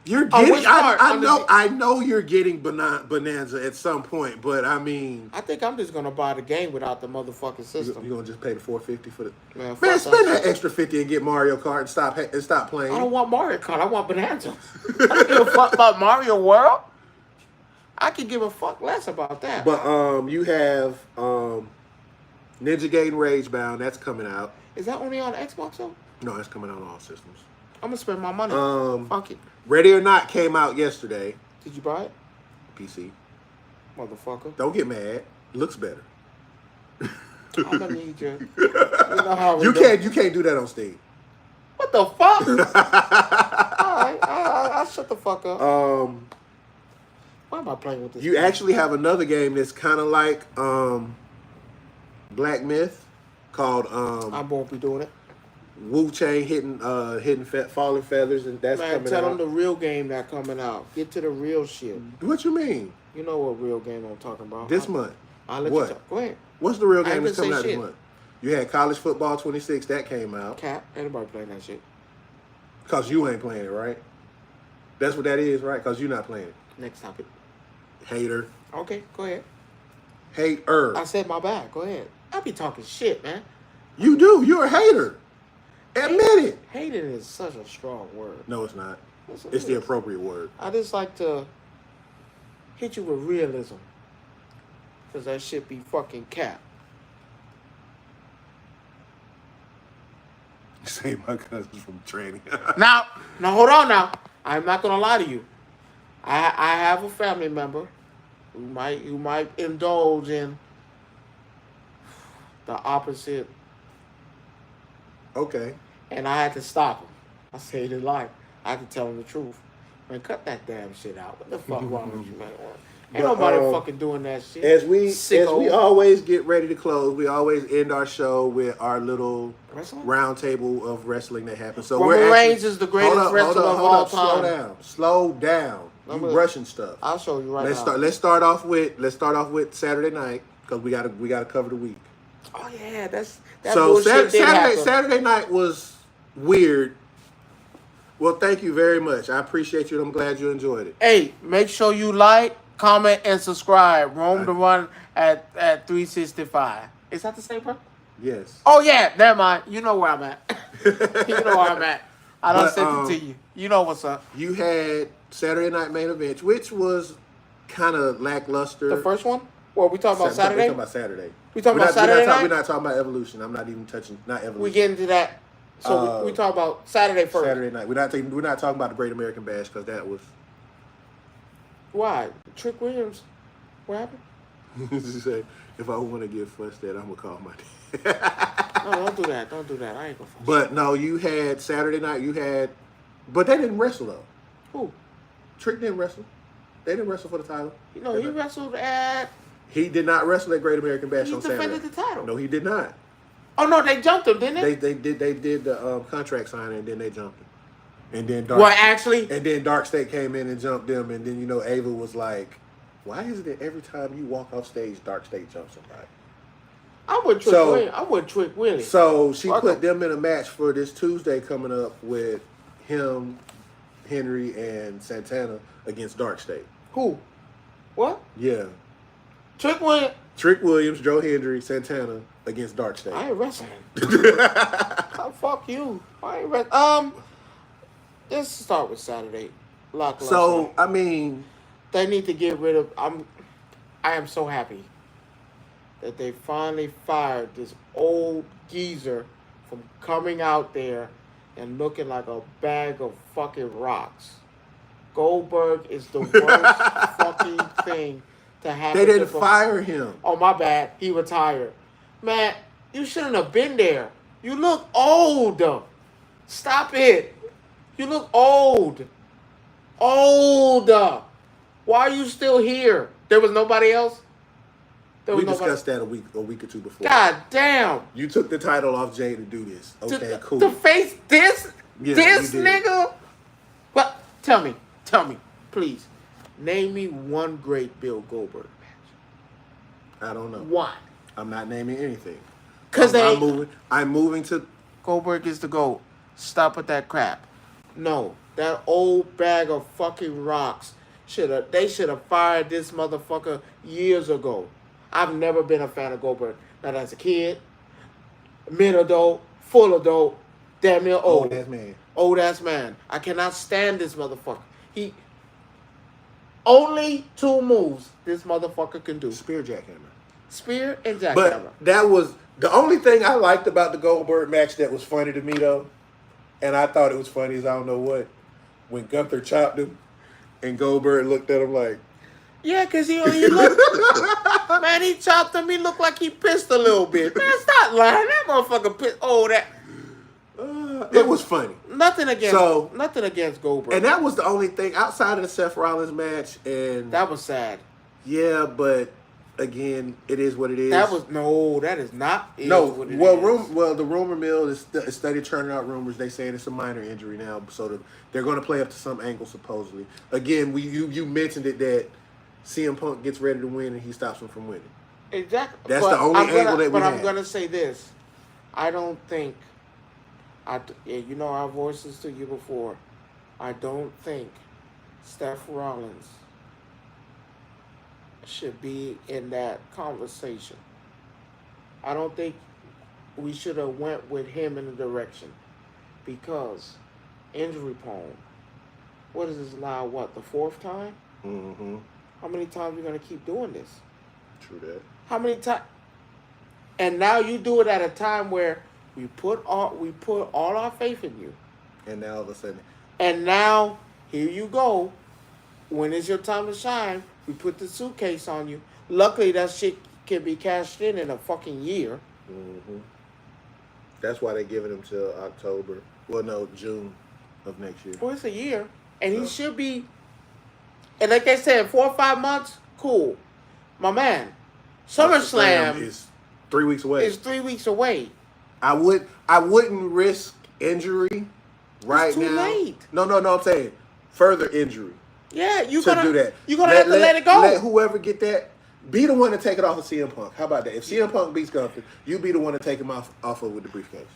You're getting. I know you're getting Bonanza at some point, but I mean, I think I'm just gonna buy the game without the motherfucking system. You gonna just pay the $450 for the man? Spend that extra $50 and get Mario Kart and stop playing. I don't want Mario Kart. I want Bonanza. I don't give a fuck about Mario World. I could give a fuck less about that. But you have Ninja Gaiden Ragebound. That's coming out. Is that only on Xbox though? No, that's coming out on all systems. I'm gonna spend my money. Fuck it. Ready or Not came out yesterday. Did you buy it? PC. Motherfucker. Don't get mad. Looks better. I'm gonna need you. You know how you can't do that on Steam. What the fuck? Alright, I'll shut the fuck up. Why am I playing with this? You actually have another game that's kind of like Black Myth called I won't be doing it. Wu Chain hitting falling feathers, and that's coming out. Tell them the real game that coming out. Get to the real shit. What you mean? You know what real game I'm talking about. This month. I'll let you talk. Go ahead. What's the real game that's coming out this month? You had College Football 26 that came out. Cap. Anybody playing that shit? Cause you ain't playing it, right? That's what that is, right? Cause you're not playing it. Next topic. Hater. Okay, go ahead. Hater. I said my bad. Go ahead. I be talking shit, man. You do. You're a hater. Admit it. Hating is such a strong word. No, it's not. It's the appropriate word. I just like to hit you with realism. Because that shit be fucking cap. Say my cousin's from training. Now, hold on now. I'm not going to lie to you. I have a family member who might indulge in the opposite. Okay. And I had to stop him. I saved his life. I had to tell him the truth. Man, cut that damn shit out. What the fuck wrong with you, man? Ain't But, nobody fucking doing that shit. As we Sicko. always get ready to close, we always end our show with our little Wrestling? round table of wrestling that happens. So Roman Reigns is the greatest wrestler of all time. Slow down. You rushing stuff. I'll show you right now. Let's start off with Saturday night because we gotta cover the week. Oh yeah, that so bullshit Saturday night was weird. Well, thank you very much. I appreciate you. I'm glad you enjoyed it. Hey, make sure you like, comment, and subscribe. Rome the Run at 365. Is that the same person? Yes. Oh yeah, never mind. You know where I'm at. You know where I'm at. I done sent it to you. You know what's up. You had Saturday Night Main Event, which was kind of lackluster. The first one? Well, we talking about Saturday? We're talking about Saturday. We talking about Saturday night? We're not talking about Evolution. I'm not even touching, not Evolution. We get into that. So we talk about Saturday first. Saturday night. We're not talking about the Great American Bash because that was. Why? Trick Williams. What happened? She said, if I want to get fussed at, I'm gonna call my dad. No, don't do that. Don't do that. I ain't gonna fuss. But no, you had Saturday night. But they didn't wrestle though. Who? Trick didn't wrestle. They didn't wrestle for the title. You know, he wrestled at. He did not wrestle at Great American Bash on Saturday. He defended the title. No, he did not. Oh no, they jumped him, didn't they? They did the contract signing and then they jumped him. And then Dark State came in and jumped them, and then Ava was like, "Why is it that every time you walk off stage, Dark State jumps somebody?" I'm with Trick Williams. I'm with Trick Williams. So she put them in a match for this Tuesday coming up with him, Henry, and Santana against Dark State. Who? What? Yeah. Trick Williams, Joe Hendry, Santana against Dark State. I ain't wrestling. Oh, fuck you. I ain't wrestling. Let's start with Saturday. So, I mean, they need to get rid of. I am so happy that they finally fired this old geezer from coming out there and looking like a bag of fucking rocks. Goldberg is the worst fucking thing to happen. They didn't fire him. Oh, my bad. He retired. Man, you shouldn't have been there. You look old. Stop it. You look old. Old. Why are you still here? There was nobody else? We discussed that a week or two before. God damn. You took the title off Jay to do this. Okay, cool. To face this nigga? Well, tell me, please. Name me one great Bill Goldberg match. I don't know. One. I'm not naming anything. Because I'm moving to... Goldberg is the GOAT. Stop with that crap. No, that old bag of fucking rocks, they should have fired this motherfucker years ago. I've never been a fan of Goldberg. Not as a kid, mid-adult, full adult, damn near old. Old ass man. I cannot stand this motherfucker. He only 2 moves this motherfucker can do. Spear, jackhammer. Spear and jackhammer. But that was the only thing I liked about the Goldberg match that was funny to me though. And I thought it was funny as I don't know what. When Gunther chopped him and Goldberg looked at him like... Yeah, because he looked... Man, he chopped him. He looked like he pissed a little bit. Man, stop lying. That motherfucker pissed... Oh, that... it was funny. Nothing against Goldberg. And that was the only thing outside of the Seth Rollins match. And that was sad. Yeah, but... Again, it is what it is. That is not. The rumor mill is steady churning out rumors. They saying it's a minor injury now, so they're going to play up to some angle supposedly. Again, you mentioned it that CM Punk gets ready to win and he stops him from winning. Exactly. That's the only angle that we have. But I'm going to say this: I don't think. Our voices to you before. I don't think Seth Rollins should be in that conversation. I don't think we should have went with him in the direction because injury prone. What is this now? What, the 4th time? Mm-hmm. How many times are we gonna keep doing this? True that. How many times? And now you do it at a time where we put all our faith in you. And now all of a sudden. And now here you go. When is your time to shine? We put the suitcase on you. Luckily, that shit can be cashed in a fucking year. Mm-hmm. That's why they're giving him till October. Well, no, June of next year. Well, it's a year. And he should be... And like I said, 4 or 5 months, Cool. My man, SummerSlam SummerSlam is 3 weeks away. is 3 weeks away. I wouldn't risk injury right It's too now. late. No. I'm saying further injury Yeah, to do that. You're gonna have to let it go. Let whoever get that. Be the one to take it off of CM Punk. How about that? If CM Punk beats Gunther, you be the one to take him off of with the briefcase.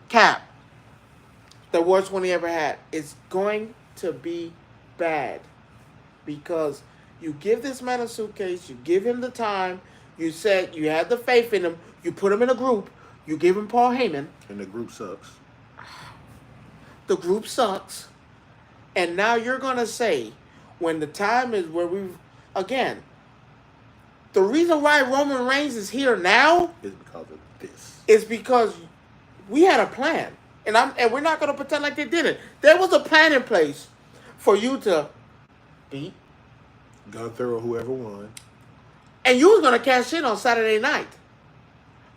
Cap, the worst one he ever had. It's going to be bad because you give this man a suitcase, you give him the time, you said you had the faith in him, you put him in a group, you give him Paul Heyman. And the group sucks. The group sucks. And now you're going to say, when the time is where we've, again, the reason why Roman Reigns is here now Is because of this. is because we had a plan. And we're not going to pretend like they didn't. There was a plan in place for you to beat. Gunther or whoever won. And you was going to cash in on Saturday night.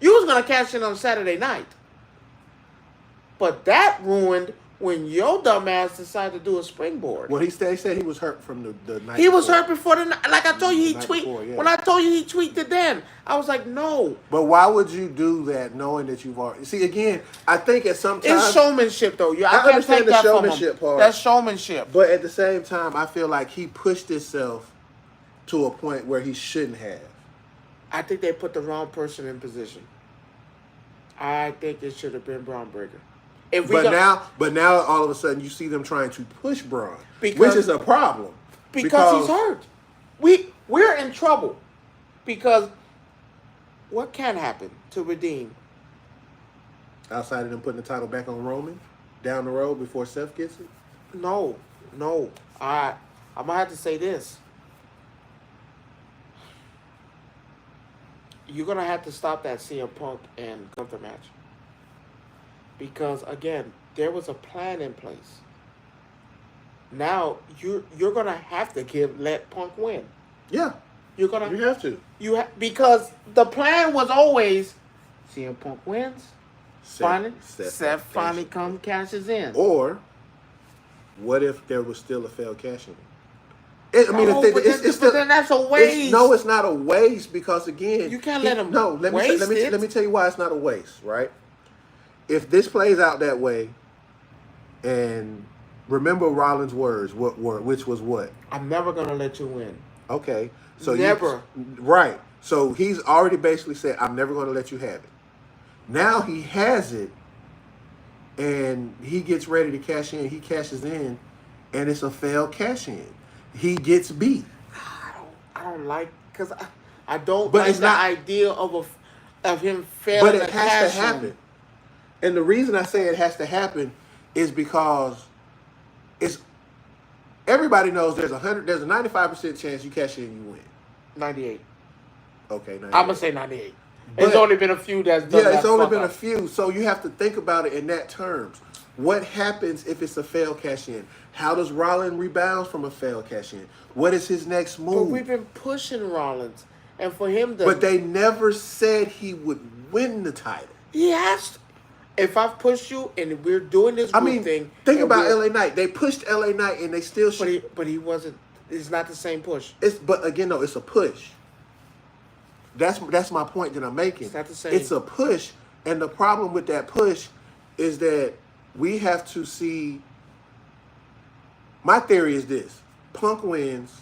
You was going to cash in on Saturday night. But that ruined when your dumbass decided to do a springboard. Well, he said he was hurt from the night. He was before. hurt before the night. Like I told you, he Night tweet. before, yeah. When I told you he tweeted then, I was like, no. But why would you do that knowing that you've already... See, again, I think at some time... It's showmanship, though. I can't understand take the that from him. showmanship part. That's showmanship. But at the same time, I feel like he pushed himself to a point where he shouldn't have. I think they put the wrong person in position. I think it should have been Braun Breaker. But now, all of a sudden, you see them trying to push Braun, which is a problem. Because he's hurt. We're in trouble. Because what can happen to redeem? Outside of them putting the title back on Roman down the road before Seth gets it? No. I'm going to have to say this. You're going to have to stop that CM Punk and Gunther match. Because, again, there was a plan in place. Now, you're going to have to let Punk win. Yeah. You're gonna. You have to. Because the plan was always CM Punk wins. Seth finally cashes in. Or, what if there was still a failed cash-in? But then that's a waste. It's not a waste because, again... You can't let him let me tell you why it's not a waste, right? If this plays out that way, and remember Rollins' words, which was what? I'm never going to let you win. Okay. So never. Right. So he's already basically said, I'm never going to let you have it. Now he has it, and he gets ready to cash in. He cashes in, and it's a failed cash in. He gets beat. I don't like, because I don't but like it's the not, idea of him failing. But it has to happen. And the reason I say it has to happen is because everybody knows there's a 95% chance you cash in, you win. 98. Okay, 98. I'm gonna say 98. There's only been a few that's done that. Yeah, it's only been a few. So you have to think about it in that terms. What happens if it's a failed cash in? How does Rollins rebound from a failed cash in? What is his next move? But we've been pushing Rollins, and for him to. But they never said he would win the title. He has to. If I've pushed you and we're doing this thing. Think about LA Knight. They pushed LA Knight and they still should. But he wasn't. It's not the same push. But again, no, it's a push. That's my point that I'm making. It's not the same. It's a push, and the problem with that push is that we have to see. My theory is this: Punk wins.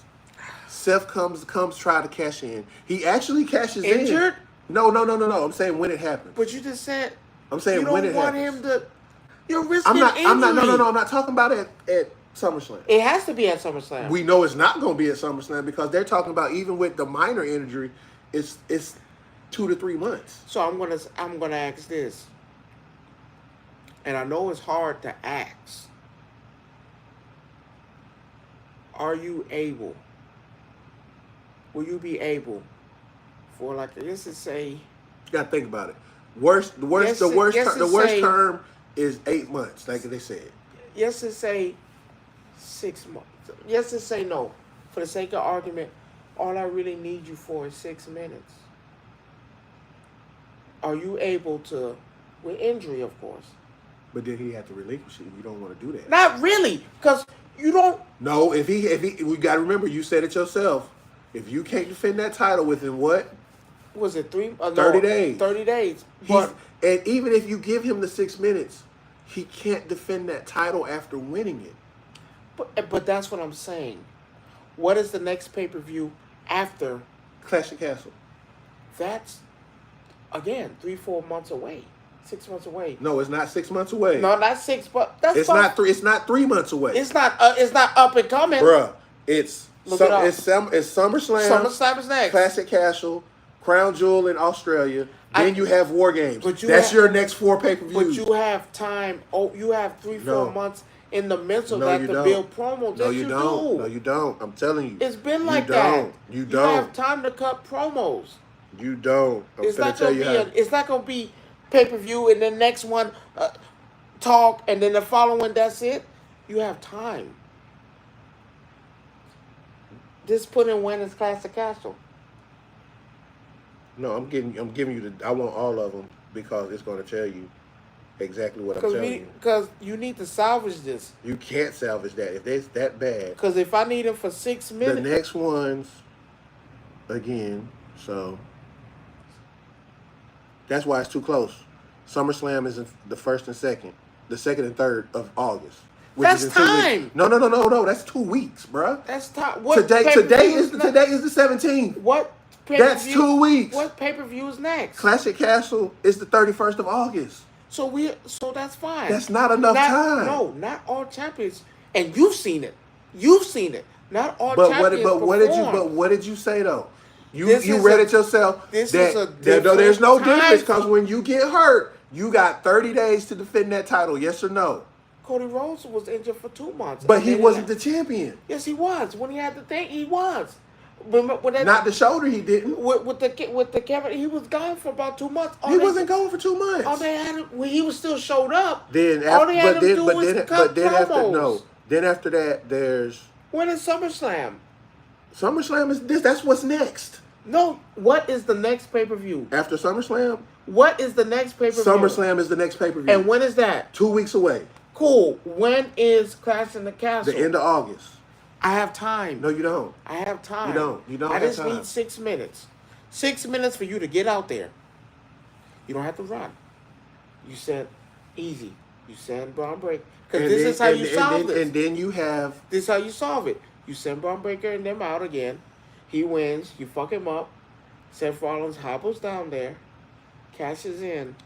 Seth comes try to cash in. He actually cashes in. Injured? No. I'm saying when it happens. But you just said. I'm saying when it happens. You don't want him to. You're risking injury. I'm not talking about it at SummerSlam. It has to be at SummerSlam. We know it's not going to be at SummerSlam because they're talking about even with the minor injury, it's 2 to 3 months. So I'm gonna ask this, and I know it's hard to ask. Are you able? Will you be able for let's just say? You got to think about it. The worst term is 8 months, like they said. Yes, to say 6 months. Yes, to say no. For the sake of argument, all I really need you for is 6 minutes. Are you able to, with injury, of course? But then he had to relinquish it. You don't want to do that. Not really, because You don't. No, if he, we got to remember, you said it yourself. If you can't defend that title within what? Was it 30 days. 30 days. And even if you give him the 6 minutes, he can't defend that title after winning it. But that's what I'm saying. What is the next pay-per-view after Clash of Castle? That's, again, 3-4 months away. 6 months away. No, it's not 6 months away. No, not 6, but that's it's not 3. It's not 3 months away. It's not up and coming, bruh. It's SummerSlam. SummerSlam is next. Classic Castle, Crown Jewel in Australia. Then you have War Games. That's your next 4 pay-per-views. But you have time. Oh, you have 3-4 months in the midst of that to build promos. No, you don't. No, you don't. I'm telling you. It's been like that. You don't. You have time to cut promos. You don't. It's not gonna be pay-per-view and the next one talk and then the following that's it. You have time. This put in when is Classic Castle. No, I'm giving you I want all of them because it's going to tell you exactly what I'm telling you. Because you need to salvage this. You can't salvage that if it's that bad. Because if I need them for 6 minutes, the next ones again. So that's why it's too close. SummerSlam is the 1st and 2nd, the 2nd and 3rd of August. That's time. No. That's 2 weeks, bruh. That's time. Today is the 17th. What? That's 2 weeks. What pay-per-view is next? Classic Castle is the 31st of August. So that's fine. That's not enough time. No, not all champions. And you've seen it. Not all champions. But what did you say though? You read it yourself. There's no difference because when you get hurt, you got 30 days to defend that title. Yes or no? Cody Rhodes was injured for 2 months. But he wasn't the champion. Yes, he was. When he had the thing, he was. Not the shoulder, he didn't. With the Kevin, he was gone for about 2 months. He wasn't gone for 2 months. All they had, when he was still showed up. Then all they had to do was cut promos. Then after that, there's when is SummerSlam? SummerSlam is this. That's what's next. No, what is the next pay-per-view after SummerSlam? What is the next pay-per-view? SummerSlam is the next pay-per-view. And when is that? 2 weeks away. Cool. When is Clash in the Castle? The end of August. I have time. No, you don't. I have time. You don't. I just need 6 minutes. 6 minutes for you to get out there. You don't have to run. You said easy. You send Braun Breaker. Because this is how you solve this. And then you have... This is how you solve it. You send Braun Breaker and them out again. He wins. You fuck him up. Seth Rollins hobbles down there. Cashes in.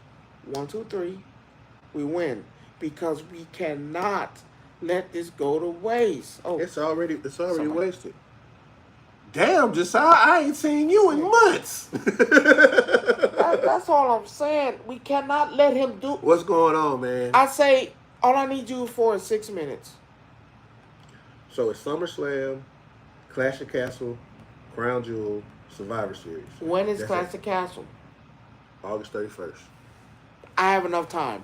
1, 2, 3. We win. Because we cannot let this go to waste. Oh, it's already wasted. Damn, Josiah, I ain't seen you in months. That's all I'm saying. We cannot let him do. What's going on, man? I say all I need you for is 6 minutes. So it's SummerSlam, Clash of Castle, Crown Jewel, Survivor Series. When is Clash of Castle? August 31st. I have enough time.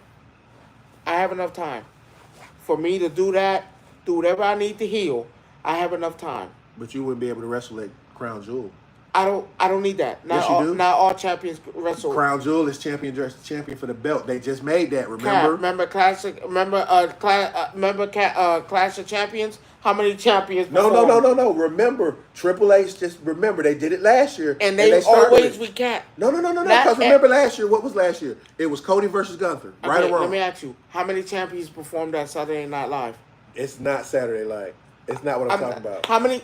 For me to do that, do whatever I need to heal. I have enough time. But you wouldn't be able to wrestle at Crown Jewel. I don't need that. Not all champions wrestle. Crown Jewel is champion for the belt. They just made that. Remember Clash of Champions. How many champions? No. Remember, Triple H. Just remember, they did it last year, and they always we can't. No. Because remember last year, what was last year? It was Cody versus Gunther. Okay, right or wrong? Let me ask you: how many champions performed at Saturday Night Live? It's not Saturday Night. It's not what I'm talking about. How many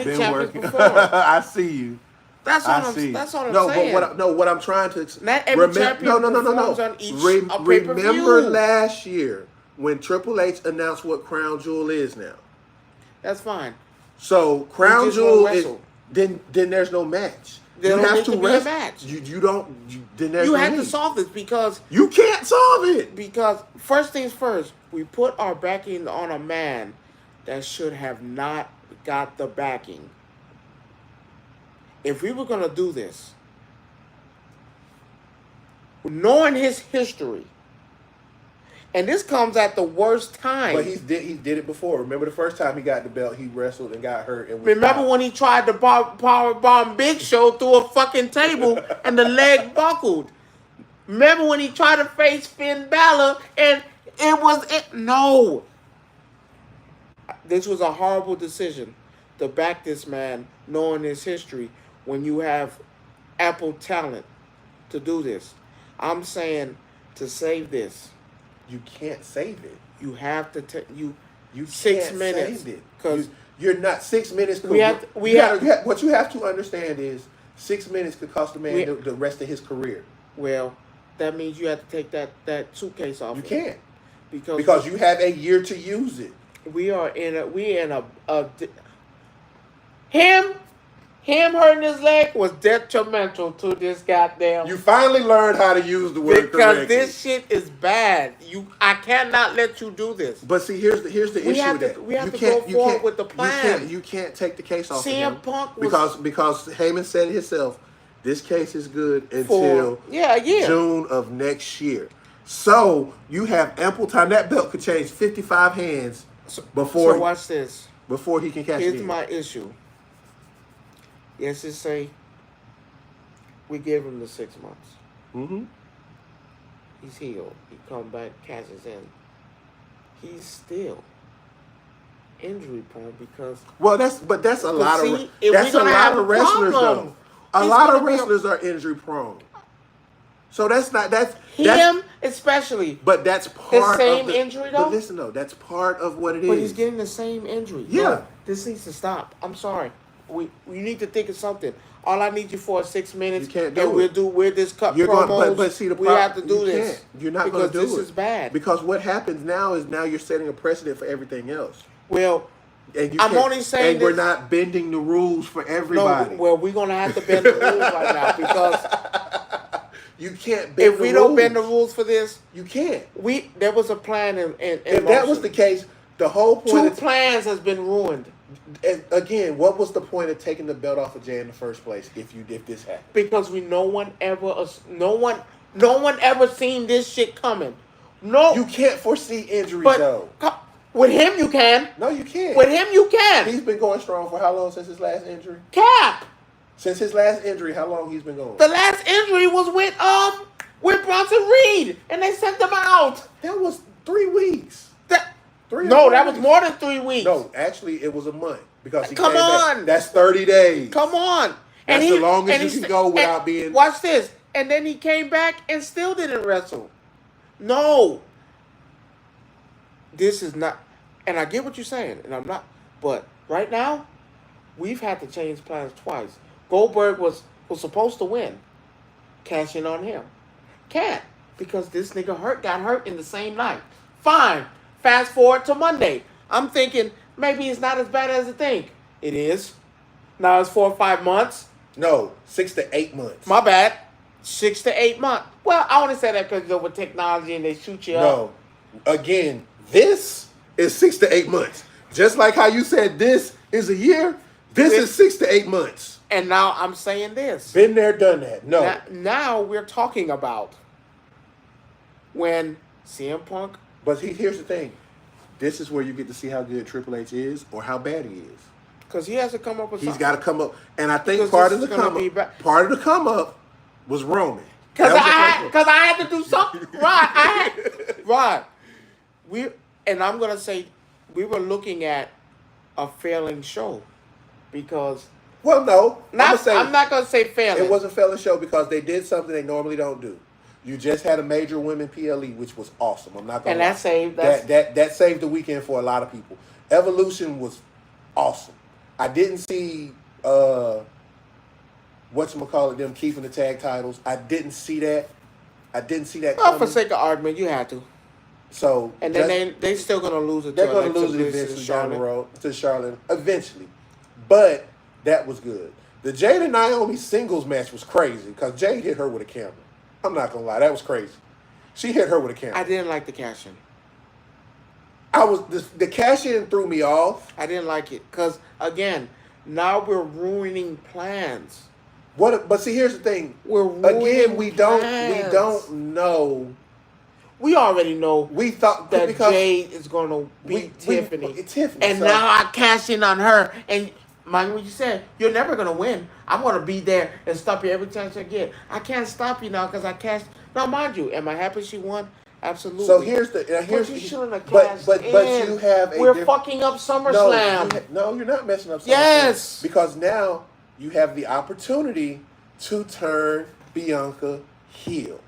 champions performed? I see you. That's all I'm saying. But what I'm trying to not every champion performs on each pay-per-view. Remember last year when Triple H announced what Crown Jewel is now. That's fine. So Crown Jewel is then there's no match. There don't need to be a match. Then there's you no have need. to solve this because you can't solve it. Because first things first, we put our backing on a man that should have not got the backing. If we were gonna do this, knowing his history. And this comes at the worst time. But he did it before. Remember the first time he got the belt, he wrestled and got hurt. And remember when he tried to power bomb Big Show through a fucking table and the leg buckled? Remember when he tried to face Finn Balor and it was no. this was a horrible decision to back this man, knowing his history. When you have ample talent to do this, I'm saying to save this, You can't save it. you have to take You 6 can't minutes save it. because You're not 6 minutes. We have to- we have- what you have to understand is 6 minutes could cost a man We- the rest of his career. well, that means you have to take that suitcase off. You of can't because you have a year to use it. we in a him hurting his leg was detrimental to this goddamn. You finally learned how to use the word because correctly. this shit is bad. I cannot let you do this. But see, here's the issue with that. We have You to can't- go you forward can't- with the plan. You can't take the case off CM of him. Punk was because Heyman said it himself, this case is good until a year. June of next year. So you have ample time. That belt could change 55 hands before So watch this. before he can cash it Here's in. my issue. Let's just say we give him the 6 months. Mm-hmm. He's healed. He come back, cashes in. He's still injury prone because Well, that's a lot see, of if that's we're a gonna lot have of a wrestlers problem, though. A it's lot of gonna be a- wrestlers are injury prone. So that's him especially. But that's part same of the injury, though? But listen though, that's part of what it is. But he's getting the same injury. Yeah. No, this needs to stop. I'm sorry. We need to think of something. All I need you for is 6 minutes. You can't do and it. we'll this cut You're promos. going, but see the we problem. have to do this. Can't. You're not going to do it. because this is bad. Because what happens now is you're setting a precedent for everything else. Well, And you I'm can't- only saying and we're this- not bending the rules for everybody. no. Well, we're gonna have to bend the rules right now because You can't bend if the we rules. don't bend the rules for this, You can't. there was a plan in If that was the case, the whole point two of plans has been ruined and again, what was the point of taking the belt off of Jay in the first place if this happened? because no one ever seen this shit coming. No, You can't foresee injuries but though. with him you can. No, you can't. With him you can. He's been going strong for how long since his last injury? Cap. Since his last injury, how long he's been going? The last injury was with Bronson Reed, and they sent them out. That was 3 weeks. That 3 or no, 4 that was weeks. more than 3 weeks. No, actually, it was a month because he Come came back. on. That's 30 days. Come on. That's the longest you he can go without and being. Watch this. And then he came back and still didn't wrestle. No. This is not. And I get what you're saying, and I'm not. But right now, we've had to change plans twice. Goldberg was supposed to win. Cash in on him. Can't. Because this nigga got hurt in the same night. Fine. Fast forward to Monday. I'm thinking maybe it's not as bad as I think. It is. Now it's 4 or 5 months. No, 6 to 8 months. My bad. 6 to 8 months. Well, I only say that because with technology and they shoot you up. No. Again, this is 6 to 8 months. Just like how you said this is a year, this is 6 to 8 months. And now I'm saying this. Been there, done that. No. Now we're talking about when CM Punk. But here's the thing. This is where you get to see how good Triple H is or how bad he is. Because he has to come up with He's something. got to come up. And I think Because part this of the is gonna come be up, back. part of the come up was Roman. Because That was the first one. I had to do something. Right. And I'm going to say we were looking at a failing show. Because Well, no. I'm not going to say failing. It was a failing show because they did something they normally don't do. You just had a major women PLE, which was awesome. I'm not going to And that saved that saved the weekend for a lot of people. Evolution was awesome. I didn't see whatchamacallit, them keeping the tag titles. I didn't see that. Well, coming. for sake of argument, you had to. So And then they still going to lose it. they're to going to Alexa lose it Bliss and eventually down the Charlotte. road to Charlotte eventually. But that was good. The Jade and Naomi singles match was crazy because Jade hit her with a camera. I'm not going to lie. That was crazy. She hit her with a camera. I didn't like the cash in. The cash in threw me off. I didn't like it. Because, again, now we're ruining plans. But see, here's the thing. We're ruining Again, we plans. don't know. We already know We thought that because Jade is going to beat Tiffany. Tiffany. And so- now I cash in on her. And mind what you said, you're never going to win. I'm going to be there and stop you every chance I get. I can't stop you now because I cashed. Now, mind you, am I happy she won? Absolutely. So here's the But you shouldn't have but cast but in. you have a We're fucking up SummerSlam. no, you're not messing up SummerSlam. Yes. Because now you have the opportunity to turn Bianca heel.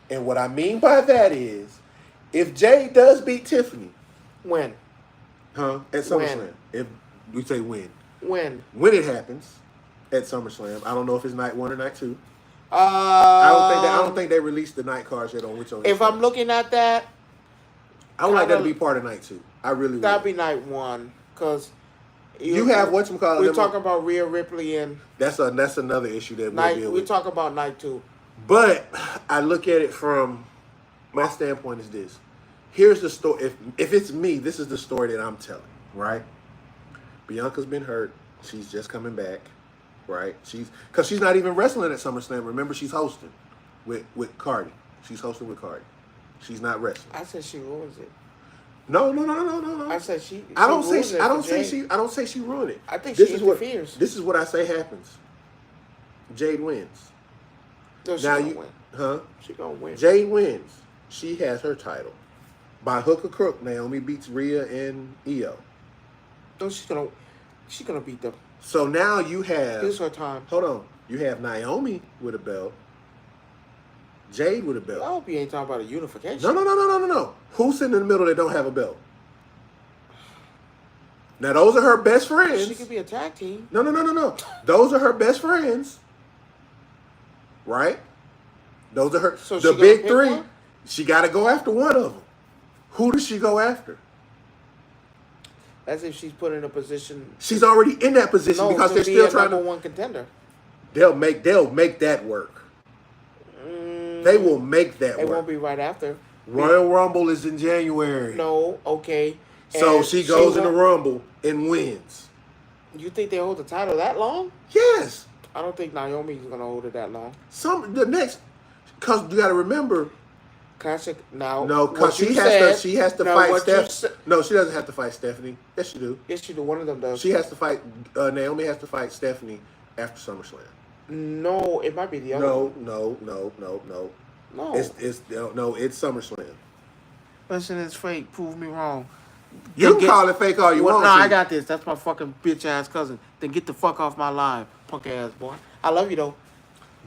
And what I mean by that is, if Jade does beat Tiffany, When? at SummerSlam, if we say when it happens at SummerSlam, I don't know if it's night 1 or night 2. I don't think they released the night cards yet on which one. If I'm looking at that, I would like that to be part of night 2. I really would. That'd be night 1, because you have whatchamacallit. We're talking about Rhea Ripley and that's another issue that we'll deal with. We're talking about night 2. But I look at it from my standpoint is this. Here's the story. If it's me, this is the story that I'm telling, right? Bianca's been hurt. She's just coming back, right? Because she's not even wrestling at SummerSlam. Remember, she's hosting with Cardi. She's hosting with Cardi. She's not wrestling. I said she ruins it. No. I said she. I don't say she ruined it. I think she interferes. This is what I say happens. Jade wins. No, she gonna win. Huh? She gonna win. Jade wins. She has her title. By hook or crook, Naomi beats Rhea and Io. No, she's gonna beat them. So now you have. Here's her time. Hold on. You have Naomi with a belt. Jade with a belt. I hope you ain't talking about a unification. No. Who's sitting in the middle that don't have a belt? Now those are her best friends. She could be a tag team. No. Those are her best friends. Right? Those are her. So the she big 3. One? She got to go after one of them. Who does she go after? As if she's put in a position. She's already in that position because they're still trying to. Number 1 contender. They'll make that work. They will make that work. It won't be right after. Royal Rumble is in January. No, okay. So she goes in the Rumble and wins. You think they hold the title that long? Yes. I don't think Naomi's gonna hold it that long. Because you got to remember. Classic now. No, because she has to fight Stephanie. No, she doesn't have to fight Stephanie. Yes, she do. Yes, she do. One of them does. She has to fight. Naomi has to fight Stephanie after SummerSlam. No, it might be the other. No. No. It's SummerSlam. Listen, it's fake. Prove me wrong. You can call it fake all you want. No, I got this. That's my fucking bitch ass cousin. Then get the fuck off my line, punk ass boy. I love you though.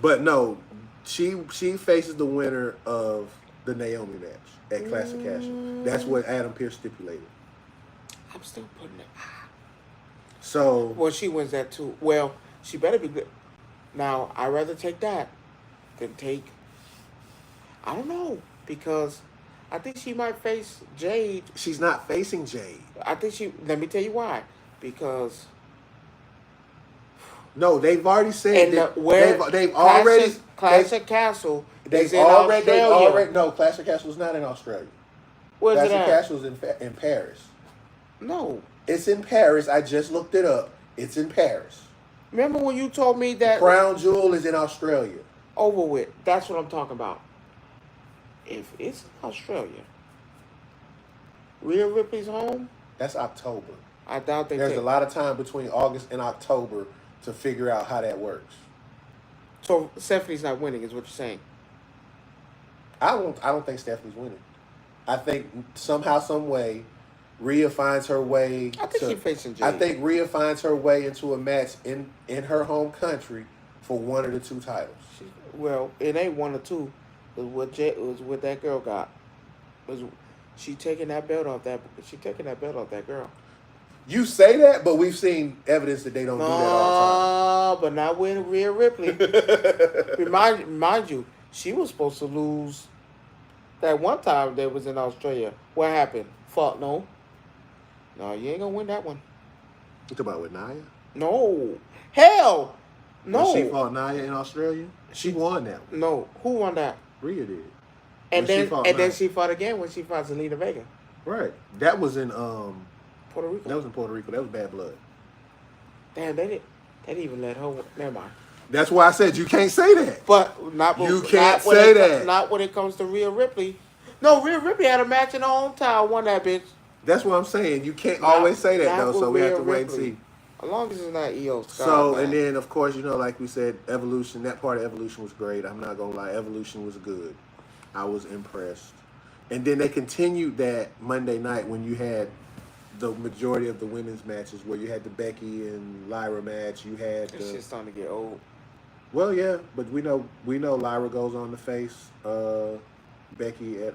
But no, she faces the winner of the Naomi match at Classic Castle. That's what Adam Pearce stipulated. I'm still putting it. So. Well, she wins that too. Well, she better be good. Now, I'd rather take that than take. I don't know, because I think she might face Jade. She's not facing Jade. I think she. Let me tell you why. Because. No, they've already said that. They've Classic Castle. No, Classic Castle is not in Australia. Where's Classic it at? Castle is in Paris. No. It's in Paris. I just looked it up. It's in Paris. Remember when you told me that Crown Jewel is in Australia? Over with. That's what I'm talking about. If it's in Australia, Rhea Ripley's home. That's October. I doubt There's a lot of time between August and October to figure out how that works. So Stephanie's not winning, is what you're saying? I don't think Stephanie's winning. I think somehow, some way, Rhea finds her way. I think she's facing Jade. I think Rhea finds her way into a match in her home country for one of the 2 titles. Well, it ain't 1 or 2. It was what that girl got. She taking that belt off that girl. You say that, but we've seen evidence that they don't do that all the time. But not with Rhea Ripley. Mind you, she was supposed to lose that one time they was in Australia. What happened? Fuck no. No, you ain't gonna win that one. You talking about with Nia? No. Hell! No. When she fought Nia in Australia? She won that one. No. Who won that? Rhea did. And then she fought again when she fought Zelina Vega. Right. That was in Puerto Rico. That was in Puerto Rico. That was Bad Blood. Damn, they didn't even let her. Never mind. That's why I said you can't say that. But not you can't say that. Not when it comes to Rhea Ripley. No, Rhea Ripley had a match in her hometown. Won that bitch. That's what I'm saying. You can't always say that though. So we have to wait and see. As long as it's not Io Sky. So and then of course like we said, Evolution. That part of Evolution was great. I'm not gonna lie. Evolution was good. I was impressed. And then they continued that Monday night when you had the majority of the women's matches, where you had the Becky and Lyra match. You had This shit's starting to get old. well, yeah, but we know Lyra goes on to face Becky at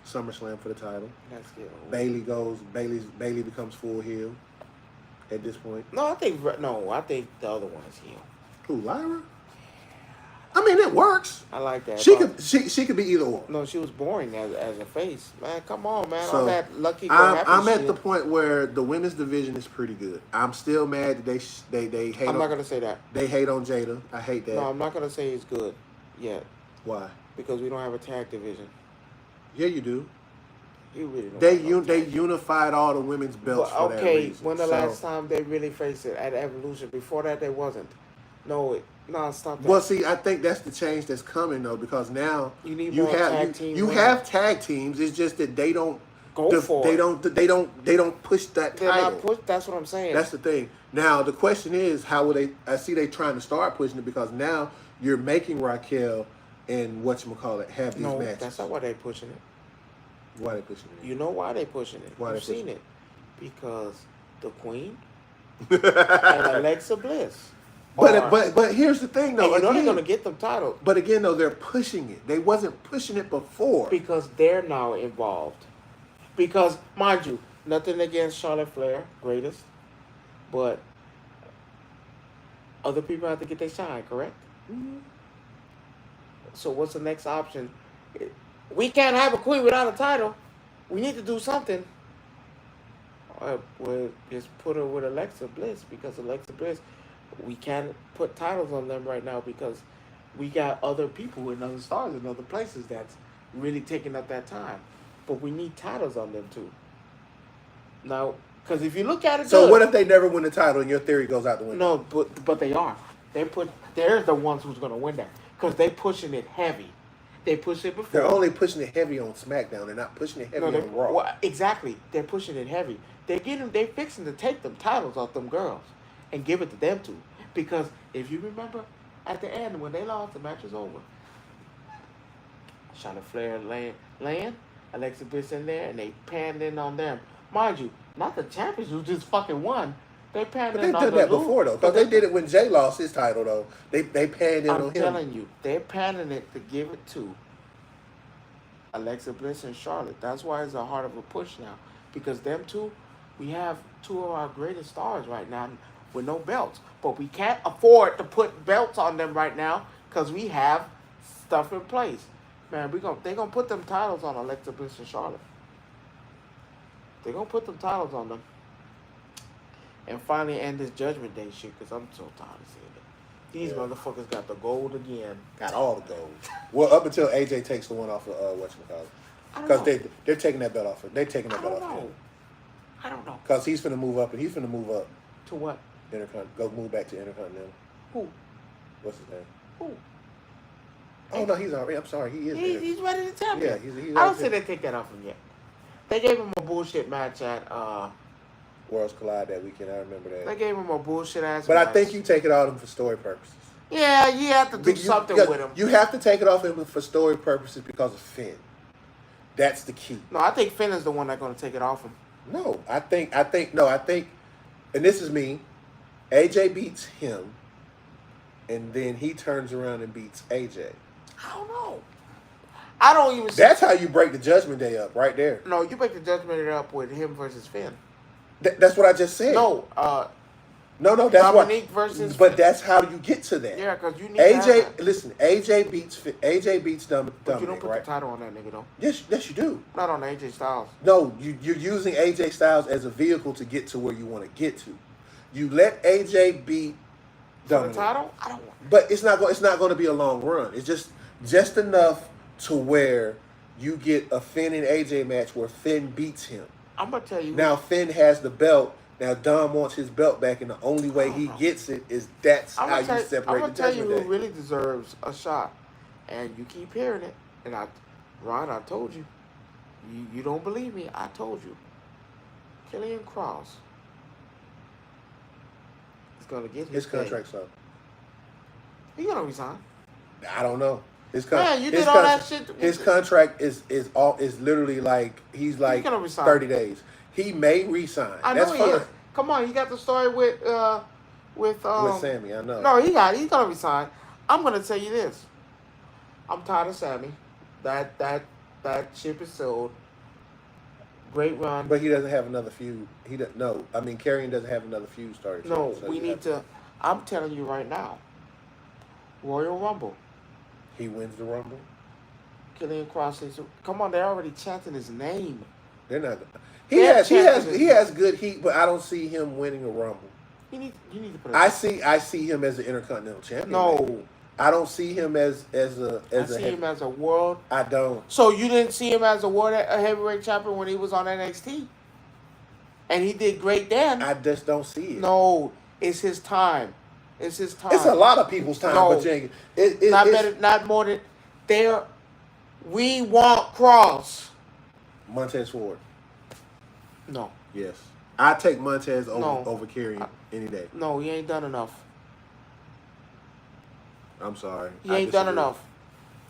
SummerSlam for the title. Let's get old. Bailey becomes full heel at this point. No, I think the other one is heel. Who, Lyra? I mean, it works. I like that. She could be either or. No, she was boring as a face. Man, come on, man. So, All that lucky go I'm happy at shit. the point where the women's division is pretty good. I'm still mad that they hate. I'm not gonna say that. They hate on Jada. I hate that. No, I'm not gonna say it's good yet. Why? Because we don't have a tag division. Yeah, you do. You really don't. They unified all the women's belts for that reason. When the last time they really faced it at Evolution? Before that, they wasn't. No, stop that. Well, see, I think that's the change that's coming though, because now you have tag team you women. have tag teams. It's just that they don't for they it. don't push that They're title. not push. That's what I'm saying. That's the thing. Now the question is, how will they? I see they trying to start pushing it because now you're making Raquel and whatchamacallit have these matches. That's not why they're pushing it. Why they pushing it? You know why they pushing it? Why You've they seen pushing it. Because the Queen and Alexa Bliss. But here's the thing though. And you know again, they're gonna get them titles but again though, they're pushing it. They wasn't pushing it before. because they're now involved. Because mind you, nothing against Charlotte Flair, greatest, but other people have to get their shine, correct? Mm-hmm. So what's the next option? We can't have a queen without a title. We need to do something. Well, just put her with Alexa Bliss, because Alexa Bliss, we can't put titles on them right now because we got other people and other stars in other places that's really taking up that time. But we need titles on them too. Now, because if you look at it, So good, what if they never win the title and your theory goes out the window? no, but they are. They're the ones who's gonna win that because they pushing it heavy. They push it before. They're only pushing it heavy on SmackDown. They're not pushing it heavy on Raw. Well, exactly. They're pushing it heavy. They fixing to take them titles off them girls and give it to them too. Because if you remember, at the end when they lost, the match was over. Charlotte Flair laying, Alexa Bliss in there, and they panned in on them. Mind you, not the champions who just fucking won. They panned But in they've on done the that before though, because they did it when Jay lost his title though. They panned in on him. I'm telling you, they're panning it to give it to Alexa Bliss and Charlotte. That's why it's a heart of a push now. Because them two, we have two of our greatest stars right now with no belts. But we can't afford to put belts on them right now because we have stuff in place. Man, they're going to put them titles on Alexa Bliss and Charlotte. They're going to put them titles on them. And finally end this Judgment Day shit because I'm so tired of seeing it. These motherfuckers got the gold again. Got all the gold. Well, up until AJ takes the one off of whatchamacallit. Because they're taking that belt off. They're taking that belt off him. I don't know. Because he's finna move up, and he's finna move up. To what? Go move back to Intercontinental. Who? What's his name? Who? Oh, no, he's already. I'm sorry. He is. He's ready to champion. Yeah, he's I don't say they take that off him yet. They gave him a bullshit match at Worlds Collide that weekend. I remember that. They gave him a bullshit ass But match. I think you take it out for story purposes. Yeah, you have to do something with him. You have to take it off him for story purposes because of Finn. That's the key. No, I think Finn is the one that's going to take it off him. No, I think, and this is me, AJ beats him, and then he turns around and beats AJ. I don't know. I don't even see. That's how you break the Judgment Day up, right there. No, you break the Judgment Day up with him versus Finn. That's what I just said. No, No, that's Dominique what, versus. But that's how you get to that. Yeah, because you need AJ. Listen, AJ beats Dominic. But you don't put right? the title on that nigga though. Yes, you do. Not on AJ Styles. No, you're using AJ Styles as a vehicle to get to where you want to get to. You let AJ beat Dominic. For the title, I don't want. But it's not going to be a long run. It's just enough to where you get a Finn and AJ match where Finn beats him. I'm gonna tell you. Now Finn has the belt. Now Dom wants his belt back, and the only way he gets it is that's how you separate the Judgment Day. I'm gonna tell you who really deserves a shot, and you keep hearing it. And Ron, I told you. You don't believe me? I told you. Killian Cross is gonna get his contract's up. He gonna resign. I don't know. Man, you did all that shit. His contract is literally like he's like gonna resign. 30 days. He may resign. I That's know fine. he is. Come on, you got the story with With Sammy, I know. No, he's gonna resign. I'm gonna tell you this. I'm tired of Sammy. That ship is sold. Great run. But he doesn't have another feud. He doesn't. No, I mean Karrion doesn't have another feud started. No, so we need to. I'm telling you right now. Royal Rumble. He wins the Rumble. Killian Cross is. Come on, they're already chanting his name. They're not. He has good heat, but I don't see him winning a Rumble. You need to put. I see him as an Intercontinental Champion. No. Maybe. I don't see him as him as a world. I don't. So you didn't see him as a world heavyweight champion when he was on NXT, and he did great then. I just don't see it. No, it's his time. It's his time. It's a lot of people's time, No. but Jake, not more than there. We want Cross. Montez Ford. No. Yes, I take Montez No. over Karrion any day. No, he ain't done enough. I'm sorry. He ain't done enough.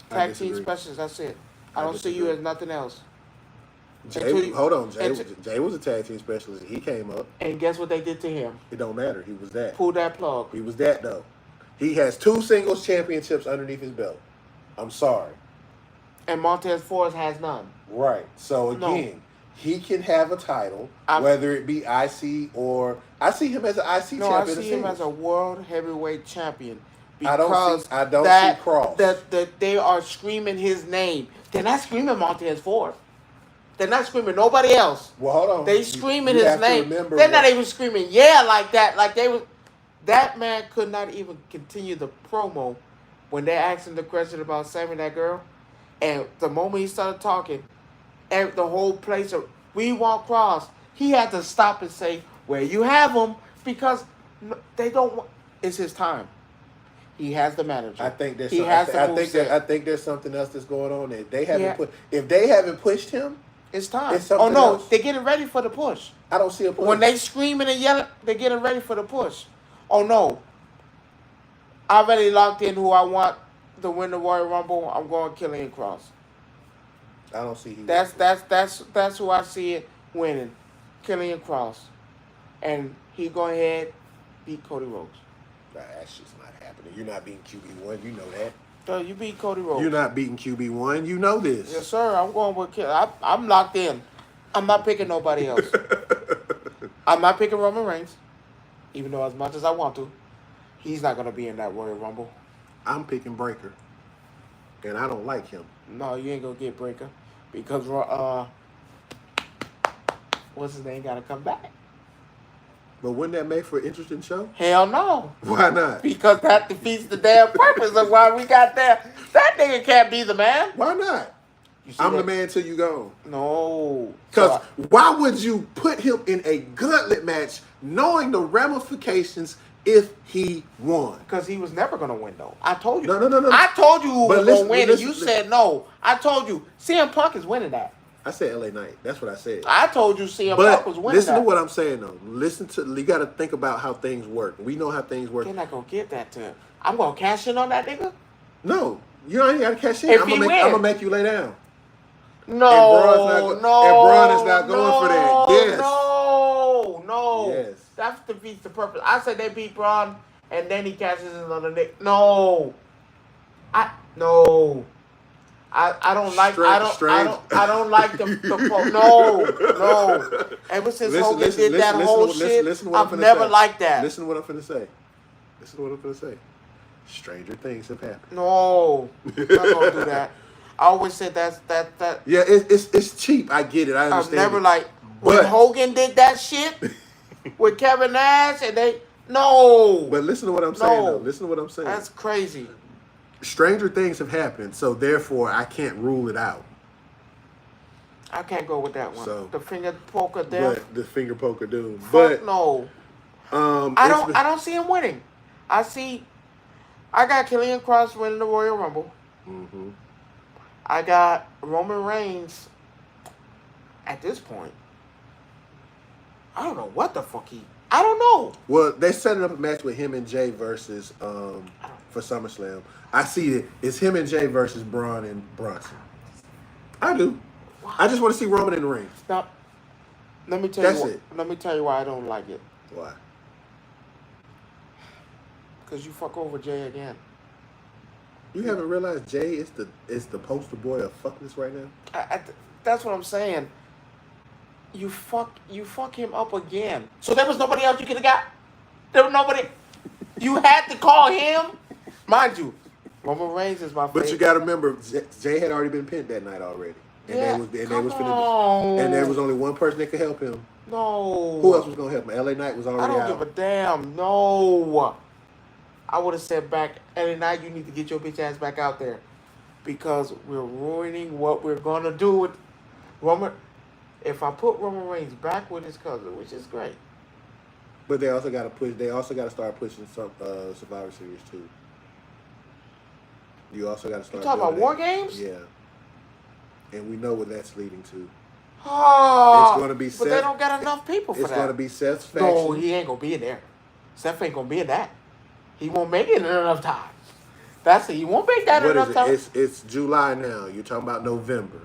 I Tag team disagree. specials. That's it. I don't see disagree. you as nothing else. Hold on. Jay was a tag team specialist. He came up. And guess what they did to him? It don't matter. He was that. Pull that plug. He was that though. He has 2 singles championships underneath his belt. I'm sorry. And Montez Ford has none. Right. So again, he can have a title, whether it be IC or I see him as an IC champion. I see him as a world heavyweight champion. I don't see Cross. That they are screaming his name. They're not screaming Montez Ford. They're not screaming nobody else. Well, hold on. They screaming his name. They're not even screaming like that. Like they was. That man could not even continue the promo when they asked him the question about saving that girl. And the moment he started talking, the whole place of we want Cross. He had to stop and say, "Where you have him?" Because they don't want. It's his time. He has the manager. I think there's I think there's something else that's going on there. They haven't if they haven't pushed him, it's time. It's something else. They're getting ready for the push. I don't see a push. When they screaming and yelling, they're getting ready for the push. Oh no. I already locked in who I want to win the Royal Rumble. I'm going Killian Cross. I don't see That's who I see it winning. Killian Cross. And he go ahead beat Cody Rhodes. That's just not happening. You're not beating QB1. You know that. So you beat Cody Rhodes. You're not beating QB1. You know this. Yes, sir. I'm going with I'm locked in. I'm not picking nobody else. I'm not picking Roman Reigns. Even though as much as I want to, he's not going to be in that Royal Rumble. I'm picking Breaker. And I don't like him. No, you ain't going to get Breaker. Because, what's his name? Got to come back. But wouldn't that make for an interesting show? Hell no. Why not? Because that defeats the damn purpose of why we got there. That nigga can't be the man. Why not? I'm the man till you gone. No. Because why would you put him in a gauntlet match knowing the ramifications if he won? Because he was never going to win, though. I told you. No. I told you who was going to win, and you said no. I told you. CM Punk is winning that. I said LA Knight. That's what I said. I told you CM Punk was winning listen that. to what I'm saying, though. You got to think about how things work. We know how things work. You're not going to get that to him. I'm going to cash in on that nigga? No. You ain't got to cash in. If I'm going to make you lay down. No, and Braun is not going for that. Yes. No. Yes. That defeats the purpose. I said they beat Braun, and then he cashes in on the Nick. No. I don't like I don't like the no. Ever since Hogan did that whole shit, I've never liked that. Listen to what I'm finna say. Stranger things have happened. No, I'm not gonna do that. I always said that. Yeah, it's cheap. I get it. I understand. I've never when Hogan did that shit with Kevin Nash and no. But listen to what I'm saying. Though. Listen to what I'm saying. That's crazy. Stranger things have happened, so therefore I can't rule it out. I can't go with that one. So, the finger poke of death. But the finger poke of doom. Fuck no. I don't see him winning. I got Killian Cross winning the Royal Rumble. Mm-hmm. I got Roman Reigns. At this point, I don't know what the fuck I don't know. Well, they set up a match with him and Jay versus for SummerSlam. I see it. It's him and Jay versus Braun and Bronson. I do. I just want to see Roman in the ring. Now, let me tell That's you. it. Let me tell you why I don't like it. Why? Because you fuck over Jay again. You haven't realized Jay is the poster boy of fuckness right now? That's what I'm saying. You fuck him up again. So there was nobody else you could have got? There was nobody. You had to call him? Mind you, Roman Reigns is my favorite. But you got to remember, Jay had already been pinned that night already. And and there was only one person that could help him. No. Who else was going to help him? LA Knight was already out. I don't give a damn. No. I would have said back, LA Knight, you need to get your bitch ass back out there. Because we're ruining what we're going to do with Roman. If I put Roman Reigns back with his cousin, which is great. But they also got to push. They also got to start pushing some Survivor Series too. You also got to start. You talking about War Games? Yeah. And we know what that's leading to. Oh, it's going to be. But they don't got enough people for that. It's going to be Seth's faction. No, he ain't gonna be in there. Seth ain't gonna be in that. He won't make it in enough time. That's it. He won't make that in enough time. It's July now. You're talking about November.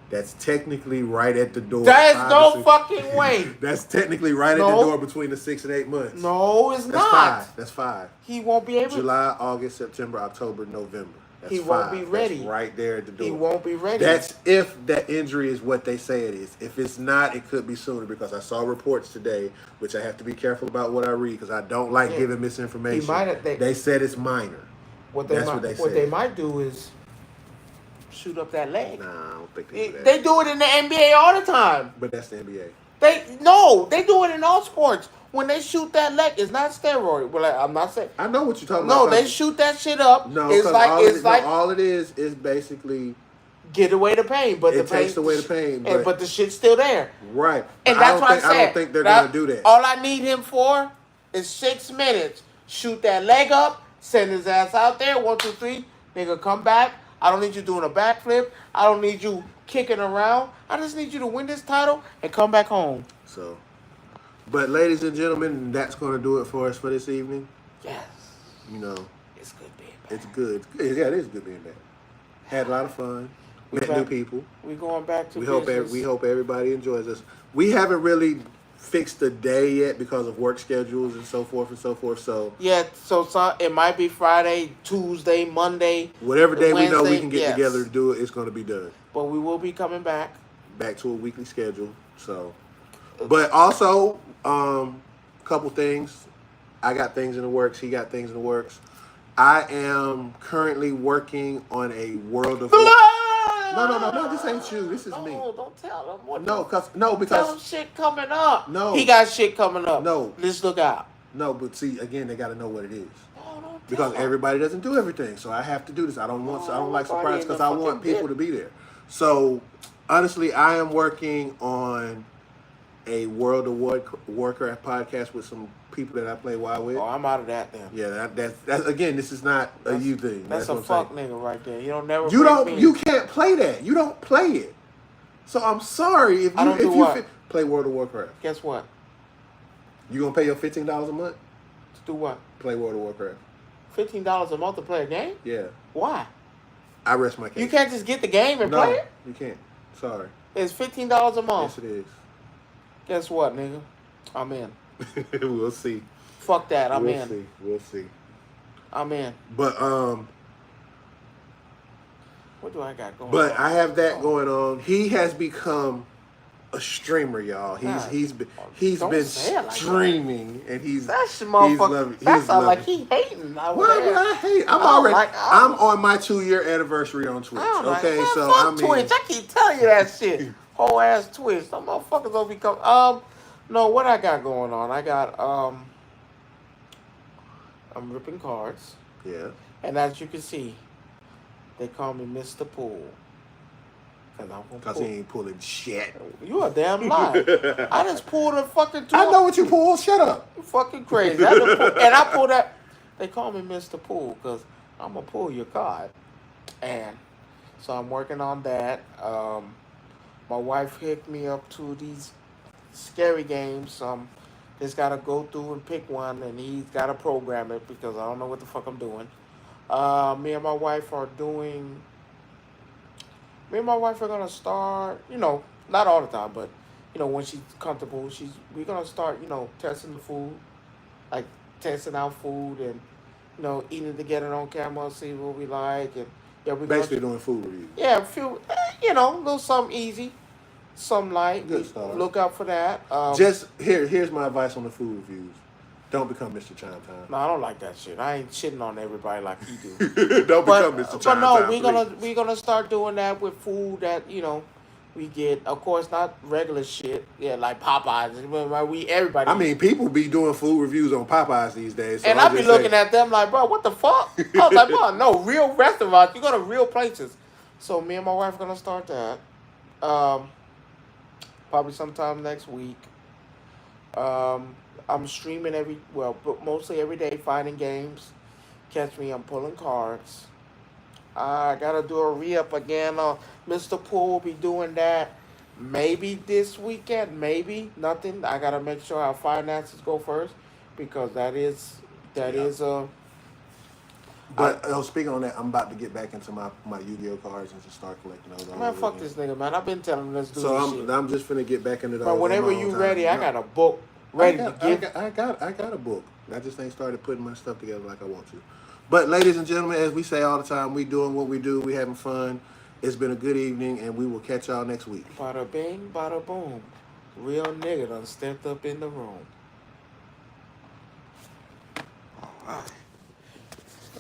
That's technically right at the door. There's no fucking way. That's technically right at the door between the 6 and 8 months. No, it's not. That's 5. He won't be able to. July, August, September, October, November. That's he 5. won't be ready. That's right there at the door. He won't be ready. That's if that injury is what they say it is. If it's not, it could be sooner because I saw reports today, which I have to be careful about what I read because I don't like giving misinformation. They said it's minor. What they might do is shoot up that leg. Nah, I don't think they do that. They do it in the NBA all the time. But that's the NBA. They do it in all sports. When they shoot that leg, it's not steroid. Well, I'm not saying. I know what you're talking about. No, they shoot that shit up. No, it's like all it is basically get away the pain, but it takes away the pain. But the shit's still there. Right. And that's what I said. I don't think they're gonna do that. All I need him for is 6 minutes. Shoot that leg up. Send his ass out there. 1, 2, 3. Nigga, come back. I don't need you doing a backflip. I don't need you kicking around. I just need you to win this title and come back home. So, but ladies and gentlemen, that's going to do it for us for this evening. Yes. You know, it's good being back. It's good. Yeah, it is good being back. Had a lot of fun. Met new people. We're going back to we hope everybody enjoys us. We haven't really fixed the day yet because of work schedules and so forth and so forth. So yeah, so it might be Friday, Tuesday, Monday, whatever day Wednesday, we know we can get together to do it, it's going to be done. But we will be coming back to a weekly schedule. So, but also, couple things. I got things in the works. He got things in the works. I am currently working on a World of No, this ain't you. This is me. No, don't tell them. Because tell them shit coming up. No. He got shit coming up. No. Let's look out. No, but see, again, they got to know what it is. No, don't because everybody doesn't do everything. So I have to do this. I don't like surprises because I want people to be there. So, honestly, I am working on a World of Warcraft podcast with some people that I play WoW with. Oh, I'm out of that then. Yeah, that's again, this is not a you thing. That's a fuck nigga right there. You can't play that. You don't play it. So I'm sorry if you play World of Warcraft. Guess what? You gonna pay your $15 a month? To do what? Play World of Warcraft. $15 a month to play a game? Yeah. Why? I rest my case. You can't just get the game and play it? You can't. Sorry. It's $15 a month. Yes, it is. Guess what, nigga? I'm in. We'll see. Fuck that. I'm in. We'll see. I'm in. But what do I got going on? But I have that going on. He has become a streamer, y'all. He's been streaming, and he's motherfucker. That sounds like he hating. Why would I hate? I'm on my 2-year anniversary on Twitch. Okay, so I mean, Twitch. I keep telling you that shit. Whole ass Twitch. Some motherfuckers don't become. No, what I got going on? I got I'm ripping cards. Yeah. And as you can see, they call me Mr. Pool. Because he ain't pulling shit. You a damn lie. I just pulled a fucking tool. I know what you pulled. Shut up. You fucking crazy. I pulled that. They call me Mr. Pool because I'm going to pull your card. And so I'm working on that. My wife hooked me up to these scary games. just gotta go through and pick one, and he's gotta program it because I don't know what the fuck I'm doing. Me and my wife are doing. Me and my wife are gonna start. Not all the time, but when she's comfortable, we're gonna start. Testing the food, like testing out food and eating together on camera, see what we like, and yeah, we're gonna Basically doing food reviews. yeah, a few, a little something easy, some light. Good We start. look out for that. Just here's my advice on the food reviews. Don't become Mr. Chime Time. No, I don't like that shit. I ain't shitting on everybody like he do. Don't become Mr. Chime But no, Time. we're gonna start doing that with food that we get. Of course, not regular shit. Yeah, like Popeyes. Everybody. I mean, people be doing food reviews on Popeyes these days. So and I be looking at them like, bro, what the fuck? I was like, bro, no, real restaurants. You go to real places. So me and my wife are gonna start that. Probably sometime next week. I'm streaming but mostly every day, finding games. Catch me, I'm pulling cards. I gotta do a re-up again. Mr. Pool will be doing that maybe this weekend, maybe nothing. I gotta make sure our finances go first because that is But speaking on that, I'm about to get back into my Yu-Gi-Oh cards and just start collecting those. Man, fuck this nigga, man. I've been telling him let's do So this shit. I'm just finna get back into those. But whenever you ready, I got a book ready to give. I got a book. I just ain't started putting my stuff together like I want to. But ladies and gentlemen, as we say all the time, we doing what we do. We having fun. It's been a good evening, and we will catch y'all next week. Bada bing, bada boom. Real nigga done stepped up in the room. Alright.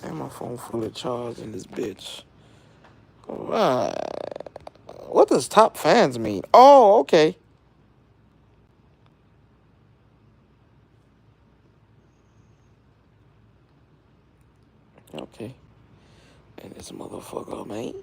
And my phone full of charge in this bitch. Alright. What does top fans mean? Oh, okay. Okay. And this motherfucker, man.